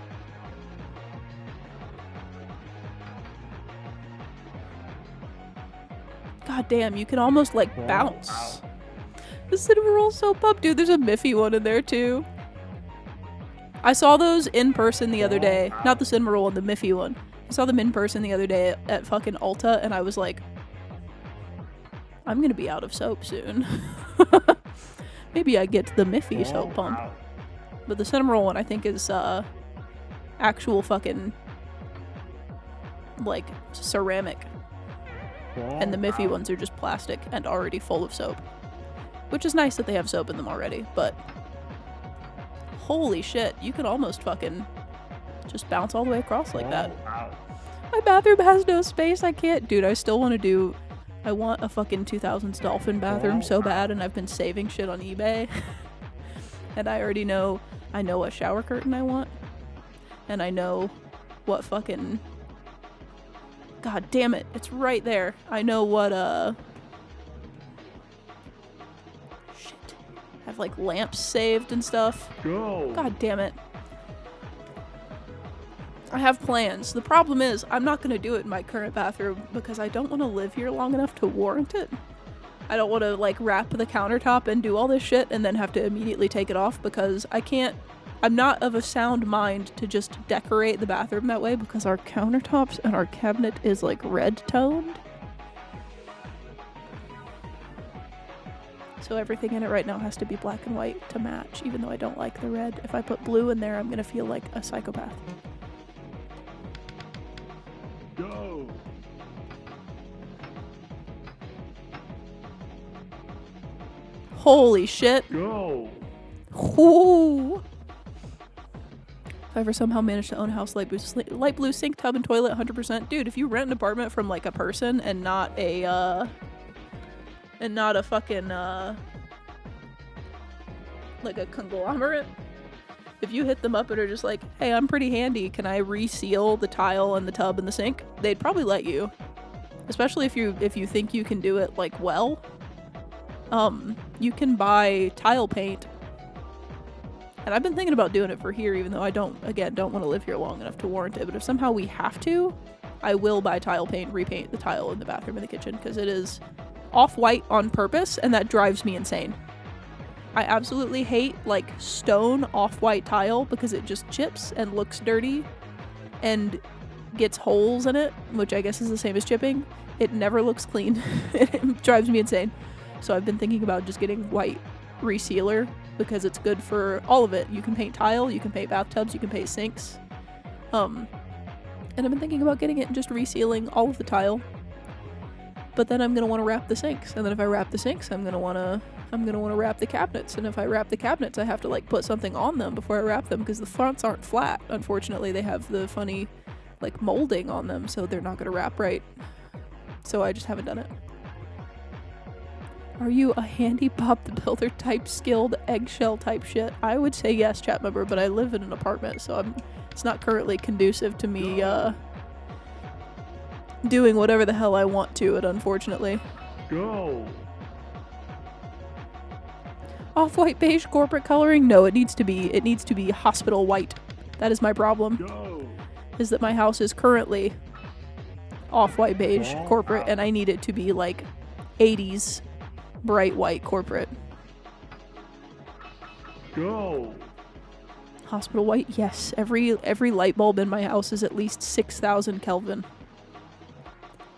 God damn, you can almost like bounce. The cinema roll's so pumped. Dude, there's a Miffy one in there too. I saw those in person the other day. Not the cinema roll one, the Miffy one. I saw them in person the other day at fucking Ulta and I was like, I'm gonna be out of soap soon. Maybe I get the Miffy soap pump. But the cinema roll one I think is actual fucking like ceramic. And the Miffy ones are just plastic and already full of soap. Which is nice that they have soap in them already, but holy shit, you can almost fucking just bounce all the way across like that. My bathroom has no space, I can't. Dude, I still want to do, I want a fucking 2000s dolphin bathroom so bad, and I've been saving shit on eBay. And I already know, I know what shower curtain I want. And I know what fucking, god damn it, it's right there. I know what, shit. I have like lamps saved and stuff. Go. God damn it. I have plans. The problem is, I'm not gonna do it in my current bathroom because I don't want to live here long enough to warrant it. I don't want to like wrap the countertop and do all this shit and then have to immediately take it off because I can't, I'm not of a sound mind to just decorate the bathroom that way because our countertops and our cabinet is like red toned. So everything in it right now has to be black and white to match, even though I don't like the red. If I put blue in there, I'm gonna feel like a psychopath. Go. Holy shit. Go. Ooh. If I ever somehow manage to own a house light blue sink, tub, and toilet 100%. Dude, if you rent an apartment from like a person and not a fucking like a conglomerate, if you hit them up and are just like, hey, I'm pretty handy, can I reseal the tile and the tub and the sink? They'd probably let you. Especially if you think you can do it like well. You can buy tile paint. And I've been thinking about doing it for here, even though I don't want to live here long enough to warrant it. But if somehow we have to, I will buy tile paint, repaint the tile in the bathroom and the kitchen, because it is off-white on purpose, and that drives me insane. I absolutely hate, like, stone off-white tile, because it just chips and looks dirty, and gets holes in it, which I guess is the same as chipping. It never looks clean. It drives me insane. So I've been thinking about just getting white resealer, because it's good for all of it. You can paint tile, you can paint bathtubs, you can paint sinks. And I've been thinking about getting it and just resealing all of the tile. But then I'm gonna want to wrap the sinks, and then if I wrap the sinks, I'm gonna want to wrap the cabinets, and if I wrap the cabinets, I have to like put something on them before I wrap them, because the fronts aren't flat. Unfortunately, they have the funny like molding on them, so they're not gonna wrap right. So I just haven't done it. Are you a handy Bob the Builder type skilled eggshell type shit? I would say yes, chat member, but I live in an apartment, so it's not currently conducive to me doing whatever the hell I want to it, unfortunately. Go. Off-white beige corporate coloring? No, it needs to be hospital white. That is my problem. Go. Is that my house is currently off-white beige corporate and I need it to be like 80s bright white corporate. Go. Hospital white? Yes. Every light bulb in my house is at least 6,000 Kelvin.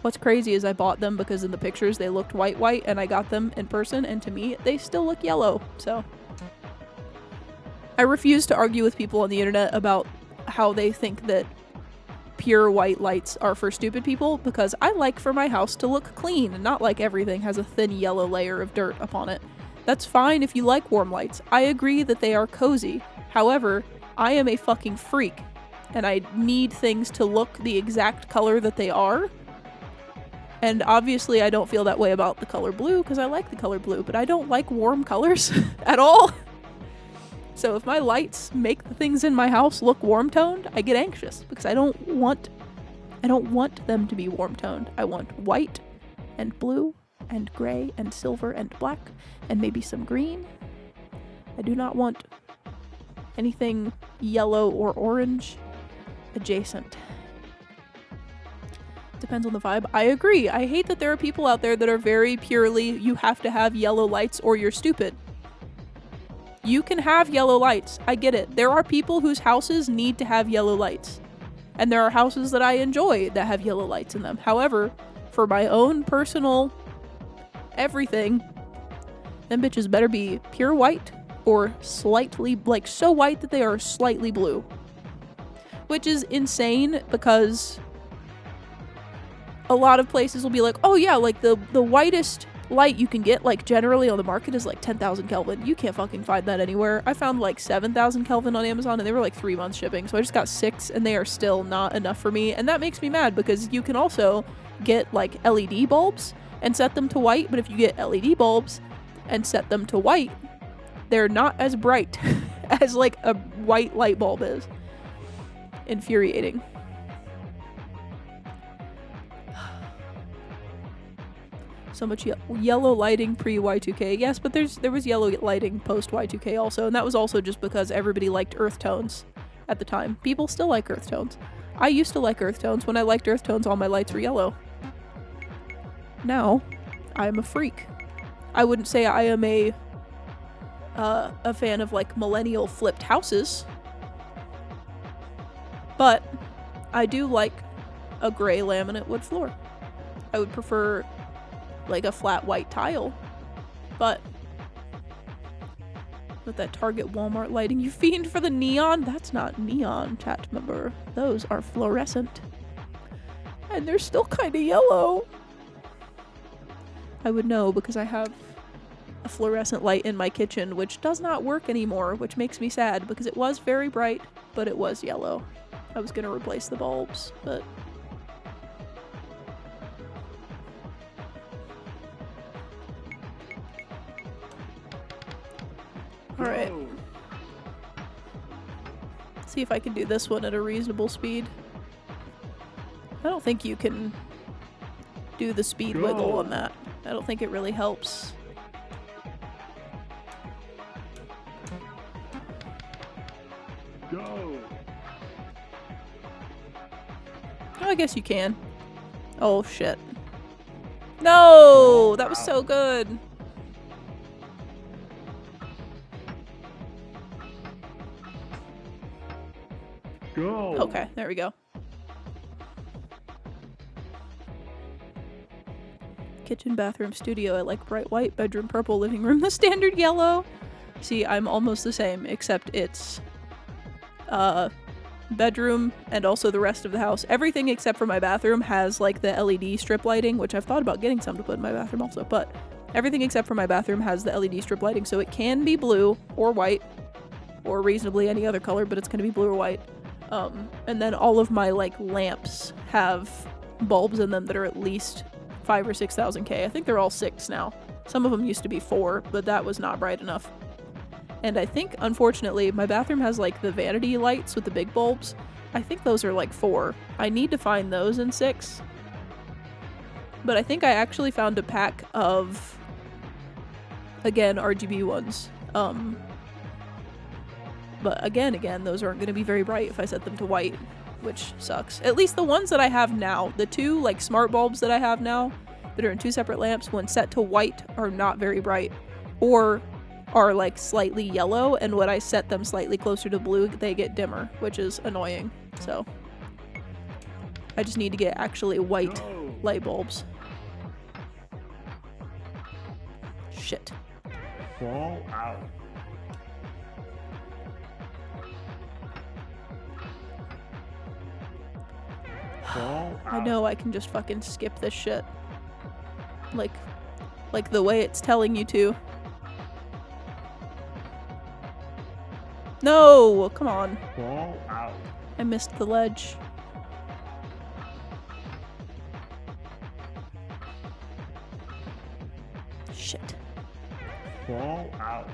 What's crazy is I bought them because in the pictures they looked white and I got them in person and to me they still look yellow. So I refuse to argue with people on the internet about how they think that pure white lights are for stupid people because I like for my house to look clean and not like everything has a thin yellow layer of dirt upon it. That's fine if you like warm lights. I agree that they are cozy. However, I am a fucking freak and I need things to look the exact color that they are. And obviously I don't feel that way about the color blue because I like the color blue, but I don't like warm colors at all. So if my lights make the things in my house look warm toned, I get anxious because I don't want them to be warm toned. I want white and blue and gray and silver and black and maybe some green. I do not want anything yellow or orange adjacent. Depends on the vibe. I agree. I hate that there are people out there that are very purely, you have to have yellow lights or you're stupid. You can have yellow lights. I get it. There are people whose houses need to have yellow lights. And there are houses that I enjoy that have yellow lights in them. However, for my own personal everything, them bitches better be pure white or slightly, like so white that they are slightly blue. Which is insane because a lot of places will be like, oh yeah, like the whitest light you can get, like generally on the market is like 10,000 Kelvin. You can't fucking find that anywhere. I found like 7,000 Kelvin on Amazon and they were like 3 months shipping. So I just got 6 and they are still not enough for me. And that makes me mad because you can also get like LED bulbs and set them to white. But if you get LED bulbs and set them to white, they're not as bright as like a white light bulb is. Infuriating. So much yellow lighting pre-Y2K. Yes, but there was yellow lighting post-Y2K also, and that was also just because everybody liked earth tones at the time. People still like earth tones. I used to like earth tones. When I liked earth tones, all my lights were yellow. Now, I'm a freak. I wouldn't say I am a fan of like millennial flipped houses, but I do like a gray laminate wood floor. I would prefer like a flat white tile, but with that Target Walmart lighting, you fiend for the neon? That's not neon, chat member. Those are fluorescent. And they're still kind of yellow. I would know because I have a fluorescent light in my kitchen, which does not work anymore, which makes me sad because it was very bright, but it was yellow. I was gonna replace the bulbs, but alright. See if I can do this one at a reasonable speed. I don't think you can do the speed wiggle on that. I don't think it really helps. Go. Oh, I guess you can. Oh shit. No! That was so good. Go. Okay, there we go. Kitchen, bathroom, studio. I like bright white. Bedroom, purple. Living room, the standard yellow. See, I'm almost the same, except it's bedroom and also the rest of the house. Everything except for my bathroom has like the LED strip lighting, which I've thought about getting some to put in my bathroom also, but everything except for my bathroom has the LED strip lighting, so it can be blue or white or reasonably any other color, but it's going to be blue or white. And then all of my like lamps have bulbs in them that are at least 5,000 or 6,000 K. I think they're all 6 now. Some of them used to be 4, but that was not bright enough. And I think, unfortunately, my bathroom has like the vanity lights with the big bulbs. I think those are like 4. I need to find those in 6. But I think I actually found a pack of, again, RGB ones. But again, those aren't going to be very bright if I set them to white, which sucks. At least the ones that I have now, the 2 like smart bulbs that I have now, that are in 2 separate lamps, when set to white are not very bright, or are like slightly yellow, and when I set them slightly closer to blue, they get dimmer, which is annoying. So I just need to get actually white light bulbs. Shit. Fall out. Fall out. I know I can just fucking skip this shit. Like the way it's telling you to. No! Come on. Fall out. I missed the ledge. Shit. Fall out.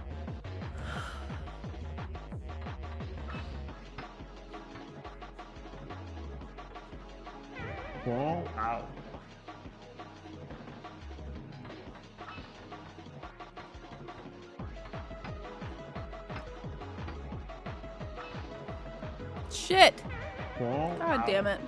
Fall out. Shit! Fall God out. damn it.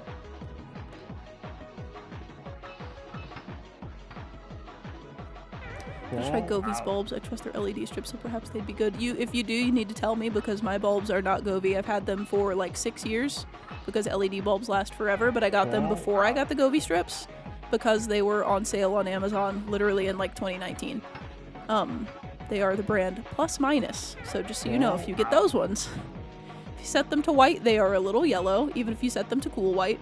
I tried Govi's bulbs. I trust their LED strips, so perhaps they'd be good. If you do, you need to tell me, because my bulbs are not Govi. I've had them for like 6 years, because LED bulbs last forever, but I got them before I got the Govi strips, because they were on sale on Amazon literally in like 2019. They are the brand Plus Minus, so just so you know, if you get those ones, if you set them to white, they are a little yellow, even if you set them to cool white.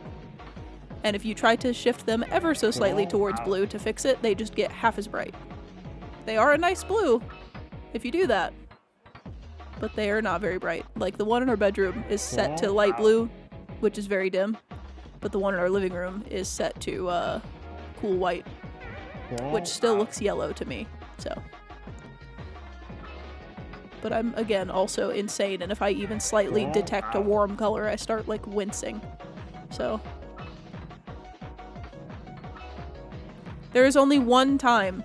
And if you try to shift them ever so slightly towards blue to fix it, they just get half as bright. They are a nice blue if you do that, but they are not very bright. Like the one in our bedroom is set to light blue, which is very dim, but the one in our living room is set to cool white, which still looks yellow to me. So, but I'm again also insane, and if I even slightly detect a warm color, I start like wincing. So there is only one time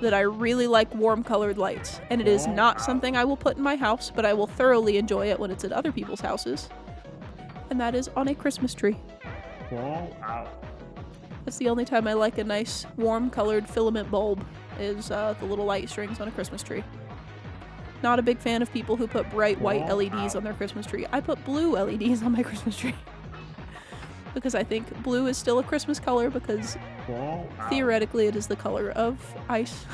that I really like warm colored lights, and it is not something I will put in my house, but I will thoroughly enjoy it when it's at other people's houses, and that is on a Christmas tree. Fall out. That's the only time I like a nice warm colored filament bulb, is the little light strings on a Christmas tree. Not a big fan of people who put bright white LEDs on their Christmas tree. I put blue LEDs on my Christmas tree because I think blue is still a Christmas color, because theoretically it is the color of ice.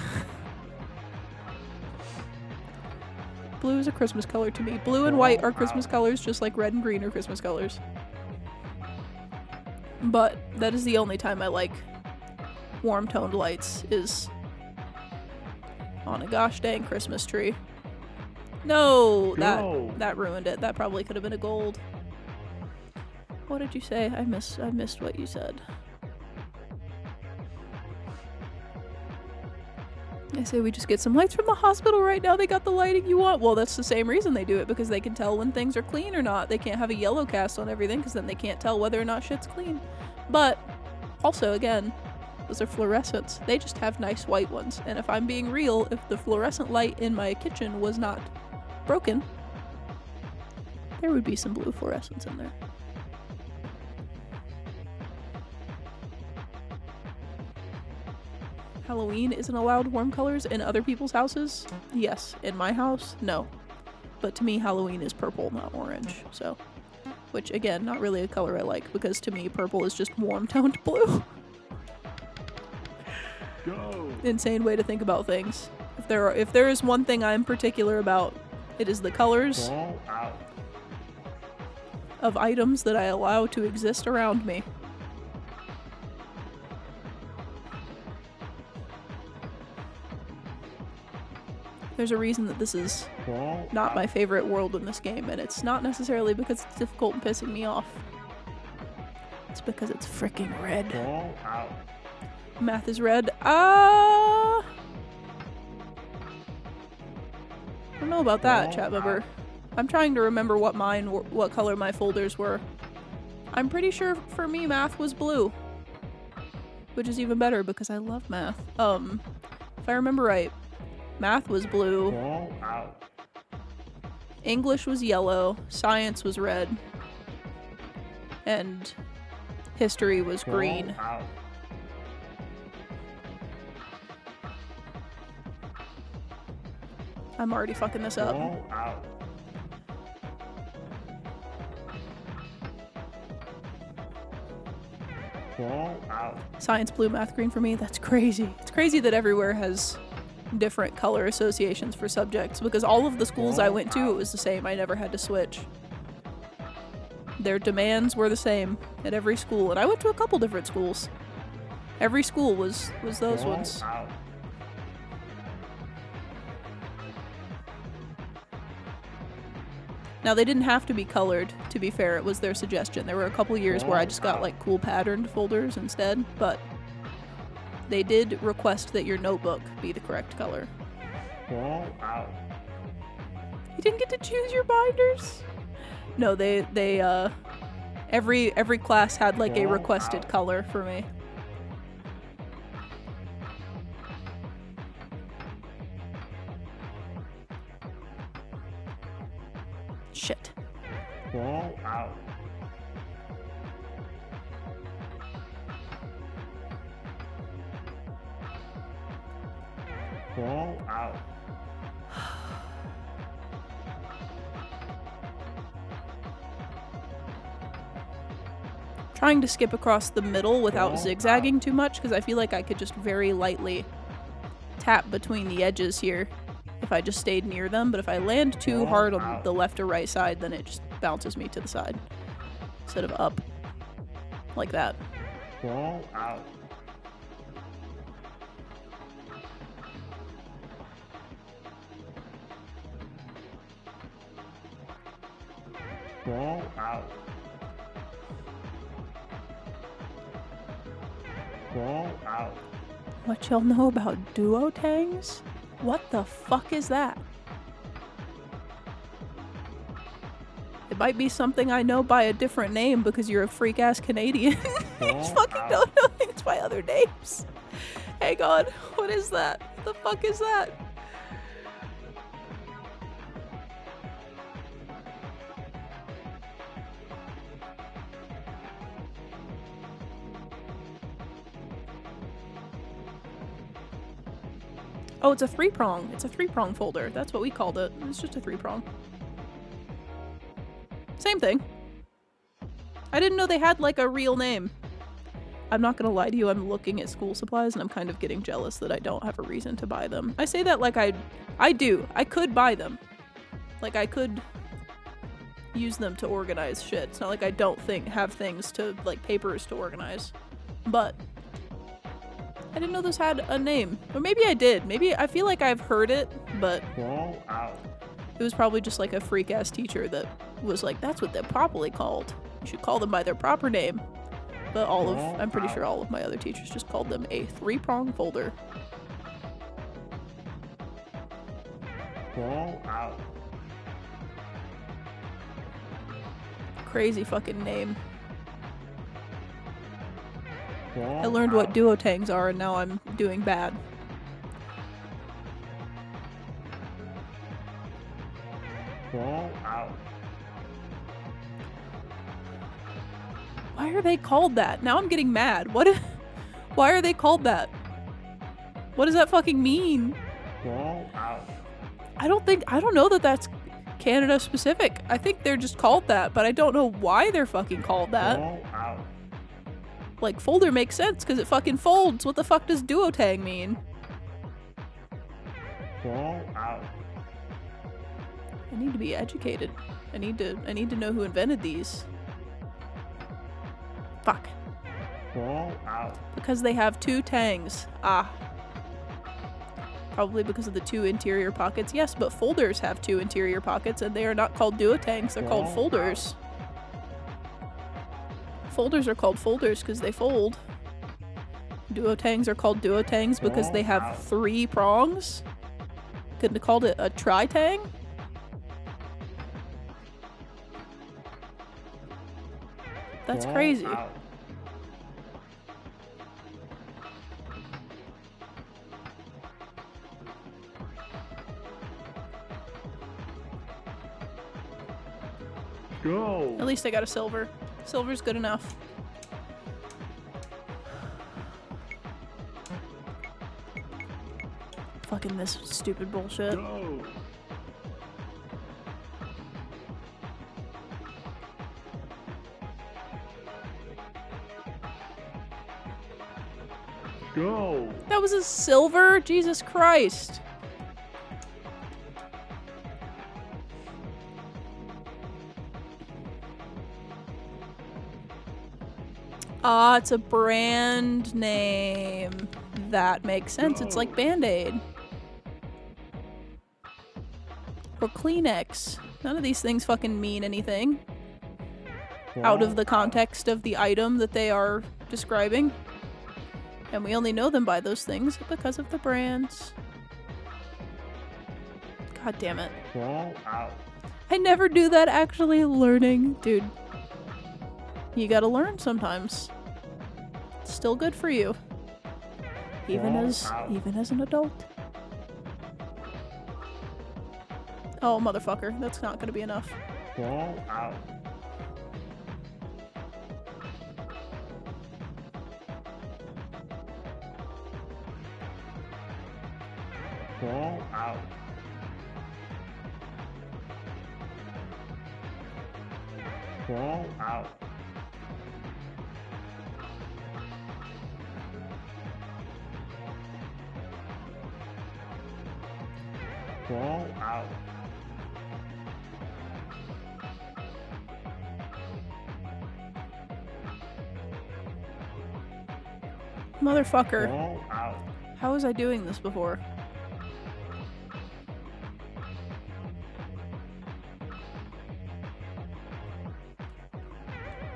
Blue is a Christmas color to me. Blue and white are Christmas colors, just like red and green are Christmas colors. But that is the only time I like warm toned lights, is on a gosh dang Christmas tree. No, that ruined it. That probably could have been a gold. What did you say? I missed what you said. I say we just get some lights from the hospital right now. They got the lighting you want. Well, that's the same reason they do it, because they can tell when things are clean or not. They can't have a yellow cast on everything, because then they can't tell whether or not shit's clean. But also, again, those are fluorescents. They just have nice white ones. And if I'm being real, if the fluorescent light in my kitchen was not broken, there would be some blue fluorescents in there. Halloween isn't allowed warm colors in other people's houses? Yes. In my house? No. But to me, Halloween is purple, not orange. So, which again, not really a color I like, because to me, purple is just warm-toned blue. Go. Insane way to think about things. If there is one thing I'm particular about, it is the colors Fall out. of items that I allow to exist around me. There's a reason that this is not my favorite world in this game, and it's not necessarily because it's difficult and pissing me off. It's because it's freaking red. Fall out. Math is red. don't know about that, Fall chat member. out. I'm trying to remember what color my folders were. I'm pretty sure for me math was blue. Which is even better because I love math. If I remember right, math was blue, Fall out. English was yellow, science was red, and history was Fall green. out. I'm already fucking this up. Fall out. Fall out. Science blue, math green for me. That's crazy. It's crazy that everywhere has different color associations for subjects because all of the schools I went to, it was the same. I never had to switch. Their demands were the same at every school, and I went to a couple different schools. Every school was those Fall ones. out. Now they didn't have to be colored, to be fair, it was their suggestion. There were a couple years where I just got like cool patterned folders instead, but they did request that your notebook be the correct color. Fall out. You didn't get to choose your binders? No, they every class had like a Fall requested out. color for me. Shit. Fall out. Fall out. Trying to skip across the middle without Fall zigzagging too much because I feel like I could just very lightly tap between the edges here if I just stayed near them, but if I land too Fall hard on out. the left or right side, then it just bounces me to the side instead of up like that. Fall out. Fall out. Fall out. What y'all know about duotangs? What the fuck is that? It might be something I know by a different name because you're a freak ass Canadian. I just Fall fucking out. don't know things by other names. Hang on, what is that? What the fuck is that? Oh, it's a three-prong. It's a three-prong folder. That's what we called it. It's just a three-prong. Same thing. I didn't know they had, like, a real name. I'm not gonna lie to you, I'm looking at school supplies and I'm kind of getting jealous that I don't have a reason to buy them. I say that like I do. I could buy them. Like, I could use them to organize shit. It's not like I don't have things to, like, papers to organize. But I didn't know this had a name. Or maybe I did. Maybe I feel like I've heard it, but Fall out. it was probably just like a freak ass teacher that was like, that's what they're properly called. You should call them by their proper name. But I'm pretty sure all of my other teachers just called them a three-prong folder. Fall out. Crazy fucking name. Fall I learned what out. duotangs are and now I'm doing bad. Fall out. Why are they called that? Now I'm getting mad. Why are they called that? What does that fucking mean? Fall out. I don't know that that's Canada specific. I think they're just called that, but I don't know why they're fucking called that. Fall out. Like, folder makes sense because it fucking folds. What the fuck does duotang mean? Fall out. I need to be educated. I need to know who invented these. Fuck. Fall out. Because they have two tangs. Ah. Probably because of the two interior pockets. Yes, but folders have two interior pockets and they are not called duotangs. They're called Fall folders. Folders are called folders because they fold. Duotangs are called duotangs because they have Fall out. 3 prongs. Couldn't have called it a tritang? That's Fall crazy. out. Go. At least I got a silver. Silver's good enough. Fucking this stupid bullshit. Go. Go. That was a silver? Jesus Christ. Ah, it's a brand name. That makes sense. It's like Band-Aid. Or Kleenex. None of these things fucking mean anything. Out of the context of the item that they are describing. And we only know them by those things because of the brands. God damn it. Fall out. I never do that actually learning. Dude. You gotta learn sometimes. It's still good for you. Even as an adult. Oh, motherfucker. That's not gonna be enough. Fall out. Fall out. Fall out. Fall out. Motherfucker. Fall out. How was I doing this before?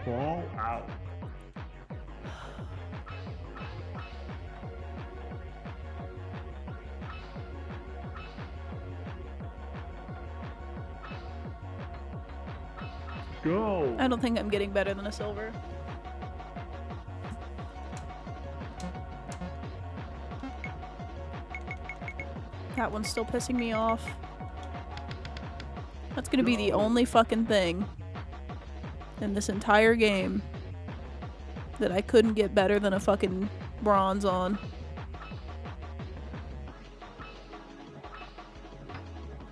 Fall out. Go. I don't think I'm getting better than a silver. That one's still pissing me off. That's gonna be the only fucking thing in this entire game that I couldn't get better than a fucking bronze on.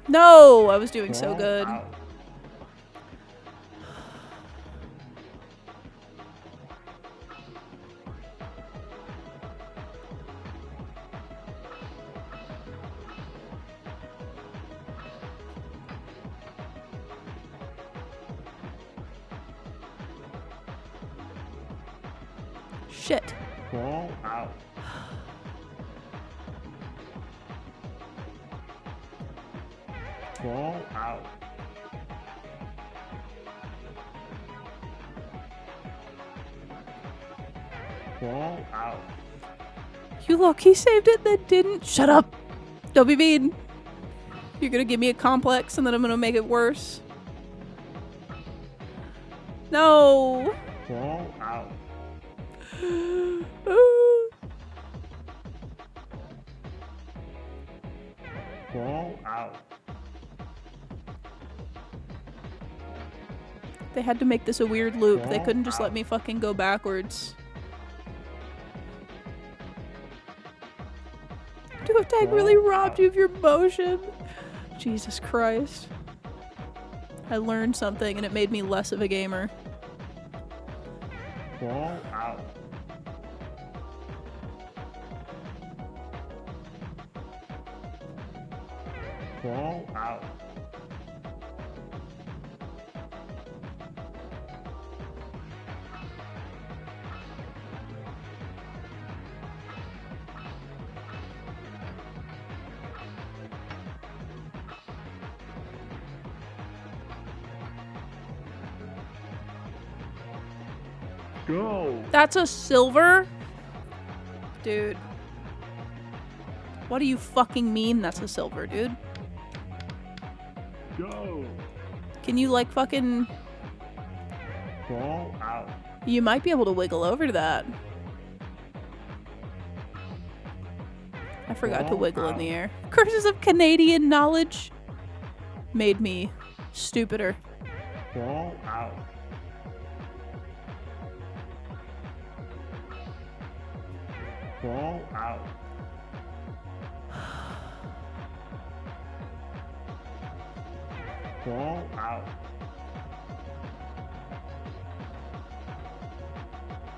No! I was doing so Fall good. out. Shit. Fall out. Fall out. Fall out. You low-key saved it, then didn't? Shut up! Don't be mean. You're gonna give me a complex and then I'm gonna make it worse. No! Fall out. Fall out. They had to make this a weird loop. They couldn't just let me fucking go backwards. Duo tag really robbed you of your motion. Jesus Christ. I learned something and it made me less of a gamer. Fall out. Fall out. Go. That's a silver? Dude. What do you fucking mean that's a silver, dude? Go. Can you like fucking... Fall out. You might be able to wiggle over to that. I forgot to wiggle in the air. Curses of Canadian knowledge made me stupider. Fall out. Fall out. Fall out.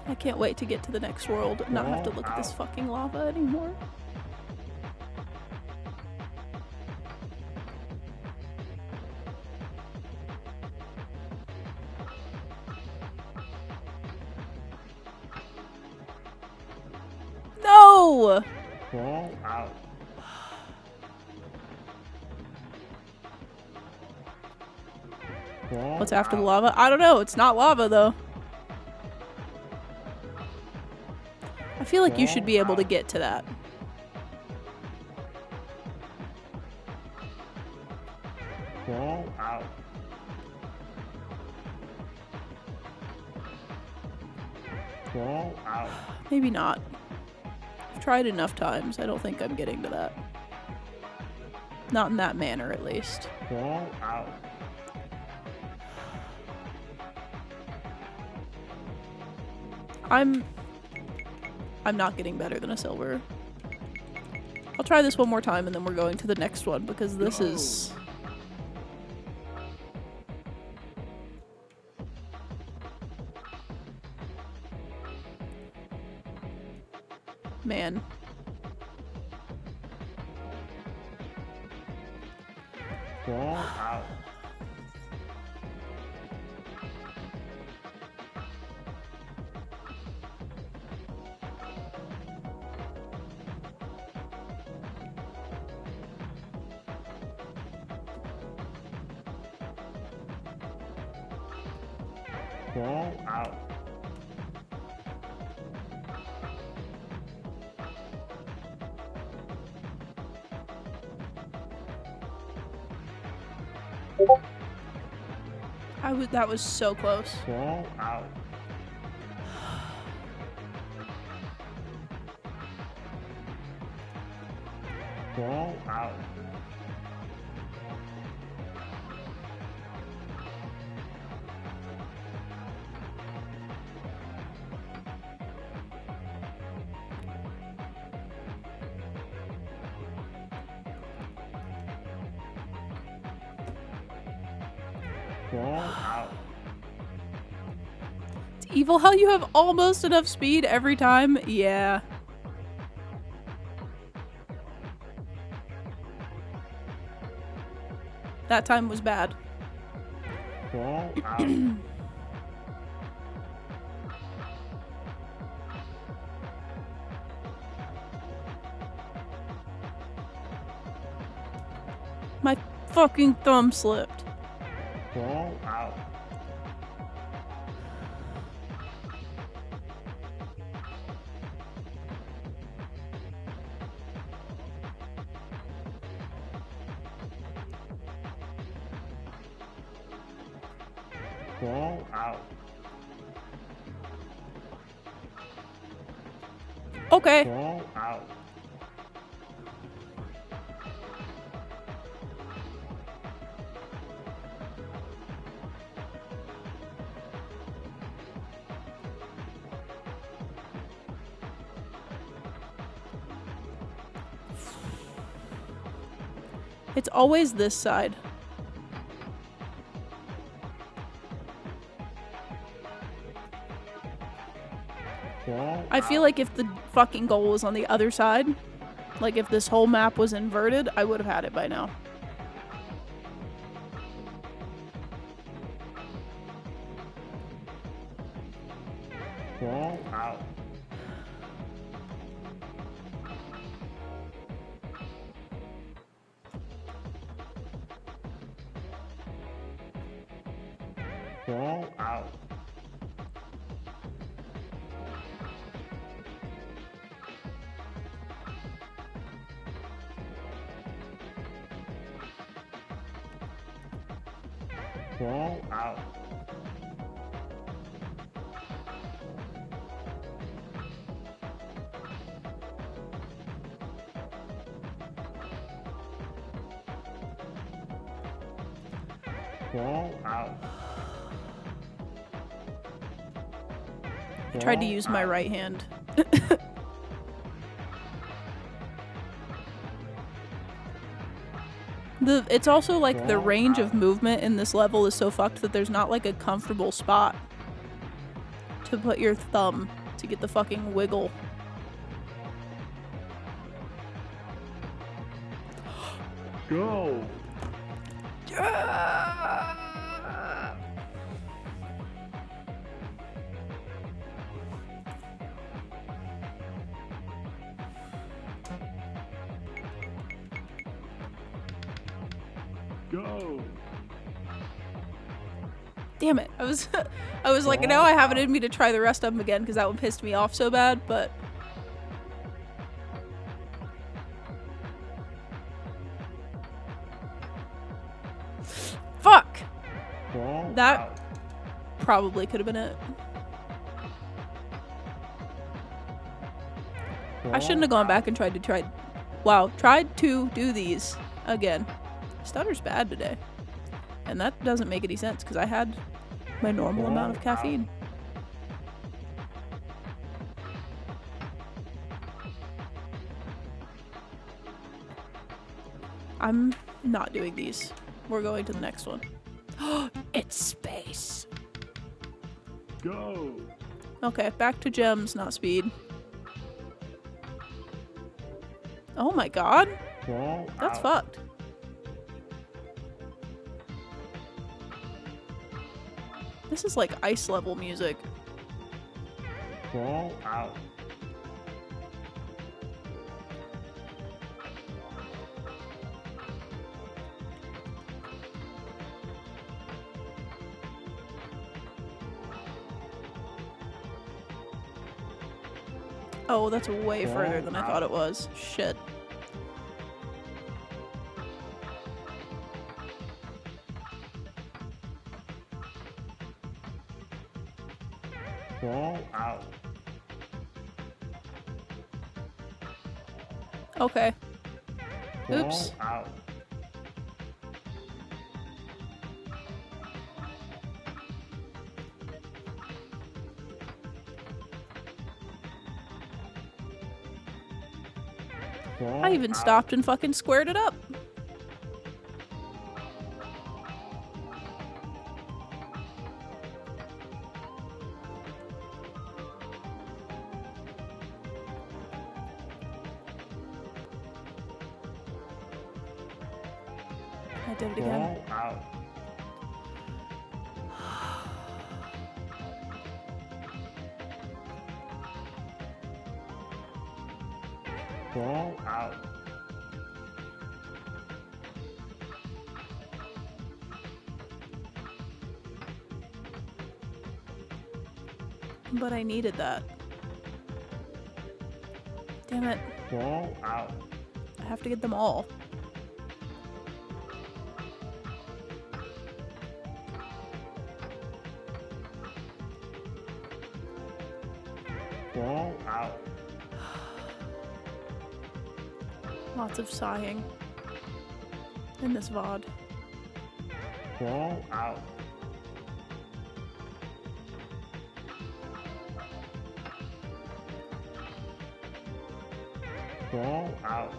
I can't wait to get to the next world and not have to look at this fucking lava anymore. No! Fall out. Fall What's after the out. lava? I don't know. It's not lava, though. I feel like you should be able to get to that. Fall out. Fall out. Maybe not. I've tried enough times. I don't think I'm getting to that. Not in that manner, at least. Fall out. I'm not getting better than a silver. I'll try this one more time and then we're going to the next one because this is... Man. Fall out. Fall out. That was so close. Fall out. Fall out. Fall out. It's evil how you have almost enough speed every time. Yeah. That time was bad. Fall out. My fucking thumb slipped. Fall out. Fall out. Okay. Fall out. It's always this side. Fall I feel like if the fucking goal was on the other side, like if this whole map was inverted, I would have had it by now. Fall out. Fall out. Fall out. Crawl out. I tried to Crawl use my out. right hand. It's also like the range of movement in this level is so fucked that there's not like a comfortable spot to put your thumb to get the fucking wiggle. Go. Go. Damn it. I was like, now I have it in me to try the rest of them again because that one pissed me off so bad, but fuck. Crawl That out. probably could have been it. I shouldn't have gone back and tried to do these again. Stutter's bad today. And that doesn't make any sense because I had my normal amount of caffeine. I'm not doing these. We're going to the next one. It's space. Go. Okay, back to gems, not speed. Oh my god. Crawl That's out. fucked. This is like ice level music. Crawl out. Oh, that's way further than I thought it was. Shit. Crawl out. Okay. Crawl Oops. out. Crawl I even out. stopped and fucking squared it up. I did it again. Crawl out. Crawl out. But I needed that. Damn it. Crawl out. I have to get them all. Crawl out. Lots of sighing in this VOD. Crawl out. Crawl out.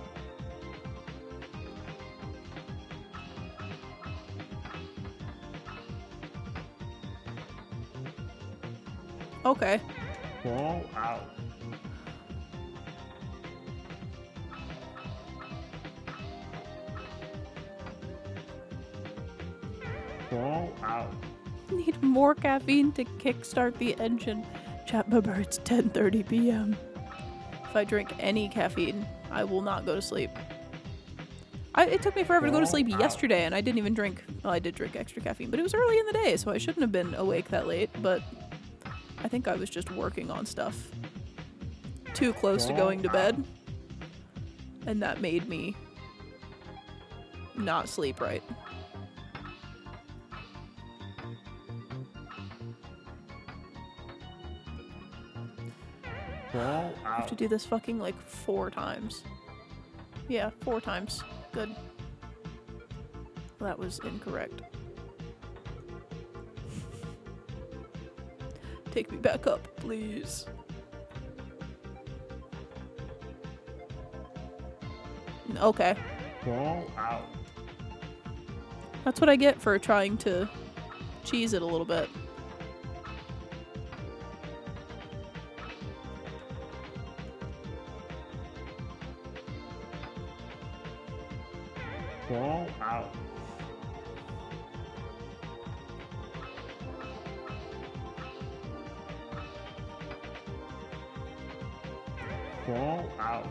Okay. Crawl out. Crawl out. Need more caffeine to kickstart the engine. Chat bubber, it's 10:30 p.m. If I drink any caffeine, I will not go to sleep. It took me forever to go to sleep yesterday, and I didn't even drink. Well, I did drink extra caffeine, but it was early in the day, so I shouldn't have been awake that late. But I think I was just working on stuff too close to going to bed, and that made me not sleep right. Crawl I have to out. do this fucking like 4 times. Yeah, 4 times. Good. That was incorrect. Take me back up, please. Okay. Fall out. That's what I get for trying to cheese it a little bit. Fall out. Fall out.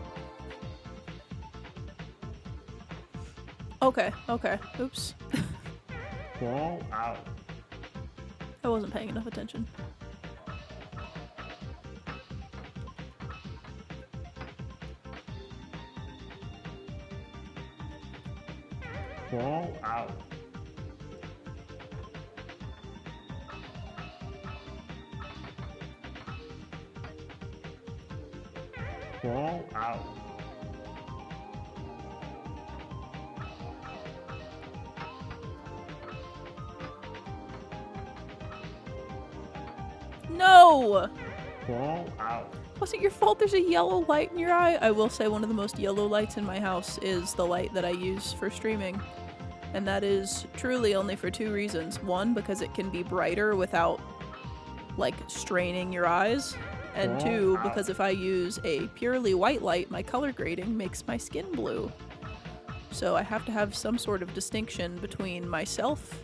Okay, okay. Oops. Fall out. I wasn't paying enough attention. Fall out. Fall out. No! Fall out. Wasn't your fault there's a yellow light in your eye? I will say one of the most yellow lights in my house is the light that I use for streaming. And that is truly only for two reasons. One, because it can be brighter without, like, straining your eyes. And two, because if I use a purely white light, my color grading makes my skin blue. So I have to have some sort of distinction between myself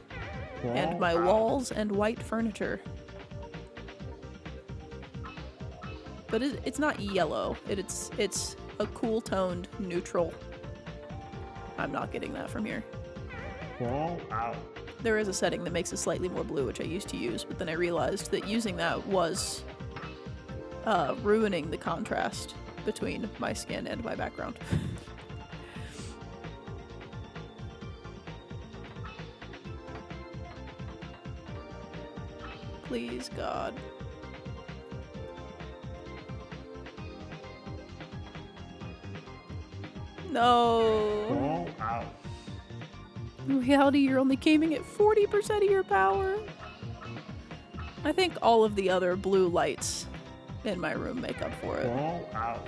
and my walls and white furniture. But it's not yellow. It's a cool toned neutral. I'm not getting that from here. Fall out. There is a setting that makes it slightly more blue, which I used to use, but then I realized that using that was ruining the contrast between my skin and my background. Please, God. No. Fall out. In reality, you're only gaming at 40% of your power. I think all of the other blue lights in my room make up for it. Fall out.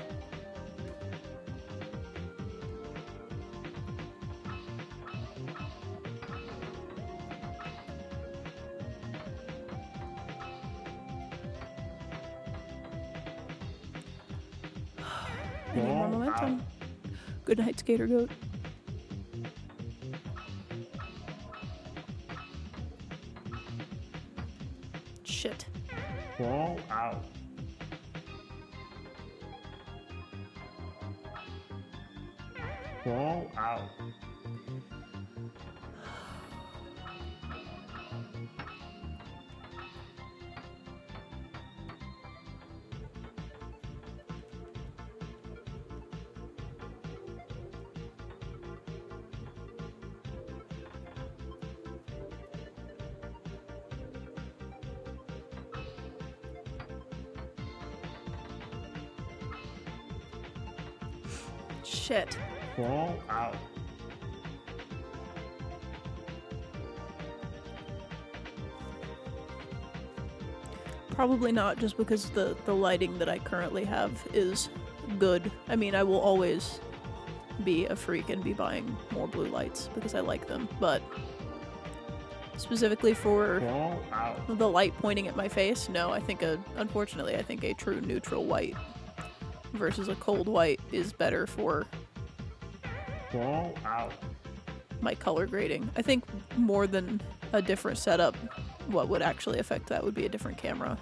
I need more momentum. Good night, Skater Goat. Shit. Fall out. Fall out. Shit. Fall out. Probably not, just because the lighting that I currently have is good. I mean, I will always be a freak and be buying more blue lights because I like them, but specifically for Fall out. the light pointing at my face, no, unfortunately, I think a true neutral white versus a cold white is better for Fall out. my color grading. I think more than a different setup, what would actually affect that would be a different camera.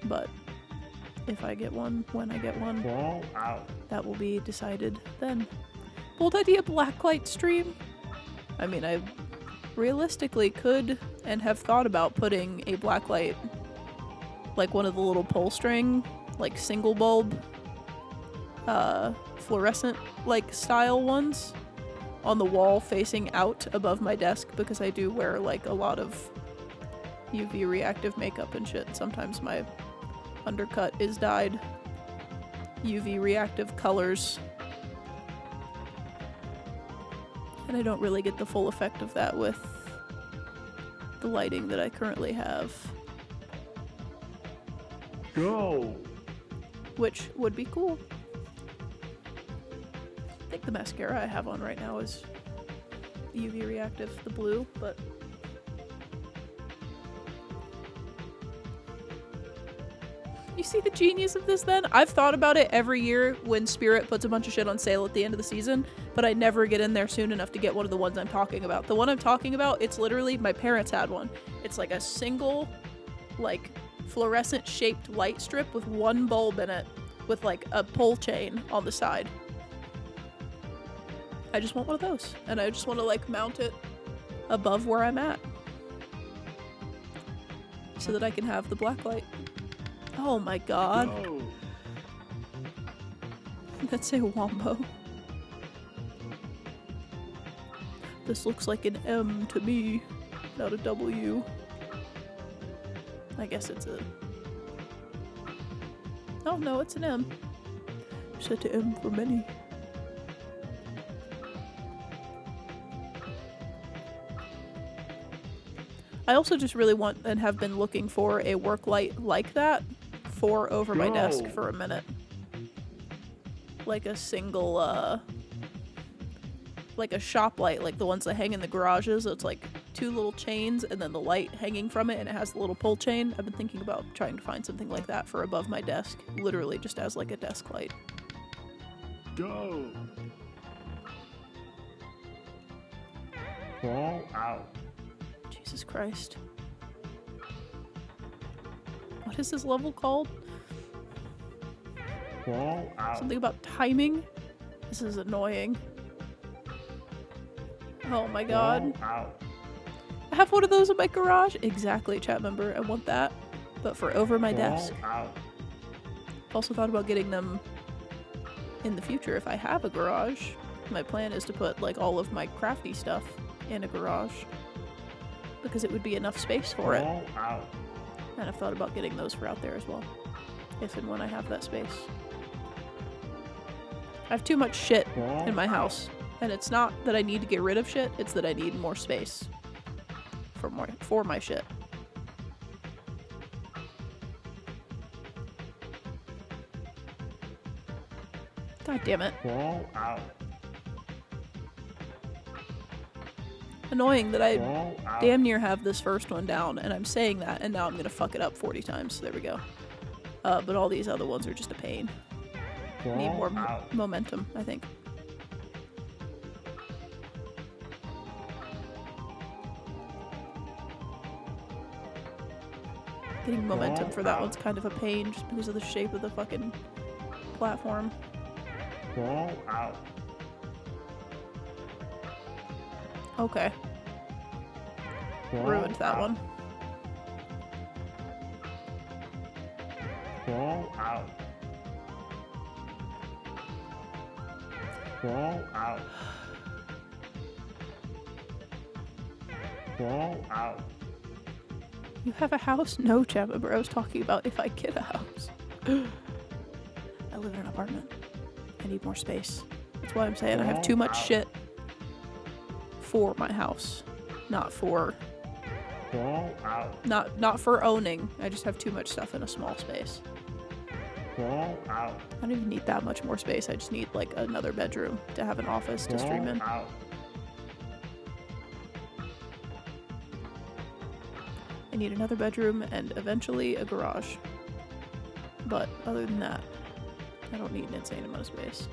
But if I get one, when I get one, Fall out. that will be decided then. Bold idea blacklight stream? I mean, I realistically could and have thought about putting a blacklight, like one of the little pull string, like single bulb, fluorescent like style ones on the wall facing out above my desk, because I do wear like a lot of UV reactive makeup and shit. Sometimes my undercut is dyed UV reactive colors, and I don't really get the full effect of that with the lighting that I currently have. Go. which would be cool. I think the mascara I have on right now is UV reactive, the blue, but you see the genius of this then? I've thought about it every year when Spirit puts a bunch of shit on sale at the end of the season, but I never get in there soon enough to get one of the ones I'm talking about. The one I'm talking about, it's literally, my parents had one. It's like a single, like, fluorescent shaped light strip with one bulb in it with like a pull chain on the side. I just want one of those, and I just want to like mount it above where I'm at so that I can have the black light. Oh my god. Go. That's a wombo. This looks like an M to me, not a W. I guess it's a... Oh no, it's an M. Set to M for many. I also just really want and have been looking for a work light like that for over my desk Go. for a minute. Like a single, like a shop light, like the ones that hang in the garages. It's like two little chains and then the light hanging from it, and it has the little pull chain. I've been thinking about trying to find something like that for above my desk, literally just as like a desk light. Go. Fall out. Jesus Christ. What is this level called? Fall out. Something about timing? This is annoying. Oh my god. Fall out. I have one of those in my garage. Exactly, chat member. I want that, but for over my desk. Fall out. Also thought about getting them in the future if I have a garage. My plan is to put like all of my crafty stuff in a garage because it would be enough space for it. Fall out. And I've thought about getting those for out there as well, if and when I have that space. I have too much shit Fall in my out. house, and it's not that I need to get rid of shit, it's that I need more space for my shit. God damn it. Fall out. Annoying that I Fall out. damn near have this first one down, and I'm saying that, and now I'm gonna fuck it up 40 times. There we go. But all these other ones are just a pain. Need more Fall out. momentum, I think. Getting momentum for that one's kind of a pain just because of the shape of the fucking platform. Fall out. Okay, Fall ruined that out. one. Fall out. Fall out. Fall out. You have a house? No, chat member. I was talking about if I get a house. I live in an apartment. I need more space. That's why I'm saying I have too much shit for my house. Not for Fall out. not for owning. I just have too much stuff in a small space. Fall out. I don't even need that much more space. I just need like another bedroom to have an office to stream in. Fall out. I need another bedroom and eventually a garage. But other than that, I don't need an insane amount of space.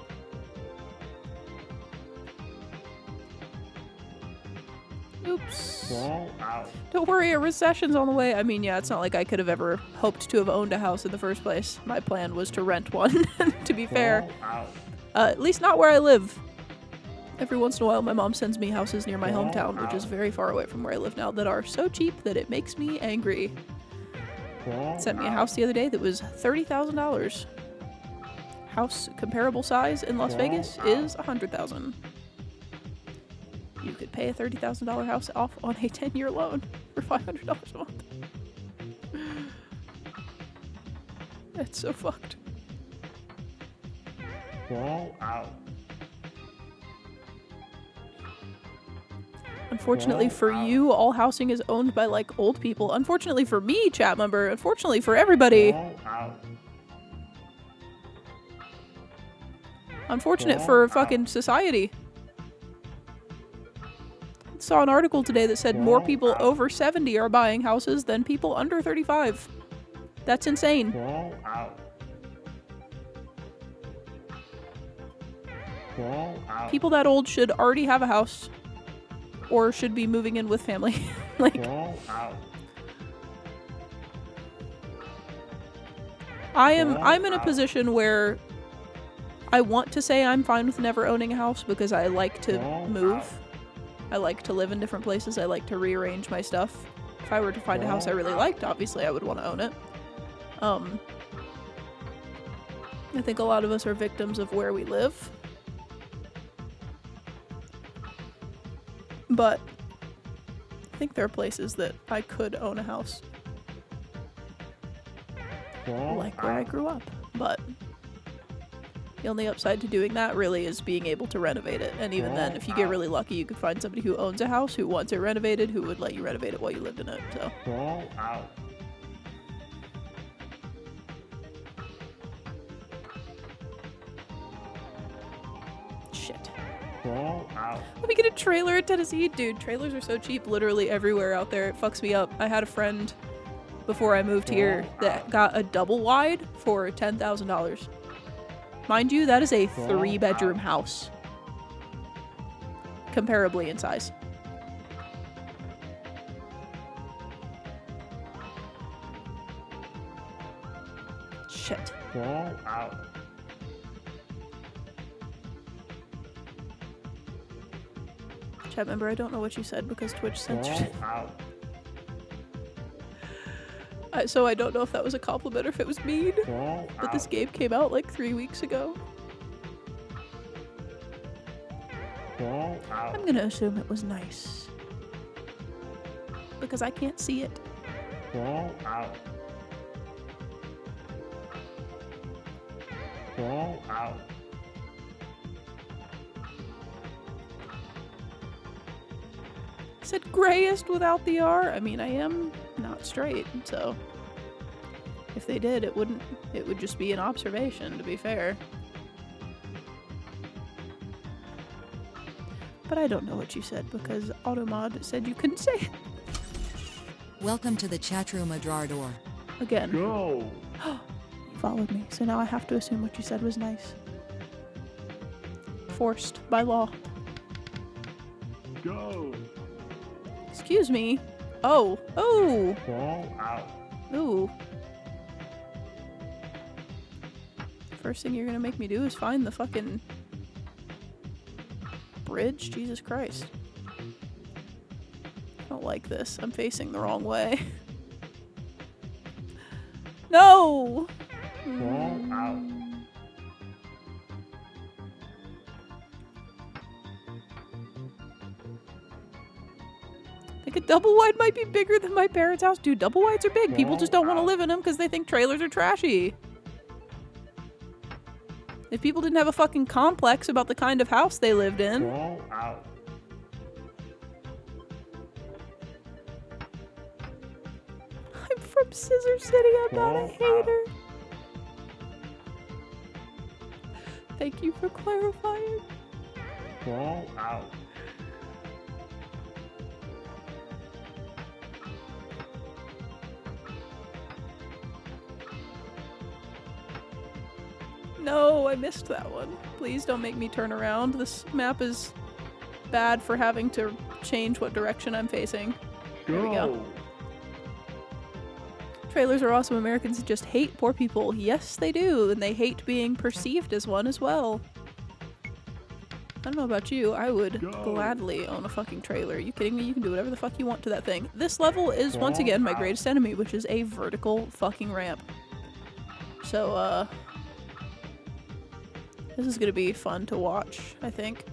Oops. Fall out. Don't worry, a recession's on the way. I mean, yeah, it's not like I could have ever hoped to have owned a house in the first place. My plan was to rent one, to be fair. Fall out. At least not where I live. Every once in a while, my mom sends me houses near my hometown, which is very far away from where I live now, that are so cheap that it makes me angry. Fall Sent me a out. house the other day that was $30,000. House comparable size in Las Wow. Vegas is $100,000. You could pay a $30,000 house off on a 10-year loan for $500 a month. That's so fucked. Fall out. Unfortunately for you, all housing is owned by, like, old people. Unfortunately for me, chat member. Unfortunately for everybody. Fall out. Unfortunate for fucking society. Saw an article today that said more people over 70 are buying houses than people under 35. That's insane. Fall out. Fall out. People that old should already have a house. Or should be moving in with family. Like, Fall out. I'm in a position where I want to say I'm fine with never owning a house because I like to move. I like to live in different places. I like to rearrange my stuff. If I were to find a house I really liked, obviously I would want to own it. I think a lot of us are victims of where we live. But I think there are places that I could own a house. Like where I grew up. But the only upside to doing that really is being able to renovate it. And even then, if you get really lucky, you could find somebody who owns a house, who wants it renovated, who would let you renovate it while you lived in it. So. Fall out. Shit. Fall out. Let me get a trailer in Tennessee. Dude, trailers are so cheap literally everywhere out there. It fucks me up. I had a friend before I moved here that got a double wide for $10,000. Mind you, that is a 3-bedroom house. Comparably in size. Shit. Fall out. Chat member, I don't know what you said because Twitch censored it. Fall out. So I don't know if that was a compliment or if it was mean. Fall But this out. game came out like 3 weeks ago. Fall out. I'm gonna assume it was nice. Because I can't see it. Fall out. Fall out. I said grayest without the R. I mean, I am not straight, so if they did, it would just be an observation, to be fair. But I don't know what you said because Automod said you couldn't say it. Welcome to the chatroom Adrador. Again. Go. You followed me, so now I have to assume what you said was nice. Forced by law. Go. Excuse me. Oh. Oh. Fall out. Ooh. First thing you're gonna make me do is find the fucking bridge? Jesus Christ. I don't like this. I'm facing the wrong way. No! Fall out. I think a double wide might be bigger than my parents' house. Dude, double wides are big. People just don't want to live in them because they think trailers are trashy. If people didn't have a fucking complex about the kind of house they lived in. Fall out. I'm from Scissor City. I'm not a hater. Thank you for clarifying. Fall out. No, I missed that one. Please don't make me turn around. This map is bad for having to change what direction I'm facing. There we go. Trailers are awesome. Americans just hate poor people. Yes, they do. And they hate being perceived as one as well. I don't know about you. I would gladly own a fucking trailer. Are you kidding me? You can do whatever the fuck you want to that thing. This level is, once again, my greatest enemy, which is a vertical fucking ramp. So, this is gonna be fun to watch, I think.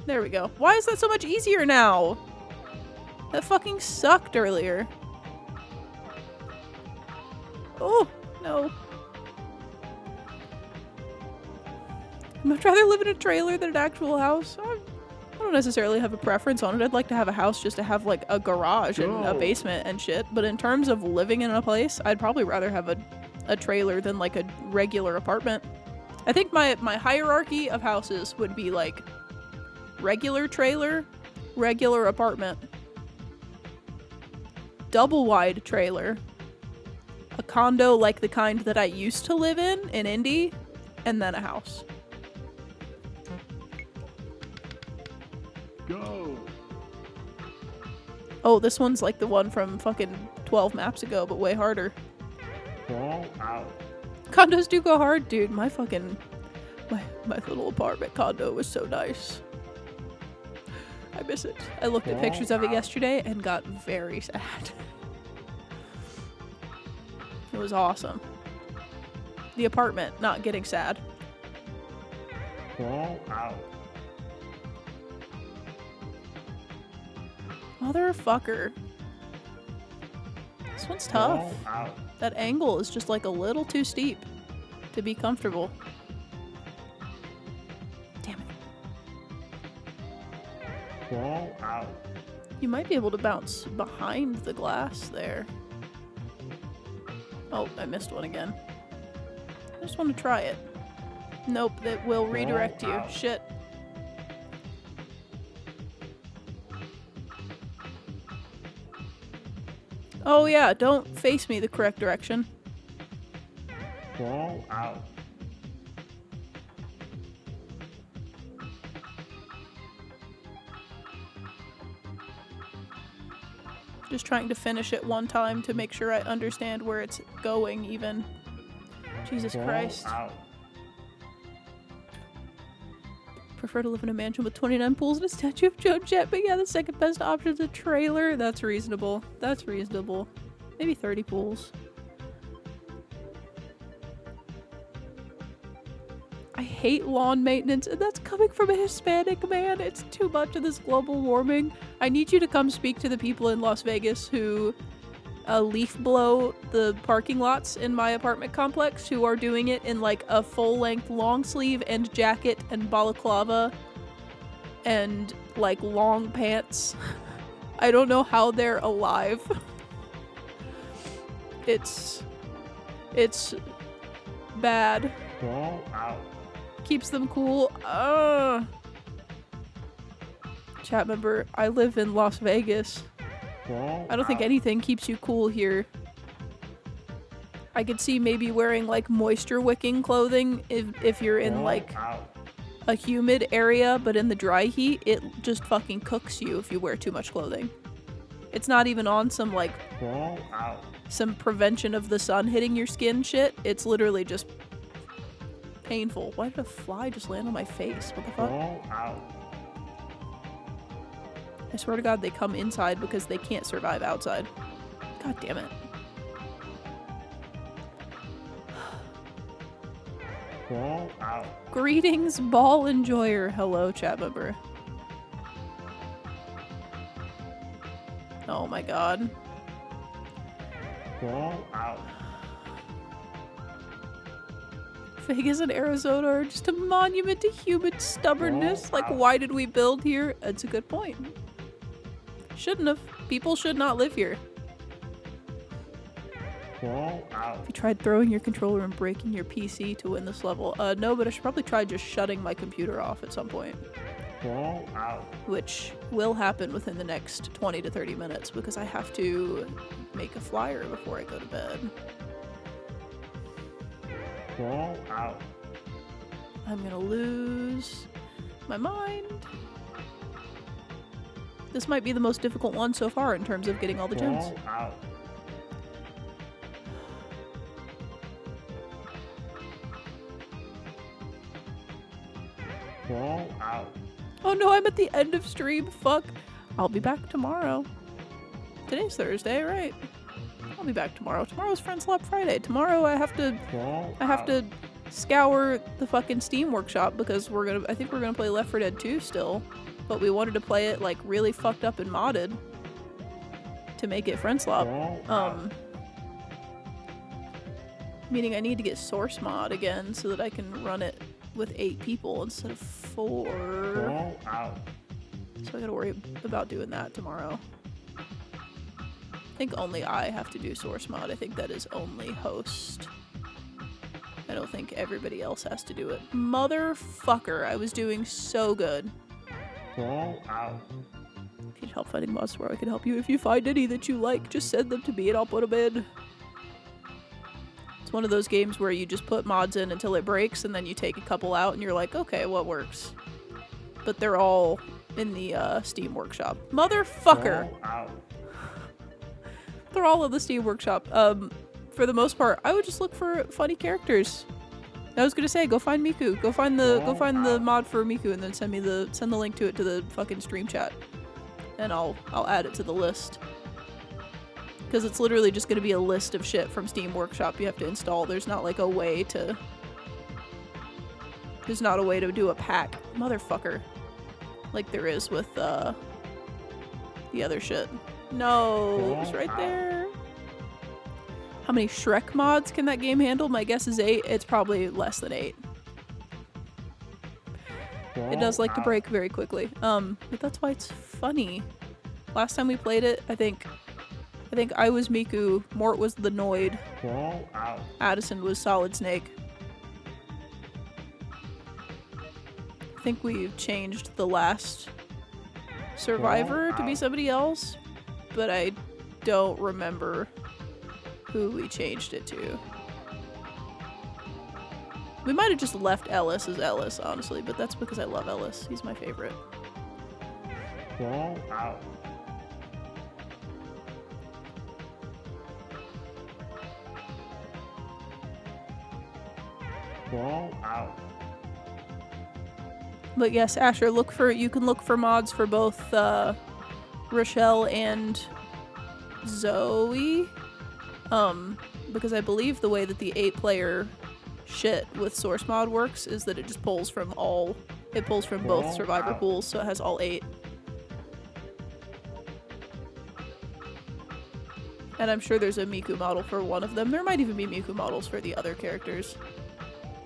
There we go. Why is that so much easier now? That fucking sucked earlier. Oh, no. much rather live in a trailer than an actual house. I don't necessarily have a preference on it. I'd like to have a house just to have like a garage and a basement and shit. But in terms of living in a place, I'd probably rather have a trailer than like a regular apartment. I think my hierarchy of houses would be like regular trailer, regular apartment, double wide trailer, a condo like the kind that I used to live in Indy, and then a house. Go. Oh, this one's like the one from fucking 12 maps ago, but way harder. Fall out. Condos do go hard, dude. My fucking... My little apartment condo was so nice. I miss it. I looked at pictures of it yesterday and got very sad. It was awesome. The apartment, not getting sad. Fall out. Motherfucker. This one's tough. Fall out. That angle is just like a little too steep to be comfortable. Damn it. Fall out. You might be able to bounce behind the glass there. Oh, I missed one again. I just want to try it. Nope, it will redirect you. out. Shit. Oh yeah, don't face me the correct direction. Fall out. Just trying to finish it one time to make sure I understand where it's going even. Jesus Fall Christ. out. Prefer to live in a mansion with 29 pools and a statue of Joan Jett, but yeah, the second best option is a trailer. That's reasonable. That's reasonable. Maybe 30 pools. I hate lawn maintenance, and that's coming from a Hispanic man. It's too much of this global warming. I need you to come speak to the people in Las Vegas who leaf blow the parking lots in my apartment complex, who are doing it in like a full-length long sleeve and jacket and balaclava and like long pants. I don't know how they're alive. It's bad. Fall out. Keeps them cool. Chat member, I live in Las Vegas. Fall I don't think out. anything keeps you cool here. I could see maybe wearing like moisture wicking clothing if you're in Fall like out. a humid area, but in the dry heat, it just fucking cooks you if you wear too much clothing. It's not even on some like Fall out. some prevention of the sun hitting your skin shit. It's literally just painful. Why did a fly just land on my face? What the fuck? Fall out. I swear to God, they come inside because they can't survive outside. God damn it. Fall out. Greetings, ball enjoyer. Hello, chat member. Oh my god. Fall out. Vegas and Arizona are just a monument to human stubbornness. Like, why did we build here? That's a good point. Shouldn't have. People should not live here. Fall out. You tried throwing your controller and breaking your PC to win this level. No, but I should probably try just shutting my computer off at some point. Fall out. Which will happen within the next 20 to 30 minutes because I have to make a flyer before I go to bed. Fall out. I'm gonna lose my mind. This might be the most difficult one so far in terms of getting all the gems. Fall out. Fall out. Oh no, I'm at the end of stream. Fuck. I'll be back tomorrow. Today's Thursday, right? I'll be back tomorrow. Tomorrow's Friends Lab Friday. Tomorrow I have to scour the fucking Steam workshop because I think we're gonna play Left 4 Dead 2 still, but we wanted to play it like really fucked up and modded to make it Friends Lab. Meaning I need to get source mod again so that I can run it with 8 people instead of 4. Fall out. So I gotta worry about doing that tomorrow. I think only I have to do source mod. I think that is only host. I don't think everybody else has to do it. Motherfucker, I was doing so good. Fall out. If you'd help finding mods where I can help you. If you find any that you like, just send them to me and I'll put them in. It's one of those games where you just put mods in until it breaks and then you take a couple out and you're like, okay, what works? But they're all in the Steam Workshop. Motherfucker! Fall out. They're all in the Steam Workshop. For the most part, I would just look for funny characters. I was gonna say, go find Miku. Go find the mod for Miku and then send the link to it to the fucking stream chat. And I'll add it to the list. Because it's literally just gonna be a list of shit from Steam Workshop you have to install. There's not like a way to... There's not a way to do a pack. Motherfucker. Like there is with, the other shit. No, it's right there. How many Shrek mods can that game handle? My guess is 8. It's probably less than 8. It does like to break very quickly. But that's why it's funny. Last time we played it, I think I was Miku, Mort was the Noid, Fall out. Addison was Solid Snake. I think we've changed the last survivor to be somebody else, but I don't remember who we changed it to. We might have just left Ellis as Ellis, honestly, but that's because I love Ellis. He's my favorite. Fall out. Fall out. But yes, Asher, you can look for mods for both Rochelle and Zoe. Because I believe the way that the 8-player shit with source mod works is that it just pulls from both survivor pools, so it has all 8. And I'm sure there's a Miku model for one of them. There might even be Miku models for the other characters.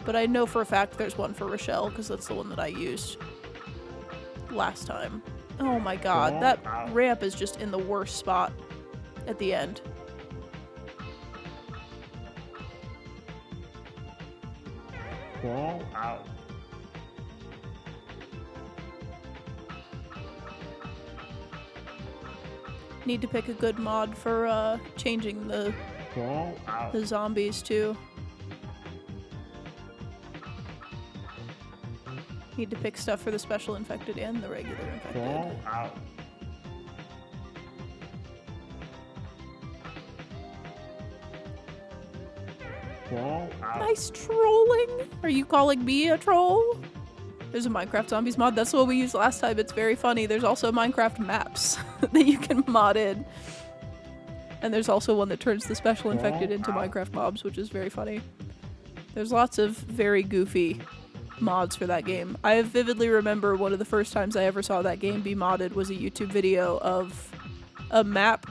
But I know for a fact there's one for Rochelle, because that's the one that I used last time. Oh my god, that ramp is just in the worst spot at the end. Fall out. Need to pick a good mod for changing the Fall out. zombies too. Need to pick stuff for the special infected and the regular infected. Fall out. Fall out. Nice trolling! Are you calling me a troll? There's a Minecraft Zombies mod. That's what we used last time. It's very funny. There's also Minecraft maps that you can mod in. And there's also one that turns the special infected into Minecraft mobs, which is very funny. There's lots of very goofy mods for that game. I vividly remember one of the first times I ever saw that game be modded was a YouTube video of a map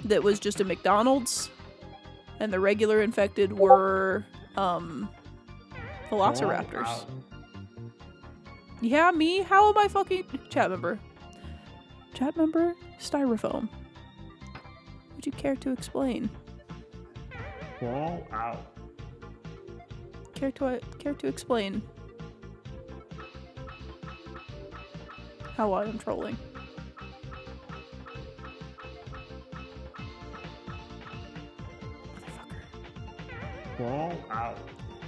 that was just a McDonald's, and the regular infected were velociraptors. Yeah, me? How am I fucking... Chat member. Chat member? Styrofoam. Would you care to explain? Fall out. Care to explain how I am trolling? Motherfucker. Fall out.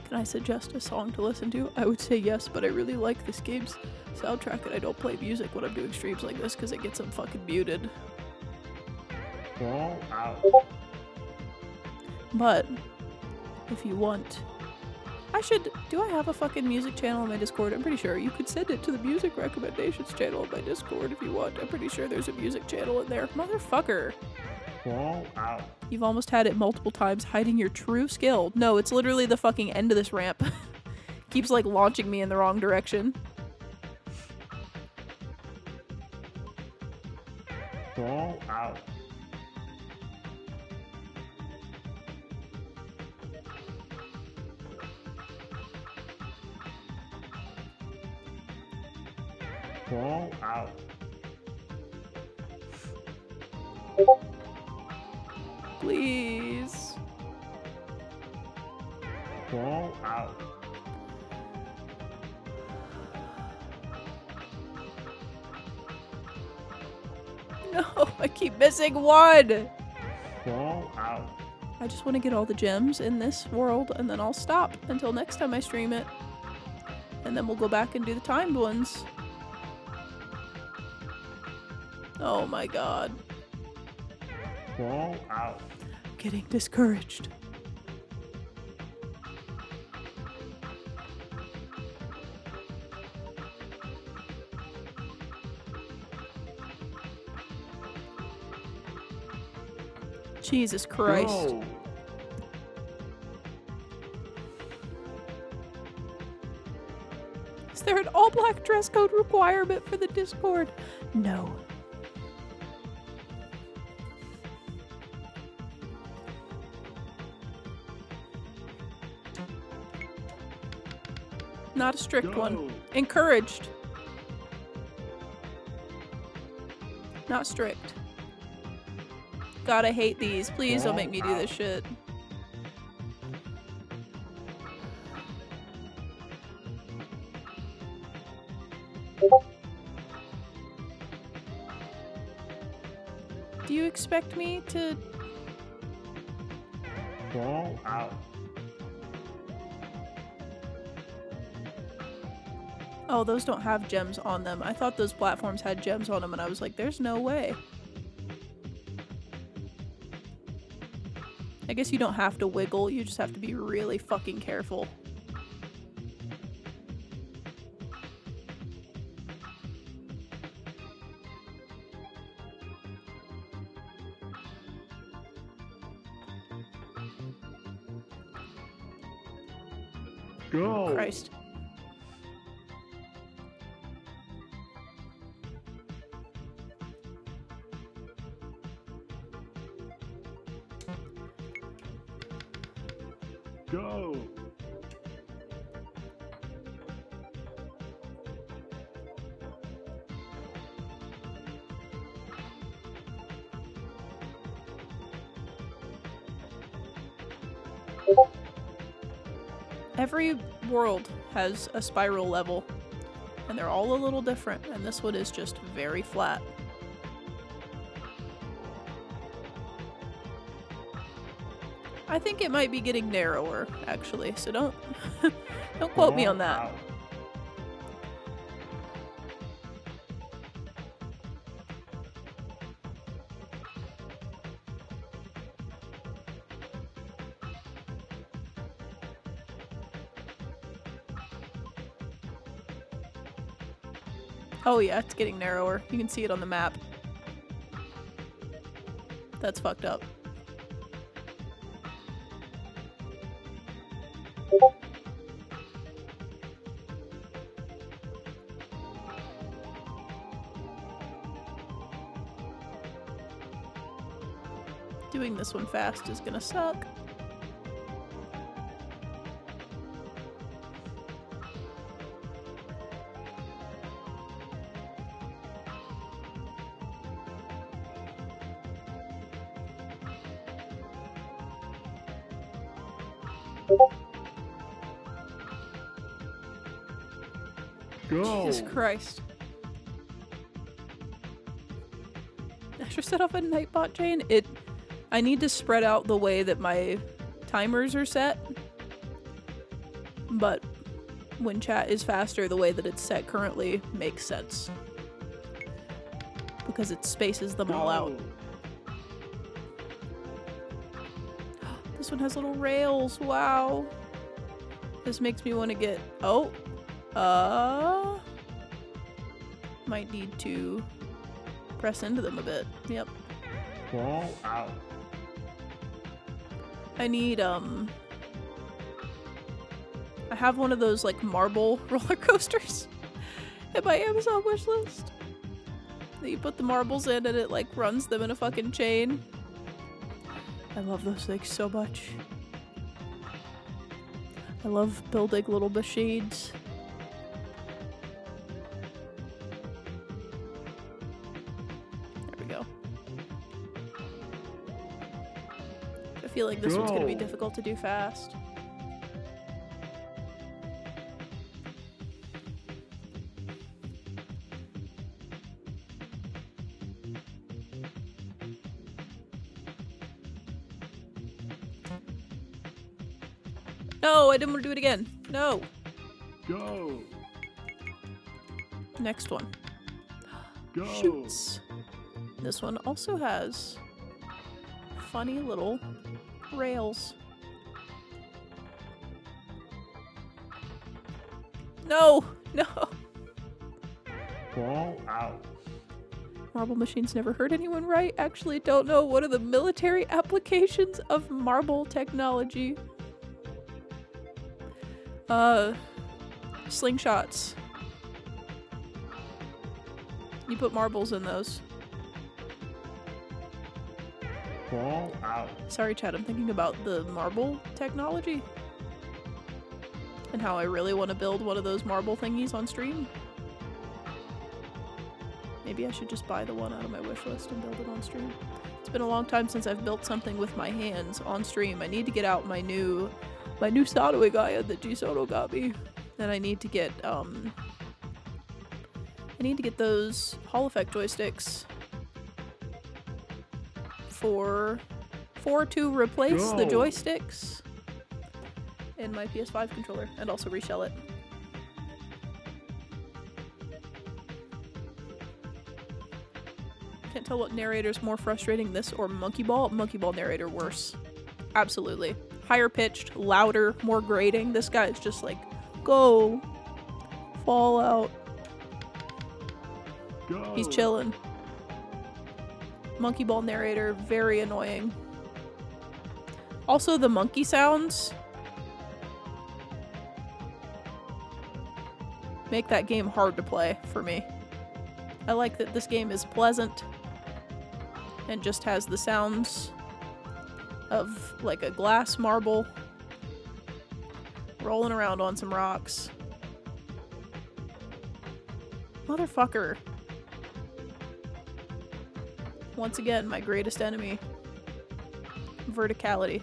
Can I suggest a song to listen to? I would say yes, but I really like this game's soundtrack and I don't play music when I'm doing streams like this because it gets them fucking muted. Fall out. But if you want, do I have a fucking music channel on my Discord? I'm pretty sure. You could send it to the music recommendations channel on my Discord if you want. I'm pretty sure there's a music channel in there. Motherfucker. Fall out. You've almost had it multiple times, hiding your true skill. No, it's literally the fucking end of this ramp. Keeps like launching me in the wrong direction. Fall out. Fall out. Please. Fall out. No, I keep missing one. Fall out. I just want to get all the gems in this world and then I'll stop until next time I stream it. And then we'll go back and do the timed ones. Oh my god. Fall out. Getting discouraged. Jesus Christ. Go. Is there an all-black dress code requirement for the Discord? No. Not a strict one. Go. Encouraged. Not strict. God, I hate these. Please don't make me do this shit. Do you expect me to... Fall out. Oh, those don't have gems on them. I thought those platforms had gems on them and I was like, there's no way. I guess you don't have to wiggle, you just have to be really fucking careful. Go. Christ. Go. Every world has a spiral level, and they're all a little different, and this one is just very flat. I think it might be getting narrower, actually, so don't don't quote me on Fall that. out. Oh yeah, it's getting narrower. You can see it on the map. That's fucked up. Doing this one fast is gonna suck. Go. Jesus Christ. I should set off a Nightbot chain. I need to spread out the way that my timers are set. But when chat is faster, the way that it's set currently makes sense. Because it spaces them all out. This one has little rails. Wow. This makes me want to get... Oh. Might need to press into them a bit. Yep. Fall out. I need, I have one of those, like, marble roller coasters at my Amazon wish list. That you put the marbles in and it, like, runs them in a fucking chain. I love those things so much. I love building little machines. feeling this one's gonna be Go. difficult to do fast. No, I didn't want to do it again. No. Go. Next one. Go. Shoots. This one also has funny little rails. No! No! Fall out. Marble machines never hurt anyone, right? Actually, don't know. What are the military applications of marble technology? Slingshots. You put marbles in those. Fall out. Sorry, Chad, I'm thinking about the marble technology. And how I really want to build one of those marble thingies on stream. Maybe I should just buy the one out of my wish list and build it on stream. It's been a long time since I've built something with my hands on stream. I need to get out my new soldering iron that G-Soto got me. And I need to get those Hall Effect joysticks for to replace the Go. joysticks in my PS5 controller and also reshell it. Can't tell what narrator's more frustrating, this or Monkey Ball. Monkey Ball narrator worse. Absolutely. Higher pitched, louder, more grating. This guy is just like, go. Fall out. Go. He's chilling. Monkey Ball narrator, very annoying. Also, the monkey sounds make that game hard to play for me. I like that this game is pleasant and just has the sounds of like a glass marble rolling around on some rocks. Motherfucker. Once again, my greatest enemy. Verticality.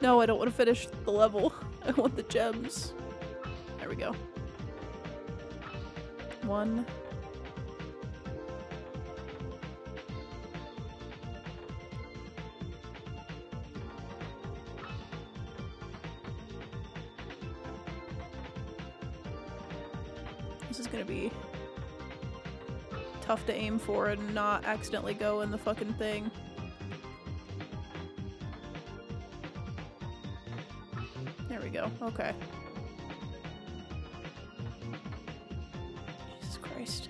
No, I don't want to finish the level. I want the gems. There we go. One. This is gonna be tough to aim for and not accidentally go in the fucking thing. There we go. Okay. Jesus Christ.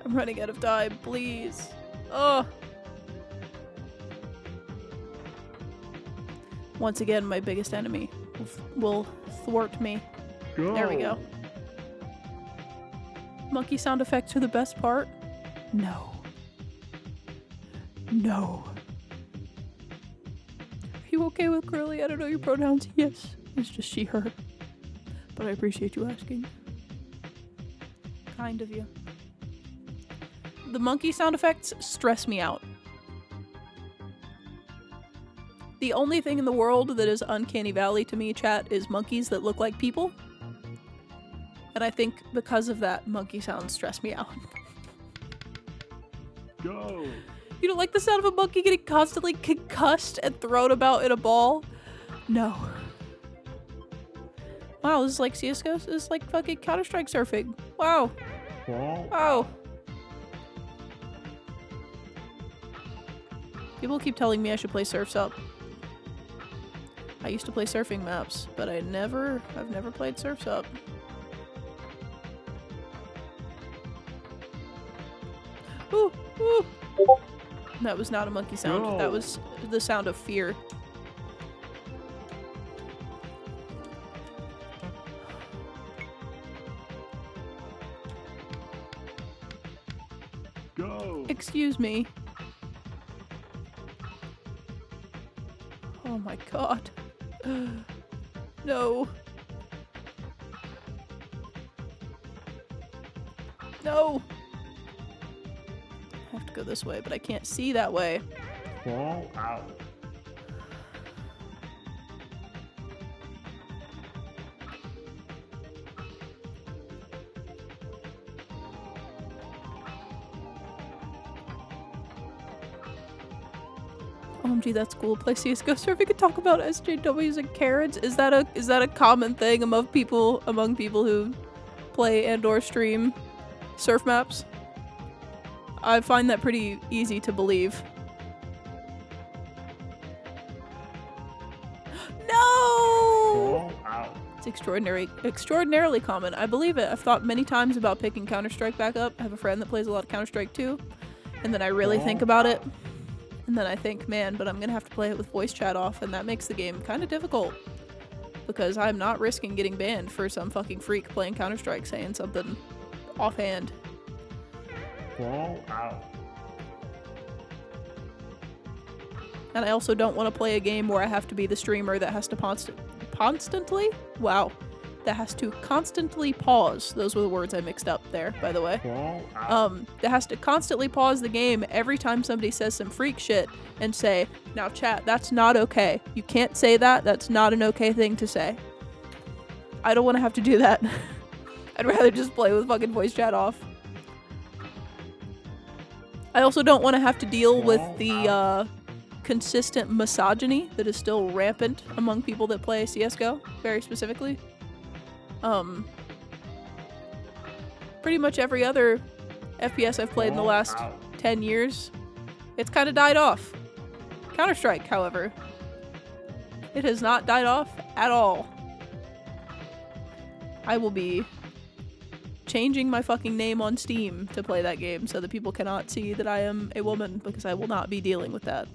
I'm running out of time. Please. Oh. Once again, my biggest enemy will thwart me. Go. There we go. Monkey sound effects are the best part? No. No. Are you okay with Curly? I don't know your pronouns. Yes. It's just she, her. But I appreciate you asking. Kind of you. The monkey sound effects stress me out. The only thing in the world that is uncanny valley to me, chat, is monkeys that look like people. And I think because of that, monkey sounds stress me out. Go. You don't like the sound of a monkey getting constantly concussed and thrown about in a ball? No. Wow, this is like CSGO? This is like fucking Counter-Strike surfing. Wow. Fall Wow. People keep telling me I should play Surf's Up. I used to play surfing maps, but I've never played Surf's Up. Ooh, ooh. That was not a monkey sound. Go. That was the sound of fear. Go. Excuse me. Oh my god. No. No. go this way, but I can't see that way. Crawl out. OMG, that's cool. Play CS:GO. So if we could talk about SJWs and Karens, is that a common thing among people who play and/or stream surf maps? I find that pretty easy to believe. No! Crawl out. It's extraordinarily common. I believe it. I've thought many times about picking Counter-Strike back up. I have a friend that plays a lot of Counter-Strike too. And then I really think about it. And then I think, man, but I'm gonna have to play it with voice chat off, and that makes the game kind of difficult. Because I'm not risking getting banned for some fucking freak playing Counter-Strike saying something offhand. Crawl out. And I also don't want to play a game where I have to be the streamer that has to constantly? Wow. That has to constantly pause. Those were the words I mixed up there, by the way. Crawl out. That has to constantly pause the game every time somebody says some freak shit and say, now chat, that's not okay. You can't say that. That's not an okay thing to say. I don't want to have to do that. I'd rather just play with fucking voice chat off. I also don't want to have to deal with the consistent misogyny that is still rampant among people that play CSGO, very specifically. Pretty much every other FPS I've played in the last 10 years, it's kind of died off. Counter-Strike, however, it has not died off at all. I will be changing my fucking name on Steam to play that game so that people cannot see that I am a woman, because I will not be dealing with that.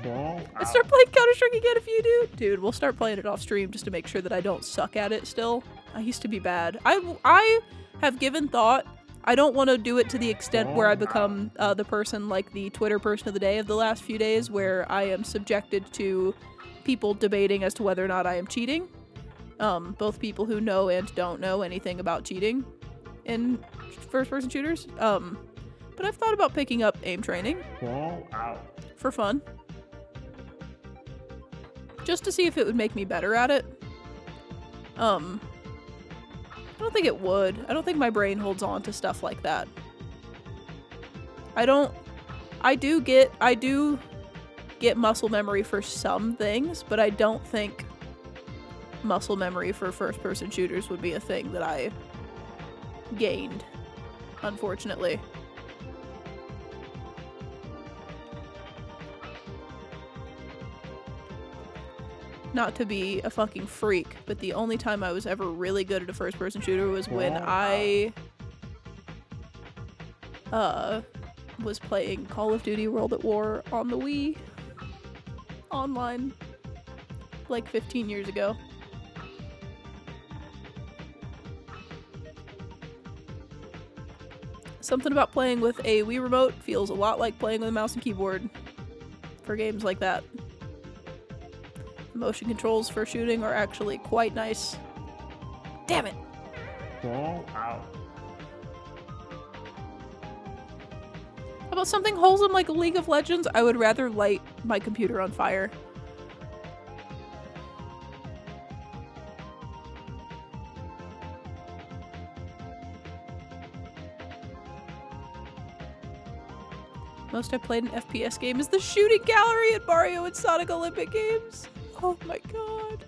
Let's start playing Counter-Strike again if you do. Dude, we'll start playing it off stream just to make sure that I don't suck at it still. I used to be bad. I have given thought. I don't want to do it to the extent where I become the person like the Twitter person of the day of the last few days, where I am subjected to people debating as to whether or not I am cheating. Both people who know and don't know anything about cheating in first-person shooters. But I've thought about picking up aim training for fun. Just to see if it would make me better at it. I don't think it would. I don't think my brain holds on to stuff like that. I do get muscle memory for some things, but I don't think muscle memory for first-person shooters would be a thing that I gained, unfortunately. Not to be a fucking freak, but the only time I was ever really good at a first-person shooter was when I was playing Call of Duty World at War on the Wii online like 15 years ago. Something about playing with a Wii remote feels a lot like playing with a mouse and keyboard for games like that. Motion controls for shooting are actually quite nice. Damn it! Crawl out. How about something wholesome like League of Legends? I would rather light my computer on fire. Most I've played an FPS game is the shooting gallery in Mario and Sonic Olympic games. Oh my god.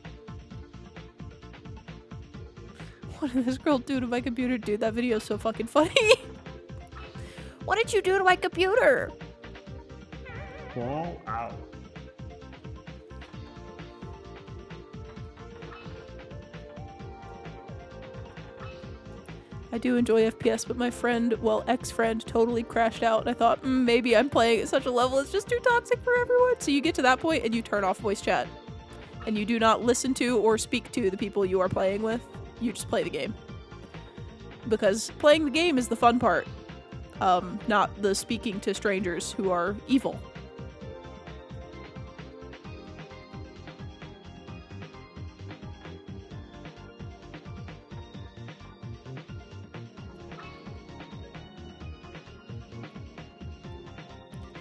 What did this girl do to my computer? Dude, that video is so fucking funny. What did you do to my computer? Crawl out. I do enjoy FPS, but my friend, well, ex-friend, totally crashed out. And I thought, maybe I'm playing at such a level it's just too toxic for everyone. So you get to that point and you turn off voice chat. And you do not listen to or speak to the people you are playing with. You just play the game. Because playing the game is the fun part. Not the speaking to strangers who are evil.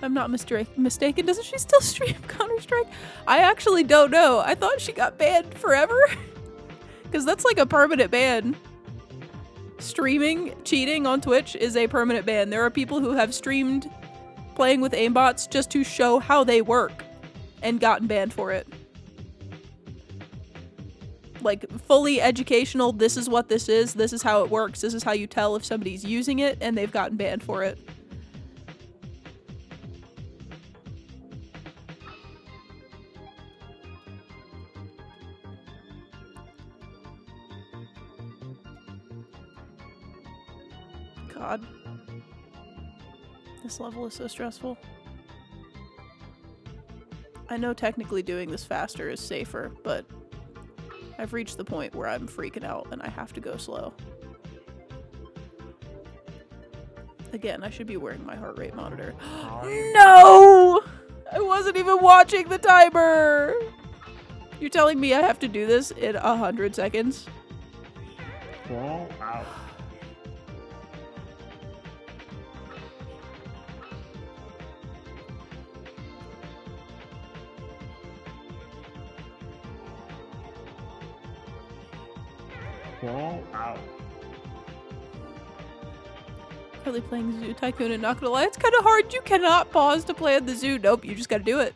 I'm not mistaken. Doesn't she still stream Counter-Strike? I actually don't know. I thought she got banned forever. Because that's like a permanent ban. Streaming, cheating on Twitch is a permanent ban. There are people who have streamed playing with aimbots just to show how they work and gotten banned for it. Like, fully educational, this is what this is how it works, this is how you tell if somebody's using it, and they've gotten banned for it. God. This level is so stressful. I know technically doing this faster is safer, but I've reached the point where I'm freaking out and I have to go slow. Again, I should be wearing my heart rate monitor. No! I wasn't even watching the timer! You're telling me I have to do this in 100 seconds? Ball out. Ball out. Currently playing Zoo Tycoon and not gonna lie, it's kind of hard. You cannot pause to play at the zoo. Nope, you just gotta do it.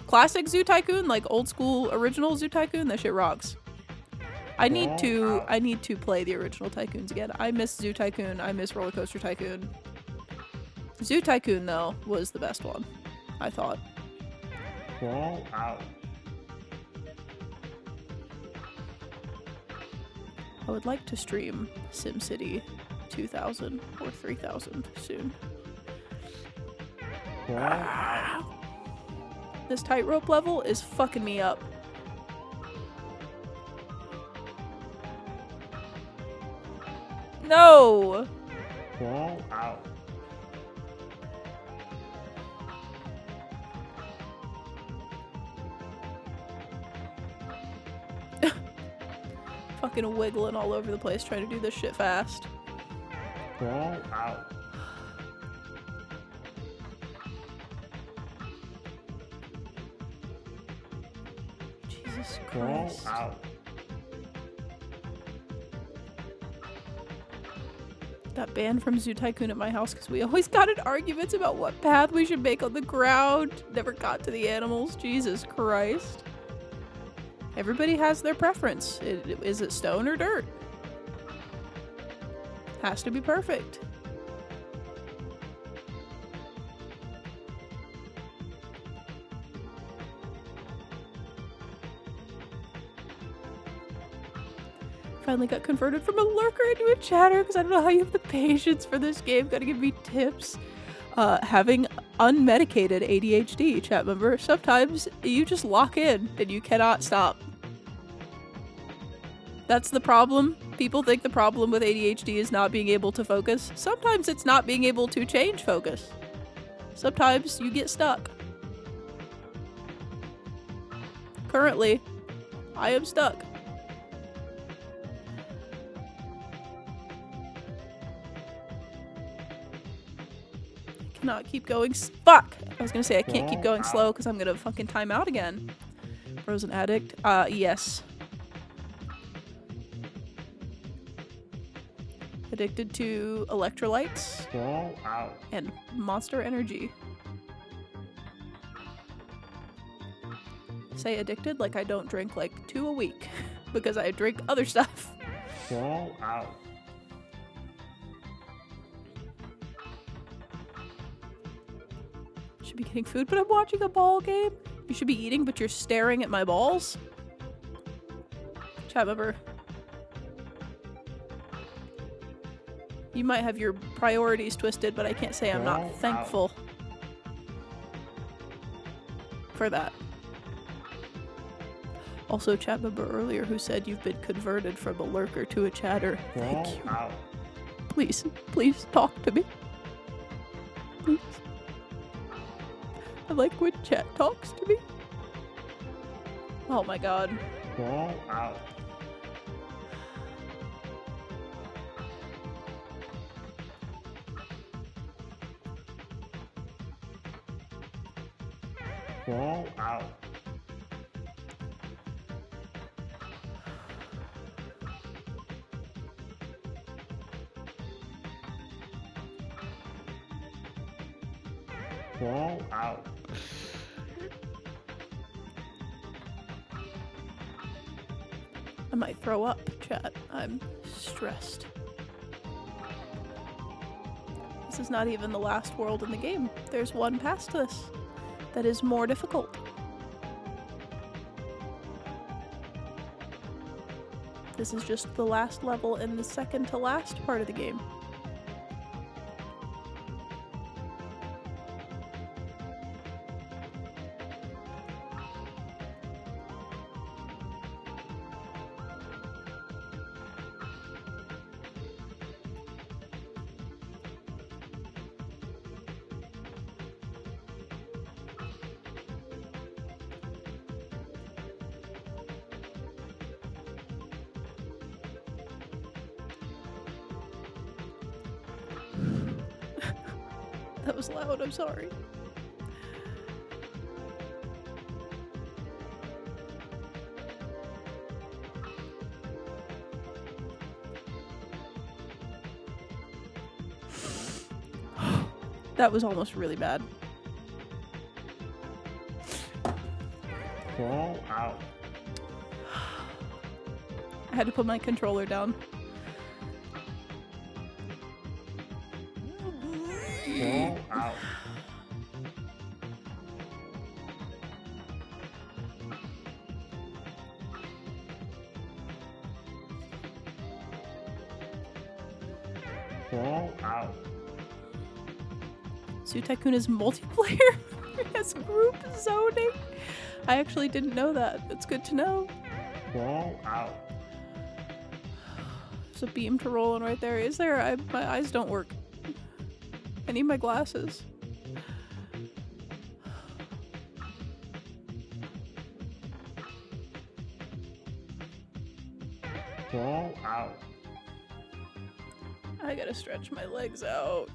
Classic Zoo Tycoon, like old school original Zoo Tycoon, that shit rocks. I need to play the original Tycoons again. I miss Zoo Tycoon. I miss Roller Coaster Tycoon. Zoo Tycoon though was the best one, I thought. Ball out. I would like to stream SimCity 2000 or 3000 soon. Ball out. This tightrope level is fucking me up. No! Ball out. Fucking wiggling all over the place trying to do this shit fast. Ball out. Jesus Ball Christ. out. Got banned from Zoo Tycoon at my house because we always got in arguments about what path we should make on the ground. Never got to the animals. Jesus Christ. Everybody has their preference. Is it stone or dirt? Has to be perfect. Finally got converted from a lurker into a chatter because I don't know how you have the patience for this game. Gotta give me tips. Having unmedicated ADHD, chat member, sometimes you just lock in and you cannot stop. That's the problem. People think the problem with ADHD is not being able to focus. Sometimes it's not being able to change focus. Sometimes you get stuck. Currently, I am stuck. I cannot keep going. Fuck! I was gonna say I can't keep going slow because I'm gonna fucking time out again. Frozen addict? Yes. Addicted to electrolytes Ball out. and Monster Energy. Say addicted like I don't drink like 2 a week because I drink other stuff. Ball out. Should be getting food, but I'm watching a ball game. You should be eating, but you're staring at my balls. Chat member. You might have your priorities twisted, but I can't say I'm not thankful for that. Also, chat member earlier who said you've been converted from a lurker to a chatter. Thank you. Out. Please, please talk to me. Please. I like when chat talks to me. Oh my god. Ball out. Crawl out. Crawl out. I might throw up, chat. I'm stressed. This is not even the last world in the game. There's one past this that is more difficult. This is just the last level in the second to last part of the game. That was loud, I'm sorry. That was almost really bad. Crawl out. I had to put my controller down. Crawl out. Crawl out. Zoo Tycoon is multiplayer? It has group zoning? I actually didn't know that. It's good to know. Crawl out. There's a beam to roll on right there. Is there? My eyes don't work. I need my glasses. Crawl out. I gotta stretch my legs out.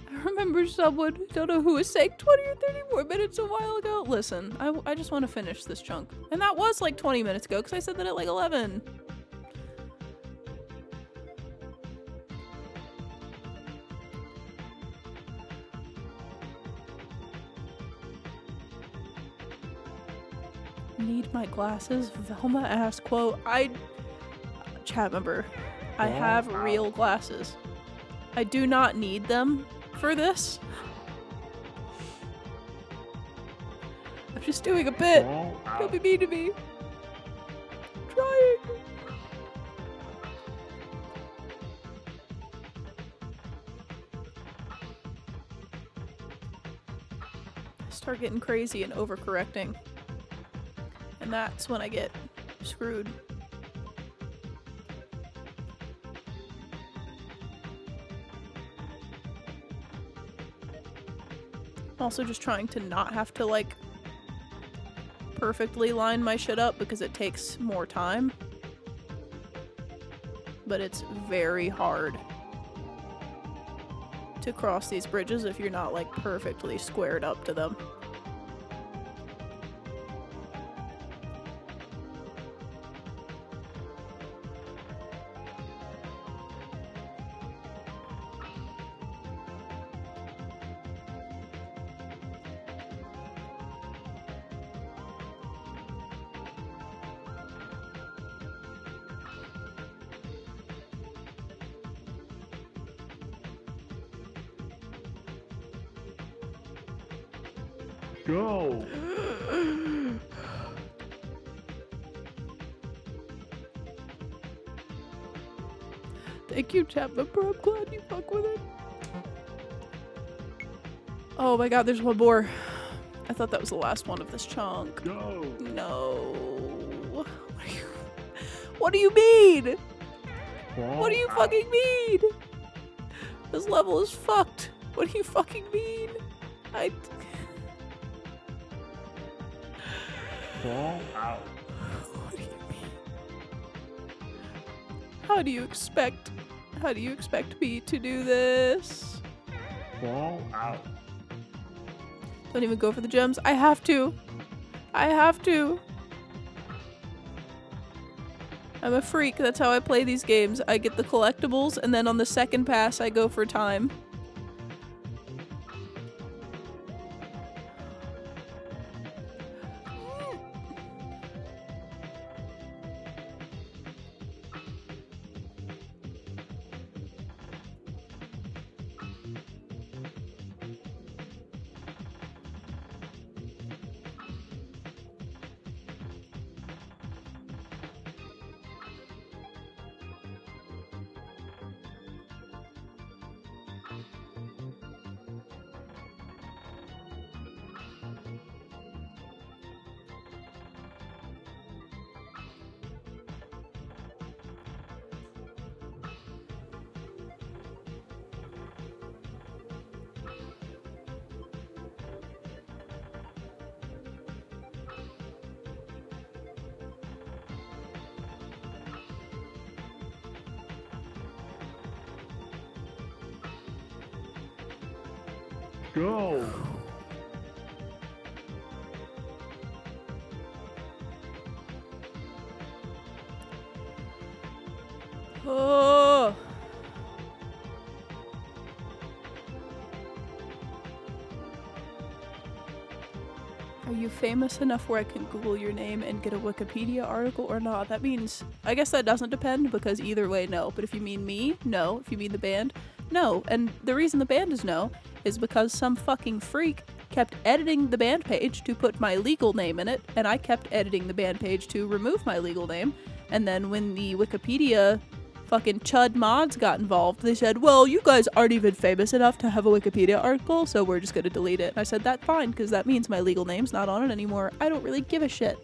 I remember someone, don't know who was saying 20 or 30 more minutes a while ago. Listen, I just want to finish this chunk. And that was like 20 minutes ago because I said that at like 11. Need my glasses? Velma asked, quote, chat member, I have real glasses. I do not need them for this. I'm just doing a bit. Crawl Don't out. be mean to me. I'm trying. I start getting crazy and overcorrecting. And that's when I get screwed. Also just trying to not have to like perfectly line my shit up because it takes more time. But it's very hard to cross these bridges if you're not like perfectly squared up to them. Go. Thank you, chat member. I'm glad you fuck with it. Oh my god, there's one more. I thought that was the last one of this chunk. Go. No. What do you mean? Crawl What do you out. fucking mean? This level is fucked. What do you fucking mean? Crawl out. What do you How do you expect me to do this? Fall out. Don't even go for the gems. I have to. I'm a freak. That's how I play these games. I get the collectibles, and then on the second pass, I go for time. Go. Oh. Are you famous enough where I can Google your name and get a Wikipedia article or not? That means, I guess that doesn't depend because either way, no. But if you mean me, no. If you mean the band, no. And the reason the band is no is because some fucking freak kept editing the band page to put my legal name in it, and I kept editing the band page to remove my legal name. And then when the Wikipedia fucking chud mods got involved, they said, well, you guys aren't even famous enough to have a Wikipedia article, so we're just gonna delete it. And I said, that's fine, because that means my legal name's not on it anymore. I don't really give a shit.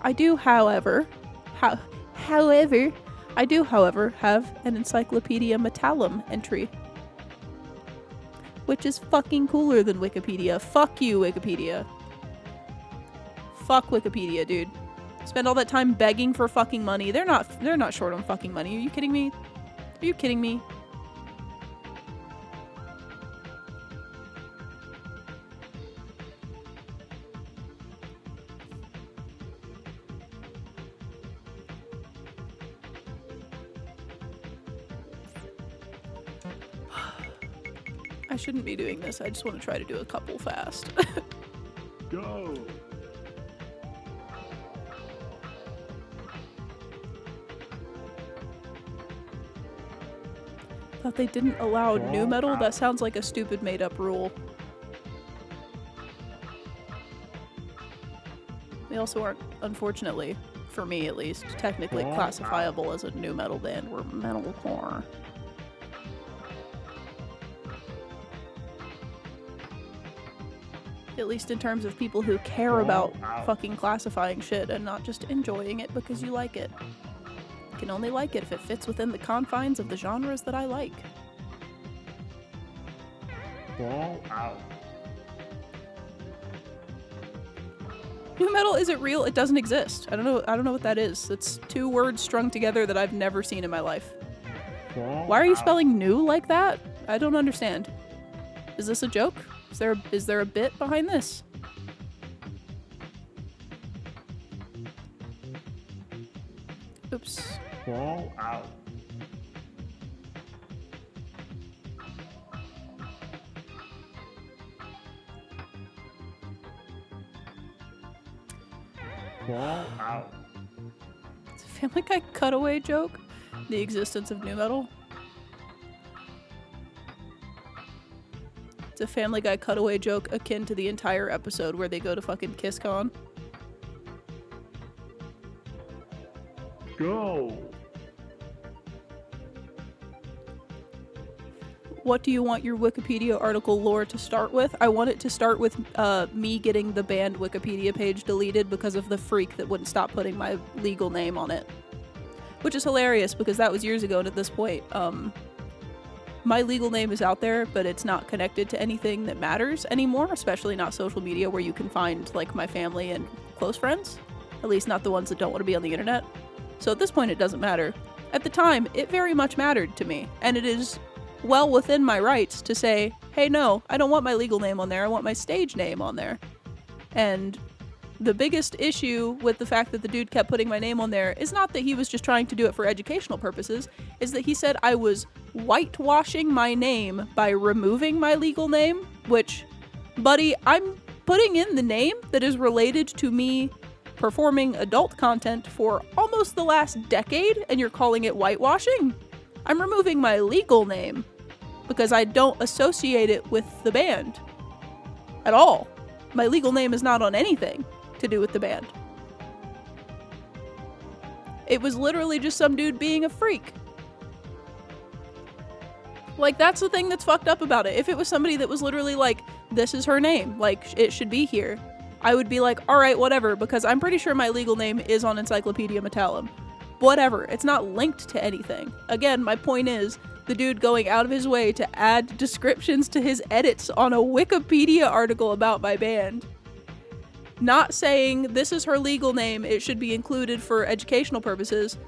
I do, however, have an Encyclopedia Metallum entry. Which is fucking cooler than Wikipedia. Fuck you, Wikipedia. Fuck Wikipedia, dude. Spend all that time begging for fucking money. They're not short on fucking money. Are you kidding me? Are you kidding me? I shouldn't be doing this. I just want to try to do a couple fast. Go. Thought they didn't allow new metal? That sounds like a stupid made-up rule. They also aren't, unfortunately, for me at least, technically classifiable as a new metal band. We're metalcore. At least in terms of people who care about fucking classifying shit and not just enjoying it because you like it. I can only like it if it fits within the confines of the genres that I like. Fall out. New metal isn't real. It doesn't exist. I don't know what that is. It's two words strung together that I've never seen in my life. Why are you spelling new like that? I don't understand. Is this a joke? Is there a bit behind this? Oops. Fall out. Fall out. It's a Family Guy cutaway joke. The existence of new metal. It's a Family Guy cutaway joke akin to the entire episode where they go to fucking KissCon. Go. What do you want your Wikipedia article lore to start with? I want it to start with me getting the band Wikipedia page deleted because of the freak that wouldn't stop putting my legal name on it. Which is hilarious because that was years ago, and at this point, my legal name is out there, but it's not connected to anything that matters anymore, especially not social media where you can find, like, my family and close friends. At least not the ones that don't want to be on the internet. So at this point it doesn't matter. At the time, it very much mattered to me, and it is well within my rights to say, hey no, I don't want my legal name on there, I want my stage name on there. And the biggest issue with the fact that the dude kept putting my name on there is not that he was just trying to do it for educational purposes, is that he said I was whitewashing my name by removing my legal name, which, buddy, I'm putting in the name that is related to me performing adult content for almost the last decade, and you're calling it whitewashing? I'm removing my legal name because I don't associate it with the band at all. My legal name is not on anything to do with the band. It was literally just some dude being a freak. Like, that's the thing that's fucked up about it. If it was somebody that was literally like, this is her name, like, it should be here, I would be like, alright, whatever, because I'm pretty sure my legal name is on Encyclopedia Metallum. Whatever, it's not linked to anything. Again, my point is, the dude going out of his way to add descriptions to his edits on a Wikipedia article about my band. Not saying this is her legal name, it should be included for educational purposes.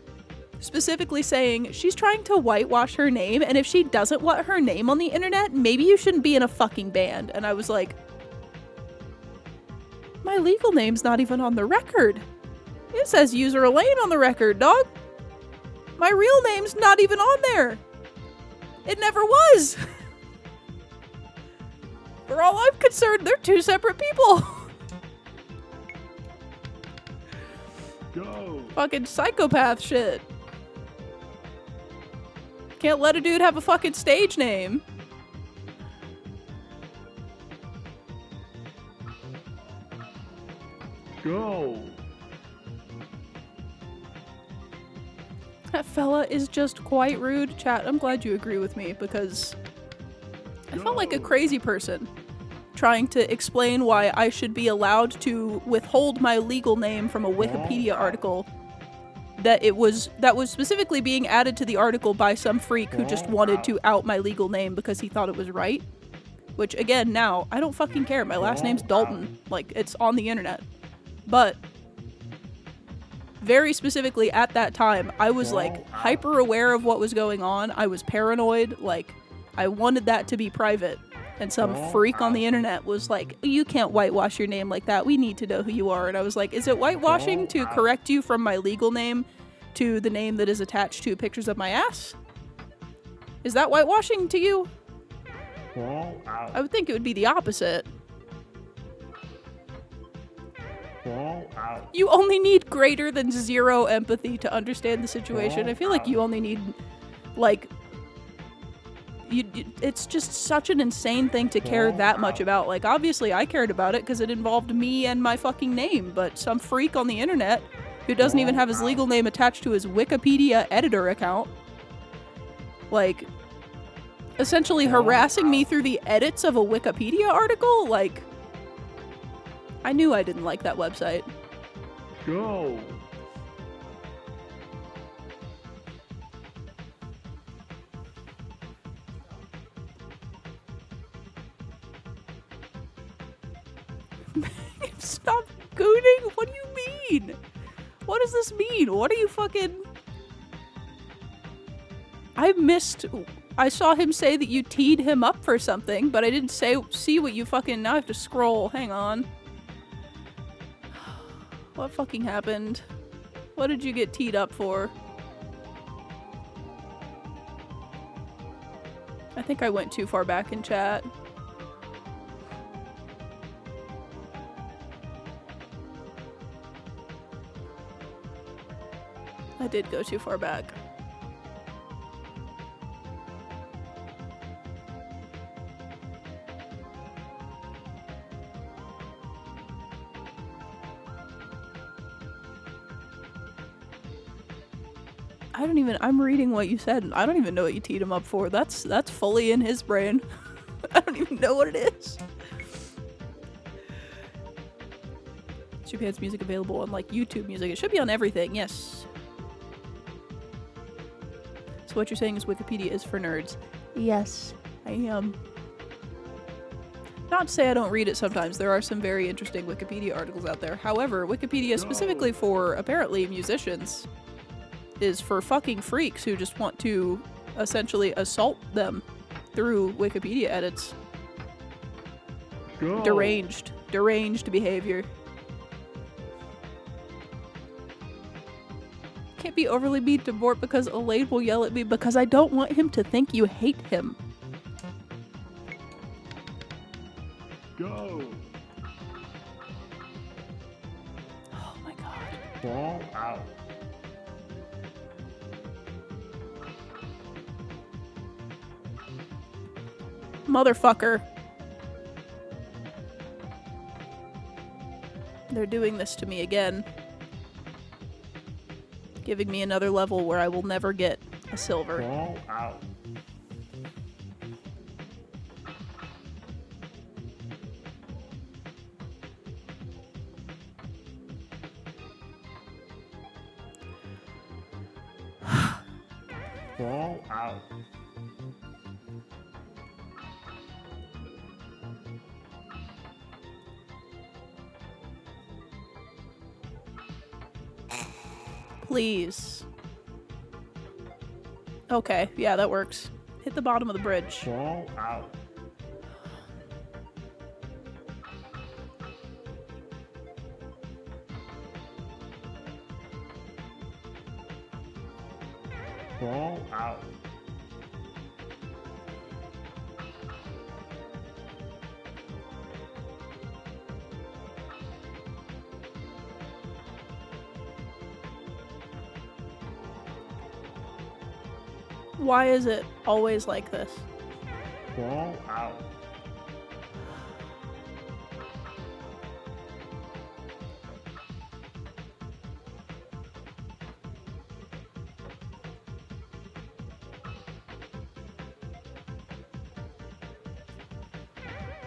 Specifically saying she's trying to whitewash her name, and if she doesn't want her name on the internet, maybe you shouldn't be in a fucking band. And I was like, my legal name's not even on the record. It says userelaine on the record, dog. My real name's not even on there. It never was. For all I'm concerned, they're two separate people. Go. Fucking psychopath shit. Can't let a dude have a fucking stage name. Go. That fella is just quite rude. Chat, I'm glad you agree with me, because I felt like a crazy person trying to explain why I should be allowed to withhold my legal name from a Wikipedia article that was specifically being added to the article by some freak who just wanted to out my legal name because he thought it was right. Which, again, now, I don't fucking care. My last name's Dalton. Like, it's on the internet. But very specifically at that time, I was like hyper aware of what was going on. I was paranoid. Like, I wanted that to be private. And some freak on the internet was like, you can't whitewash your name like that. We need to know who you are. And I was like, is it whitewashing to correct you from my legal name to the name that is attached to pictures of my ass? Is that whitewashing to you? Fall out. I would think it would be the opposite. Fall out. You only need greater than 0 empathy to understand the situation. I feel like you only need, like, it's just such an insane thing to care that much about. Like, obviously I cared about it because it involved me and my fucking name, but some freak on the internet who doesn't even have his legal name attached to his Wikipedia editor account, like, essentially harassing me through the edits of a Wikipedia article, like, I knew I didn't like that website. Go. Stop gooning? What do you mean? What does this mean? What are you fucking... I saw him say that you teed him up for something, but I didn't see what you fucking... Now I have to scroll. Hang on. What fucking happened? What did you get teed up for? I think I went too far back in chat. I did go too far back. I'm reading what you said, and I don't even know what you teed him up for. That's fully in his brain. I don't even know what it is. Japan's music available on, like, YouTube Music. It should be on everything, yes. So what you're saying is Wikipedia is for nerds. Yes, I am. Not to say I don't read it sometimes. There are some very interesting Wikipedia articles out there. However, Wikipedia specifically for apparently musicians is for fucking freaks who just want to essentially assault them through Wikipedia edits. Go. Deranged behavior. Can't be overly mean to Mort because Elaine will yell at me because I don't want him to think you hate him. Go. Oh my god. Fall out. Motherfucker. They're doing this to me again. Giving me another level where I will never get a silver. Fall out. Fall out. Please. Okay, yeah, that works. Hit the bottom of the bridge. Fall out. Fall out. Why is it always like this? Fall out.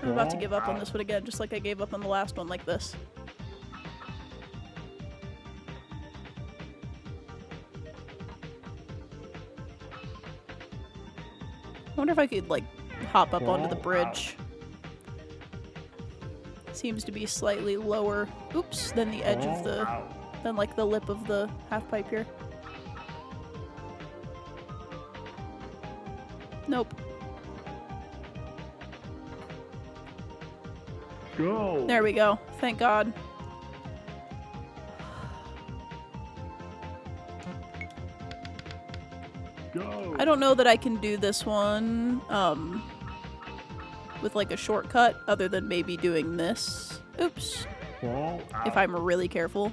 I'm about to give up on this one again, just like I gave up on the last one like this. I wonder if I could, like, hop up onto the bridge. Seems to be slightly lower, oops, than the edge of the, than like the lip of the half pipe here. Nope. Go. There we go. Thank God. Go. I don't know that I can do this one with like a shortcut other than maybe doing this. Oops. Fall out. If I'm really careful.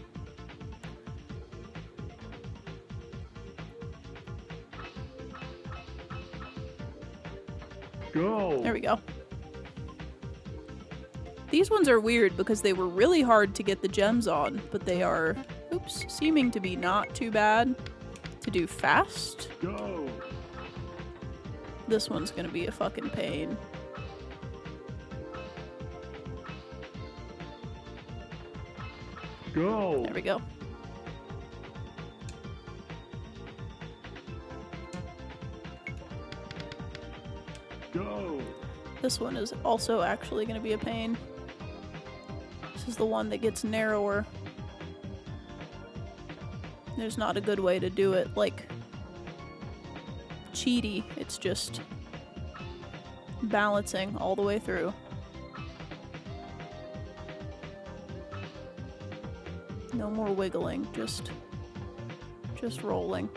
Go. There we go. These ones are weird because they were really hard to get the gems on, but they are, oops, seeming to be not too bad to do fast. Go. This one's gonna be a fucking pain. Go. There we go. Go. This one is also actually gonna be a pain. This is the one that gets narrower. There's not a good way to do it, like, cheaty. It's just balancing all the way through. No more wiggling, just rolling.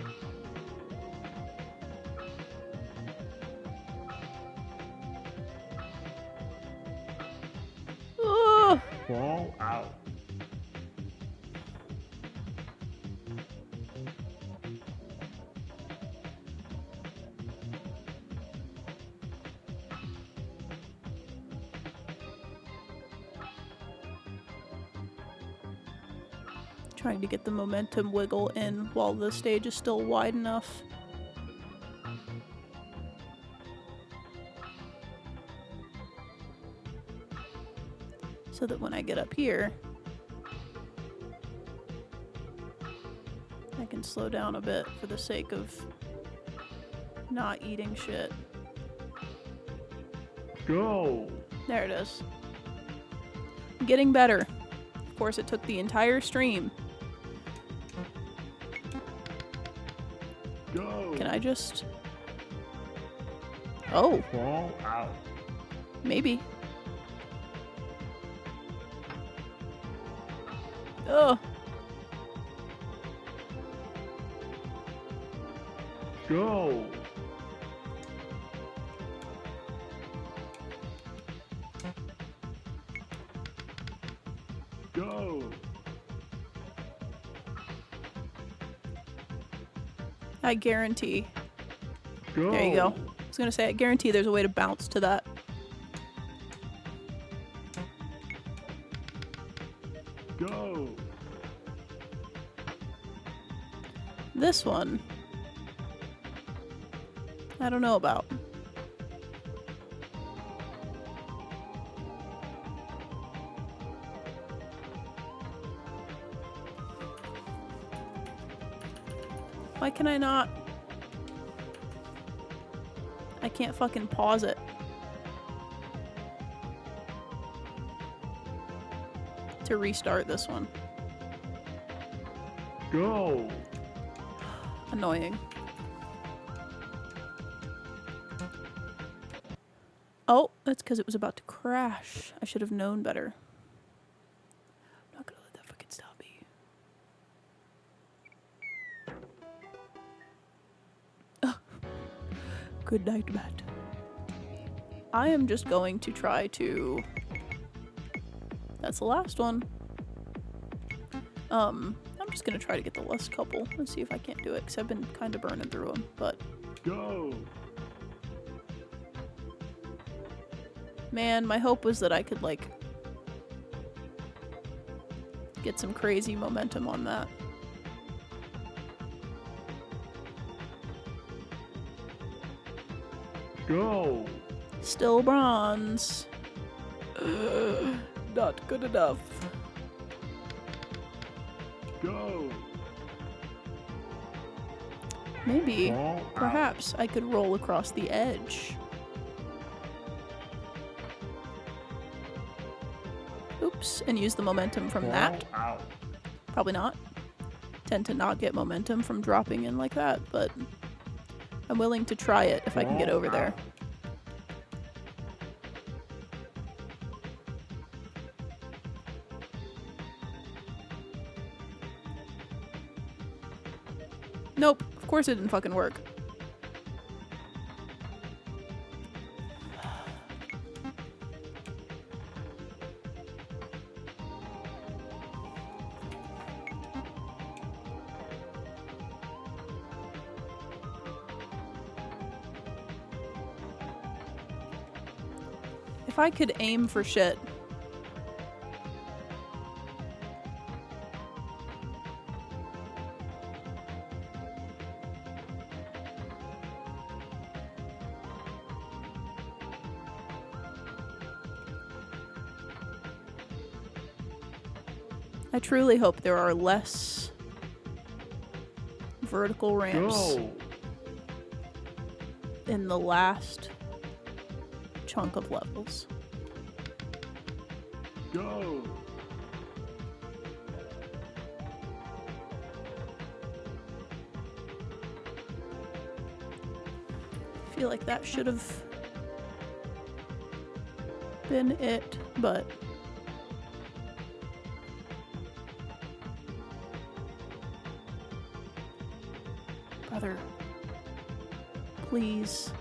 Ugh. Fall out. Trying to get the momentum wiggle in while the stage is still wide enough. So that when I get up here, I can slow down a bit for the sake of not eating shit. Go. There it is. I'm getting better. Of course, it took the entire stream. Go. Can I just... Oh, Fall out. maybe. Ugh. Go. Go. I guarantee. Go. There you go. I was gonna say, I guarantee there's a way to bounce to that. Go. This one, I don't know about. Why can I not? I can't fucking pause it. To restart this one. Go. Annoying. Oh, that's because it was about to crash. I should have known better. I'm not gonna let that fucking stop me. Good night, Matt. I am just going to try to... That's the last one. I'm just gonna try to get the last couple and see if I can't do it, because I've been kind of burning through them, but... Go. Man, my hope was that I could, like... get some crazy momentum on that. Go. Still bronze. Not good enough. Go. Maybe, Fall out. perhaps, I could roll across the edge. Oops, and use the momentum from Fall that. out. Probably not. Tend to not get momentum from dropping in like that, but I'm willing to try it if I can get over there. Nope, of course it didn't fucking work. If I could aim for shit. I truly hope there are less vertical ramps Go. in the last chunk of levels. Go. I feel like that should have been it, but brother, please.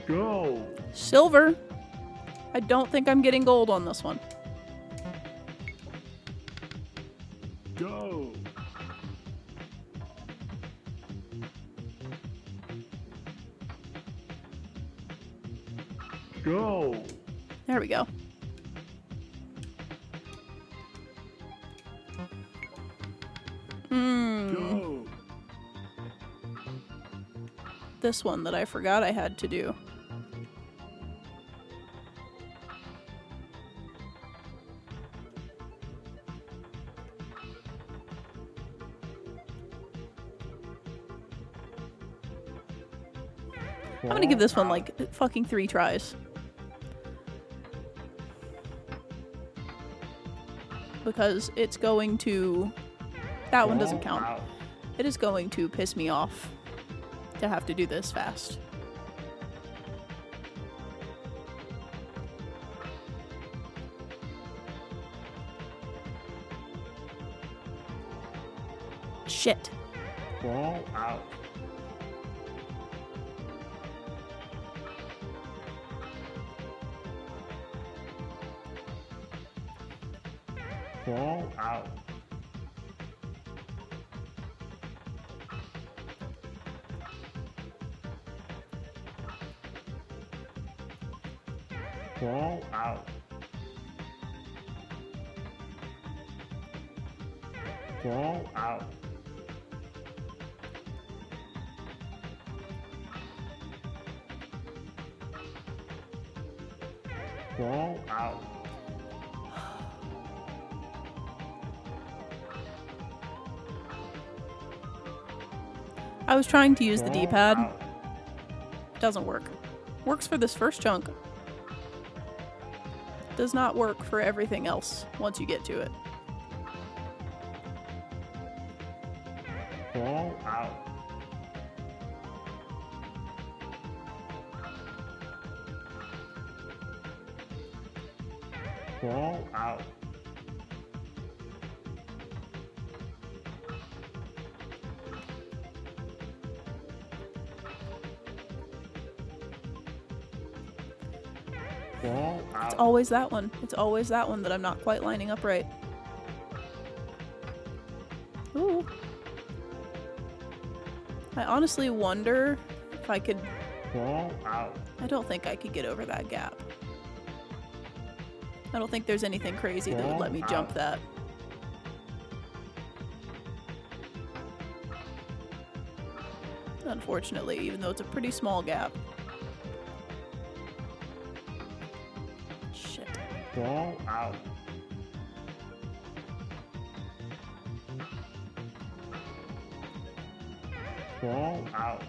Go. Silver. I don't think I'm getting gold on this one. Go. Go. There we go. this one that I forgot I had to do. I'm gonna give this one like fucking 3 tries. Because it's going to... That one doesn't count. It is going to piss me off to have to do this fast. Shit. Fall out. Fall out. Fall out. Fall out. Fall out. I was trying to use the Fall D-pad. out. Doesn't work. Works for this first chunk. Does not work for everything else once you get to it. Fall out. Fall out. Fall out. It's always that one. It's always that one that I'm not quite lining up right. Ooh. I honestly wonder if I could... Fall out. I don't think I could get over that gap. I don't think there's anything crazy that would let me jump that. Unfortunately, even though it's a pretty small gap. Shit. Fall out. Fall out.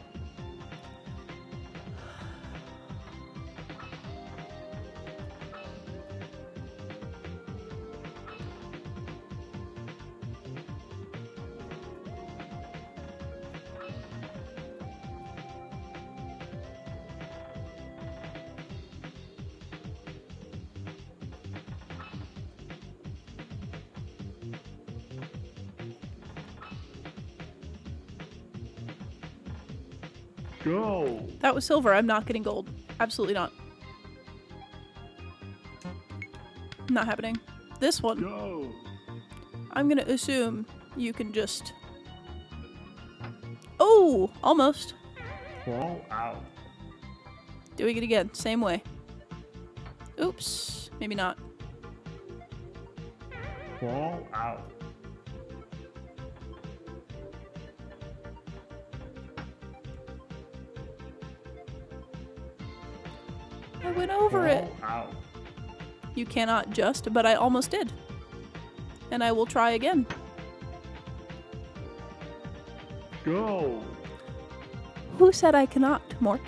Go. That was silver. I'm not getting gold. Absolutely not. Not happening. This one, Go. I'm gonna assume you can just... Oh! Almost. Fall out. Doing it again. Same way. Oops. Maybe not. Fall out. I went over it. Fall out. You cannot just, but I almost did. And I will try again. Go. Who said I cannot, Mort?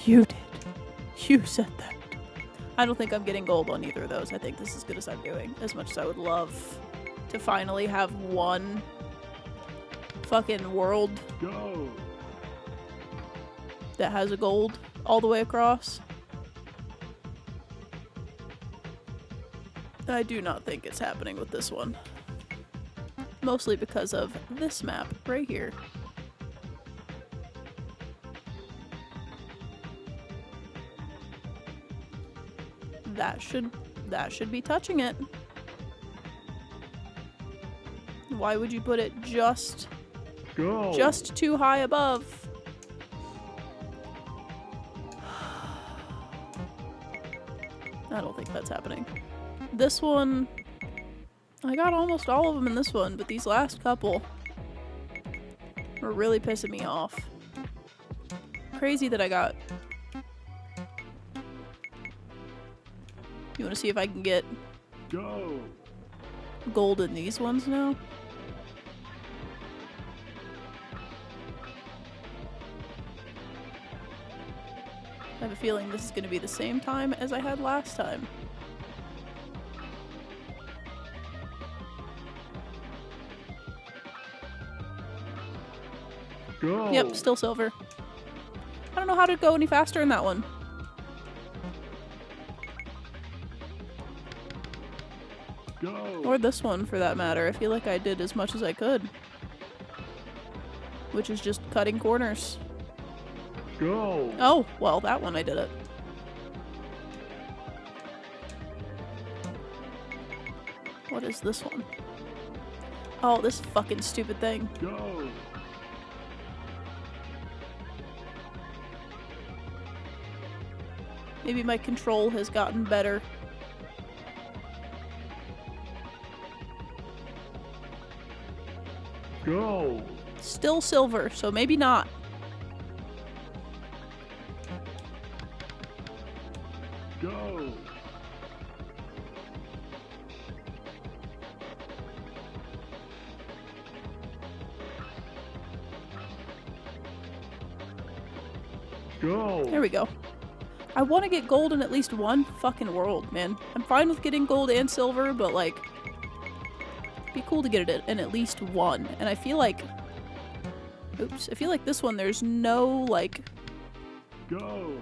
You did. You said that. I don't think I'm getting gold on either of those. I think this is as good as I'm doing. As much as I would love to finally have one fucking world Go. that has a gold all the way across. I do not think it's happening with this one. Mostly because of this map right here. That should be touching it. Why would you put it just Go. too high above? I don't think that's happening. This one, I got almost all of them in this one, but these last couple were really pissing me off. crazy that I got. You want to see if I can get Go. gold in these ones now? I have a feeling this is going to be the same time as I had last time. Go. Yep, still silver. I don't know how to go any faster in that one. Go. Or this one, for that matter. I feel like I did as much as I could. Which is just cutting corners. Go. Oh, well, that one I did it. What is this one? Oh, this fucking stupid thing. Go. Maybe my control has gotten better. Go. Still silver, so maybe not. Go. Go. There we go. I want to get gold in at least one fucking world, man. I'm fine with getting gold and silver, but like, it'd be cool to get it in at least one. And I feel like, oops, I feel like this one there's no like Go.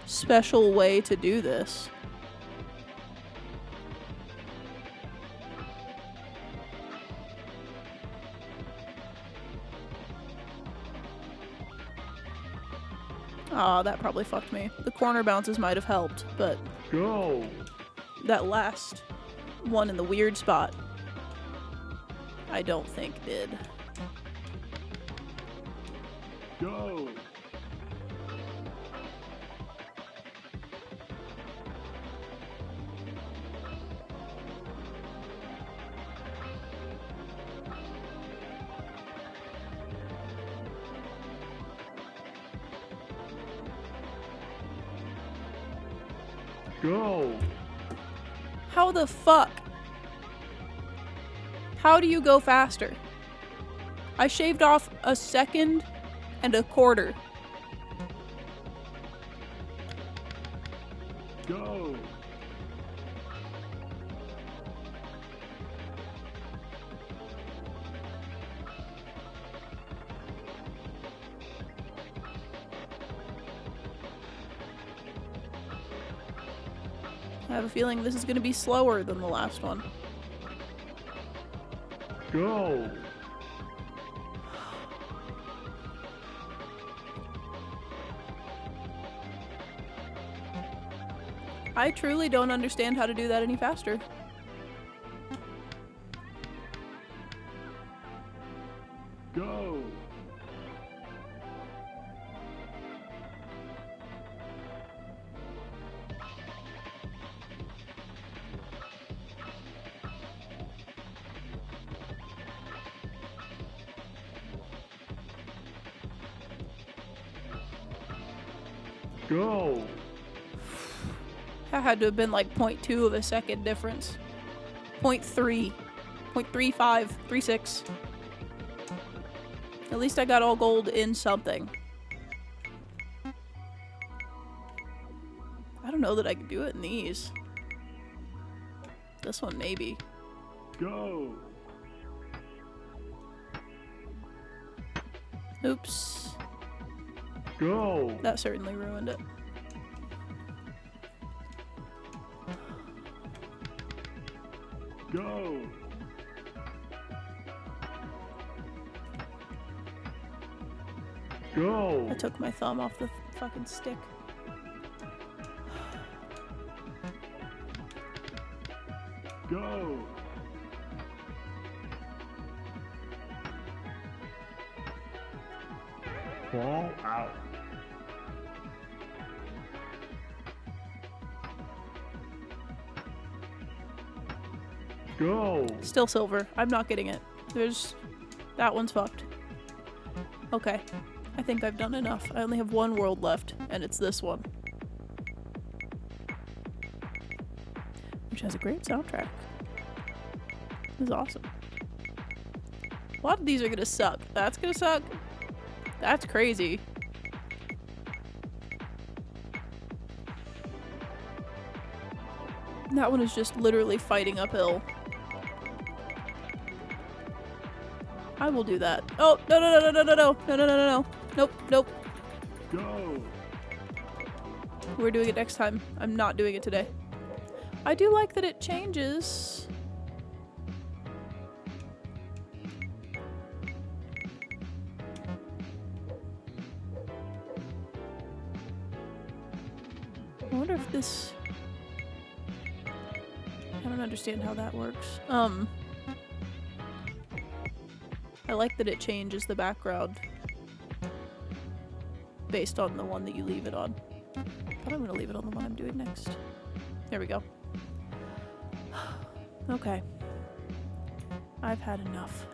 special way to do this. Aw, that probably fucked me. The corner bounces might have helped, but Go. that last one in the weird spot, I don't think did. Go. Go. How the fuck? How do you go faster? I shaved off a second and a quarter. Go. I have a feeling this is going to be slower than the last one. Go. I truly don't understand how to do that any faster. Go. Go. That had to have been like 0.2 of a second difference. 0.3. 0.35. 36. At least I got all gold in something. I don't know that I can do it in these. This one maybe. Go. Oops. Go. That certainly ruined it. Go. Go. I took my thumb off the fucking stick. Go. Fall out. Go. Still silver. I'm not getting it. That one's fucked. Okay. I think I've done enough. I only have one world left, and it's this one. Which has a great soundtrack. This is awesome. A lot of these are gonna suck. That's gonna suck. That's crazy. That one is just literally fighting uphill. I will do that. Oh, no, no, no, no, no, no, no, no, no, no, no. Nope, nope. Go. We're doing it next time. I'm not doing it today. I do like that it changes. I wonder if this... I don't understand how that works. I like that it changes the background based on the one that you leave it on. But I'm gonna leave it on the one I'm doing next. There we go. Okay. I've had enough.